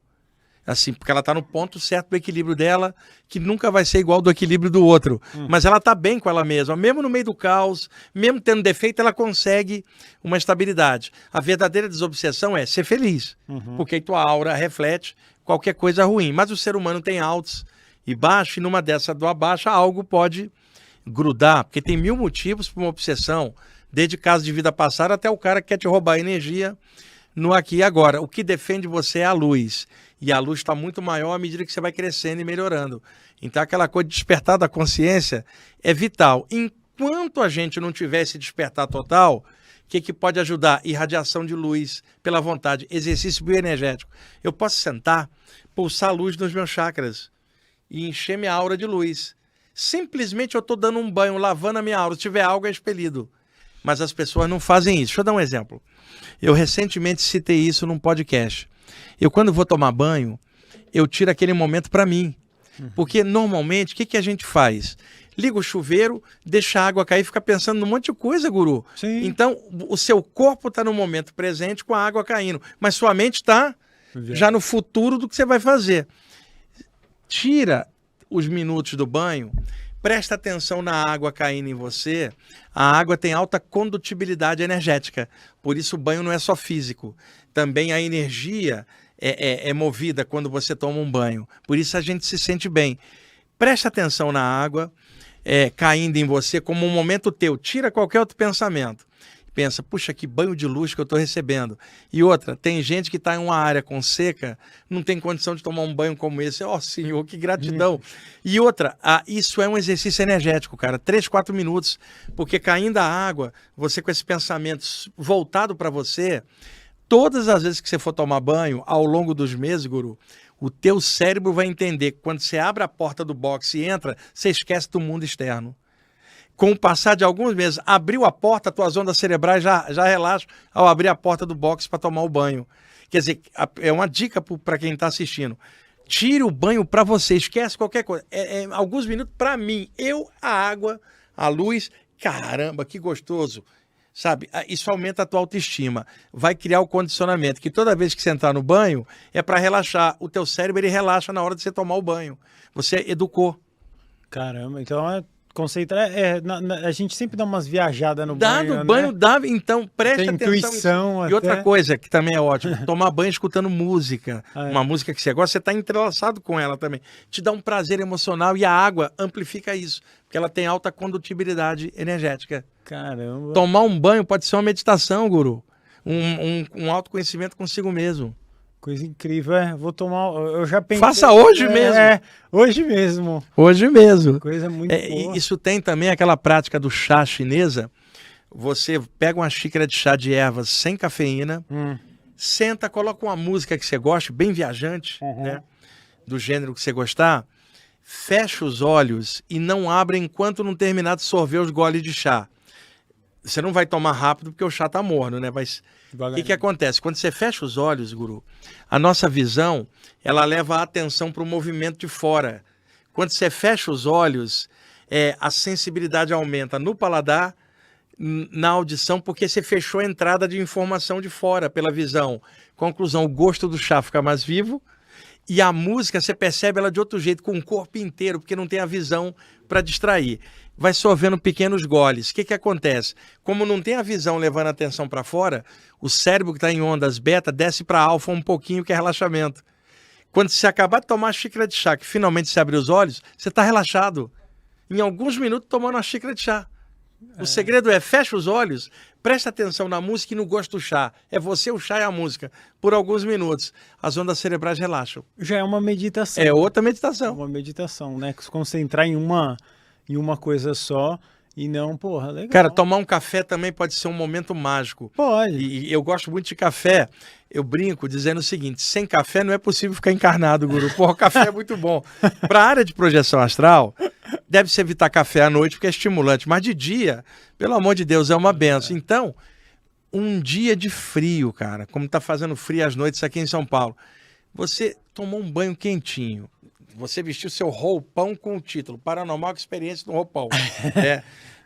Assim, porque ela está no ponto certo do equilíbrio dela, que nunca vai ser igual do equilíbrio do outro. Mas ela está bem com ela mesma. Mesmo no meio do caos, mesmo tendo defeito, ela consegue uma estabilidade. A verdadeira desobsessão é ser feliz, porque aí tua aura reflete qualquer coisa ruim. Mas o ser humano tem altos e baixos, e numa dessa do abaixo, algo pode grudar, porque tem 1000 motivos para uma obsessão, desde caso de vida passada até o cara que quer te roubar energia no aqui e agora. O que defende você é a luz. E a luz está muito maior à medida que você vai crescendo e melhorando. Então aquela coisa de despertar da consciência é vital. Enquanto a gente não tiver esse despertar total, o que pode ajudar? Irradiação de luz, pela vontade, exercício bioenergético. Eu posso sentar, pulsar luz nos meus chakras e encher minha aura de luz. Simplesmente eu estou dando um banho, lavando a minha aura. Se tiver algo, é expelido. Mas as pessoas não fazem isso. Deixa eu dar um exemplo. Eu recentemente citei isso num podcast. Eu, quando vou tomar banho, eu tiro aquele momento para mim. Porque, normalmente, o que a gente faz? Liga o chuveiro, deixa a água cair e fica pensando num monte de coisa, guru. Sim. Então, o seu corpo está no momento presente com a água caindo. Mas sua mente está já no futuro do que você vai fazer. Tira os minutos do banho, presta atenção na água caindo em você. A água tem alta condutibilidade energética. Por isso o banho não é só físico. Também a energia é movida quando você toma um banho. Por isso a gente se sente bem. Presta atenção na água caindo em você como um momento teu. Tira qualquer outro pensamento. Pensa, puxa, que banho de luz que eu estou recebendo. E outra, tem gente que está em uma área com seca, não tem condição de tomar um banho como esse. Ó, Senhor, que gratidão. E outra, isso é um exercício energético, cara. 3, 4 minutos. Porque caindo a água, você com esse pensamento voltado para você, todas as vezes que você for tomar banho, ao longo dos meses, guru, o teu cérebro vai entender que quando você abre a porta do box e entra, você esquece do mundo externo. Com o passar de alguns meses, abriu a porta, tuas ondas cerebrais já relaxam ao abrir a porta do box para tomar o banho. Quer dizer, é uma dica para quem está assistindo. Tire o banho para você, esquece qualquer coisa. Alguns minutos para mim, a água, a luz, caramba, que gostoso. Sabe, isso aumenta a tua autoestima. Vai criar o condicionamento, que toda vez que você entrar no banho, é para relaxar. O teu cérebro, ele relaxa na hora de você tomar o banho. Você educou. Caramba, então concentrar, a gente sempre dá umas viajadas no banho. Dá no banho, dá, então presta atenção. Intuição e outra coisa que também é ótimo, tomar banho escutando música. Uma música que você gosta, você está entrelaçado com ela também. Te dá um prazer emocional e a água amplifica isso, porque ela tem alta condutibilidade energética. Caramba. Tomar um banho pode ser uma meditação, guru. Um autoconhecimento consigo mesmo. Coisa incrível, vou tomar. Eu já pensei. Faça hoje mesmo. Hoje mesmo. Hoje mesmo. Coisa muito boa. Isso tem também aquela prática do chá chinesa. Você pega uma xícara de chá de ervas sem cafeína, senta, coloca uma música que você goste, bem viajante, né? Do gênero que você gostar, fecha os olhos e não abre enquanto não terminar de sorver os goles de chá. Você não vai tomar rápido porque o chá tá morno, né? Mas o que acontece? Quando você fecha os olhos, guru, a nossa visão, ela leva a atenção para o movimento de fora. Quando você fecha os olhos, a sensibilidade aumenta no paladar, na audição, porque você fechou a entrada de informação de fora pela visão. Conclusão, o gosto do chá fica mais vivo e a música, você percebe ela de outro jeito, com o corpo inteiro, porque não tem a visão para distrair. Vai sorvendo pequenos goles. O que acontece? Como não tem a visão levando a atenção para fora, o cérebro que está em ondas beta desce para alfa um pouquinho, que é relaxamento. Quando você acabar de tomar a xícara de chá, que finalmente você abre os olhos, você está relaxado. Em alguns minutos tomando uma xícara de chá. O segredo fecha os olhos, presta atenção na música e no gosto do chá. É você, o chá e a música. Por alguns minutos, as ondas cerebrais relaxam. Já é uma meditação. É outra meditação. Uma meditação, né? Se concentrar em uma coisa só e não, porra, legal. Cara, tomar um café também pode ser um momento mágico. Pode. E eu gosto muito de café. Eu brinco dizendo o seguinte, sem café não é possível ficar encarnado, guru. Porra, o café é muito bom. Para a área de projeção astral, deve-se evitar café à noite porque é estimulante. Mas de dia, pelo amor de Deus, é uma benção. Então, um dia de frio, cara, como tá fazendo frio às noites aqui em São Paulo, você tomou um banho quentinho. Você vestiu seu roupão com o título Paranormal Experiência no Roupão.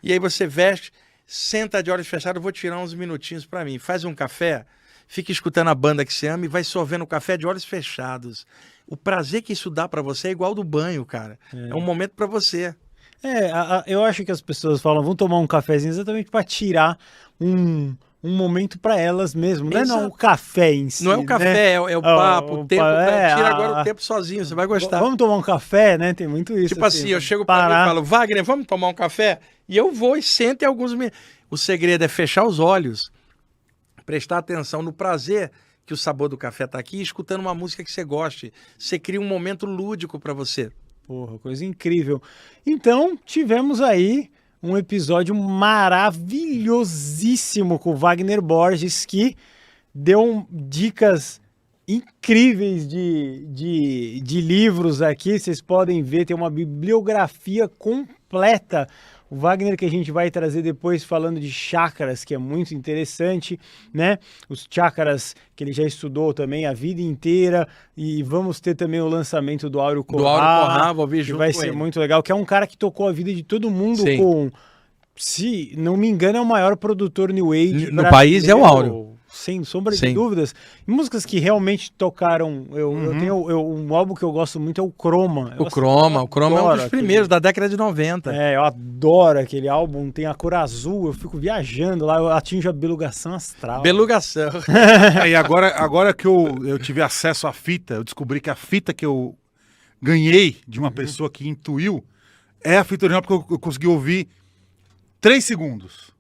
E aí você veste, senta de olhos fechados, eu vou tirar uns minutinhos para mim. Faz um café, fica escutando a banda que você ama e vai sorvendo o café de olhos fechados. O prazer que isso dá para você é igual do banho, cara. É um momento para você. Eu acho que as pessoas falam, vão tomar um cafezinho exatamente para tirar um momento para elas mesmo, não é o café em si. Não é o café, né? É o papo, o tempo. Tira agora o tempo sozinho, você vai gostar. Vamos tomar um café, né? Tem muito isso. Tipo assim, eu chego para mim e falo, Wagner, vamos tomar um café? E eu vou e sento em alguns minutos. O segredo é fechar os olhos, prestar atenção no prazer que o sabor do café tá aqui, escutando uma música que você goste. Você cria um momento lúdico para você. Porra, coisa incrível. Então, tivemos aí um episódio maravilhosíssimo com o Wagner Borges, que deu dicas incríveis de livros aqui. Vocês podem ver, tem uma bibliografia completa. O Wagner, que a gente vai trazer depois falando de chakras, que é muito interessante, né? Os chakras que ele já estudou também a vida inteira. E vamos ter também o lançamento do Áureo Corrá, vou ver que junto vai com ser ele. muito legal, que é um cara que tocou a vida de todo mundo. Sim. Com, se não me engano, é o maior produtor New Age no país, é o Áureo. Sem sombra de dúvidas. E músicas que realmente tocaram. Eu tenho um álbum que eu gosto muito, é o Chroma. O Chroma é um dos primeiros da década de 90. Eu adoro aquele álbum, tem a cor azul, eu fico viajando lá, eu atinjo a belugação astral. Belugação. E agora que eu tive acesso à fita, eu descobri que a fita que eu ganhei de uma pessoa que intuiu é a fita original, porque eu consegui ouvir 3 segundos.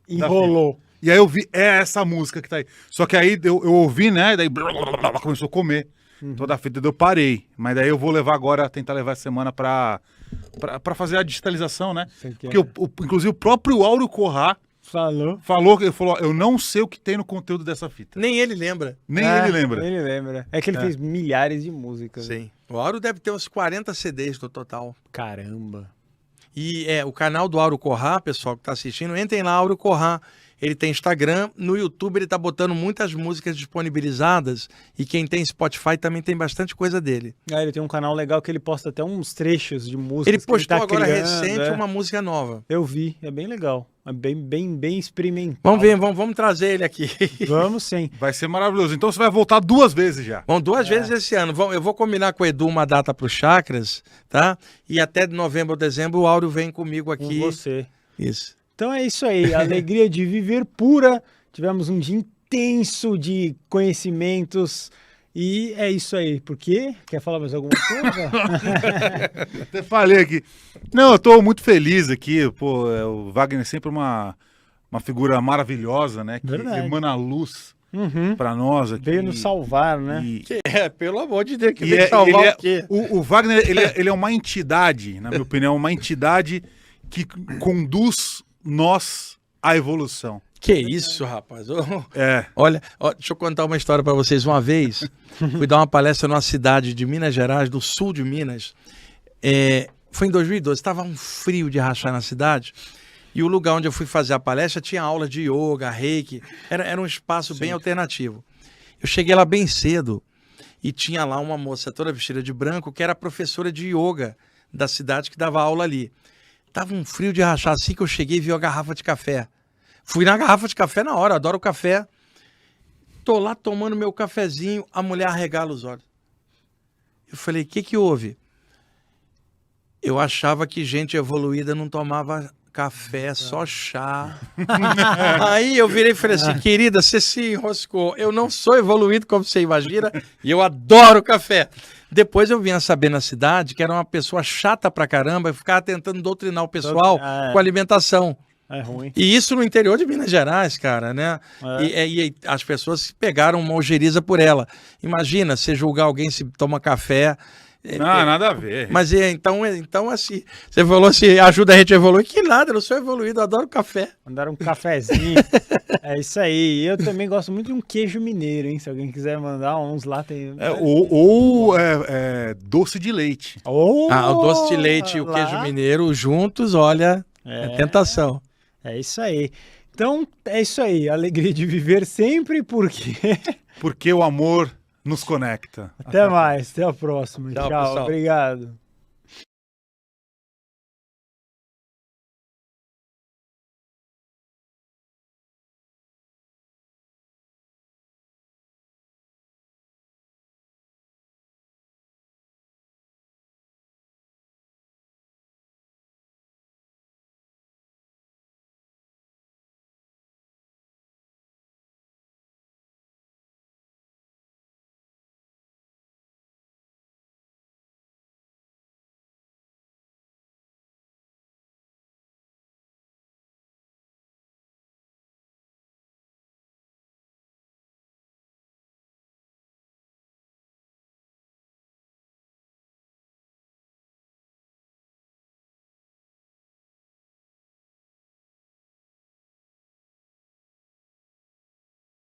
Enrolou. E aí eu vi, essa música que tá aí. Só que aí eu ouvi, né? Daí começou a comer toda a fita, eu parei. Mas daí eu vou levar agora, tentar levar essa semana pra fazer a digitalização, né? Porque inclusive o próprio Áureo Corrá falou, eu não sei o que tem no conteúdo dessa fita. Nem ele lembra. Ele lembra. Ele lembra. É que ele fez milhares de músicas. Sim. Né? O Áureo deve ter uns 40 CDs no total. Caramba. E o canal do Áureo Corrá, pessoal que tá assistindo, entrem lá, Áureo Corrá. Ele tem Instagram, no YouTube ele tá botando muitas músicas disponibilizadas e quem tem Spotify também tem bastante coisa dele. Ele tem um canal legal que ele posta até uns trechos de músicas. Ele postou que ele tá agora criando, recente uma música nova. Eu vi, é bem legal, é bem experimental. Vamos ver, vamos trazer ele aqui. Vamos sim. Vai ser maravilhoso. Então você vai voltar 2 vezes já. Vão 2 vezes esse ano. Eu vou combinar com o Edu uma data para os Chakras, tá? E até de novembro ou dezembro o Áureo vem comigo aqui. Com você. Isso. Então é isso aí, a alegria de viver pura. Tivemos um dia intenso de conhecimentos e é isso aí. Por quê? Quer falar mais alguma coisa? Até falei aqui. Não, eu tô muito feliz aqui. Pô, o Wagner é sempre uma figura maravilhosa, né? Que emana luz pra nós aqui. Veio nos salvar, né? Pelo amor de Deus, que veio salvar o quê? O Wagner, ele é uma entidade, na minha opinião, uma entidade que conduz nós à evolução. Que isso, rapaz. Olha, deixa eu contar uma história para vocês. Uma vez, fui dar uma palestra numa cidade de Minas Gerais, do sul de Minas. Foi em 2012, estava um frio de rachar na cidade. E o lugar onde eu fui fazer a palestra tinha aula de yoga, reiki. Era um espaço bem alternativo. Eu cheguei lá bem cedo e tinha lá uma moça toda vestida de branco que era professora de yoga da cidade que dava aula ali. Tava um frio de rachar, assim que eu cheguei e vi a garrafa de café. Fui na garrafa de café na hora, adoro café. Tô lá tomando meu cafezinho, a mulher arregala os olhos. Eu falei, o que houve? Eu achava que gente evoluída não tomava café, só chá. Aí eu virei e falei assim, querida, você se enroscou. Eu não sou evoluído como você imagina e eu adoro café. Depois eu vim a saber na cidade que era uma pessoa chata pra caramba e ficava tentando doutrinar o pessoal com alimentação. É ruim. E isso no interior de Minas Gerais, cara, né? E as pessoas pegaram uma ojeriza por ela. Imagina, você julgar alguém se toma café. Nada a ver. Mas então assim, você falou se ajuda a gente a evoluir. Que nada, eu não sou evoluído, eu adoro café. Mandaram um cafezinho. É isso aí. Eu também gosto muito de um queijo mineiro, hein? Se alguém quiser mandar uns lá, tem. Ou doce de leite. O doce de leite e o queijo mineiro juntos, olha, é tentação. É isso aí. Então, é isso aí. Alegria de viver sempre, porque o amor nos conecta. Até mais, até a próxima. Tchau, Tchau, pessoal. Obrigado.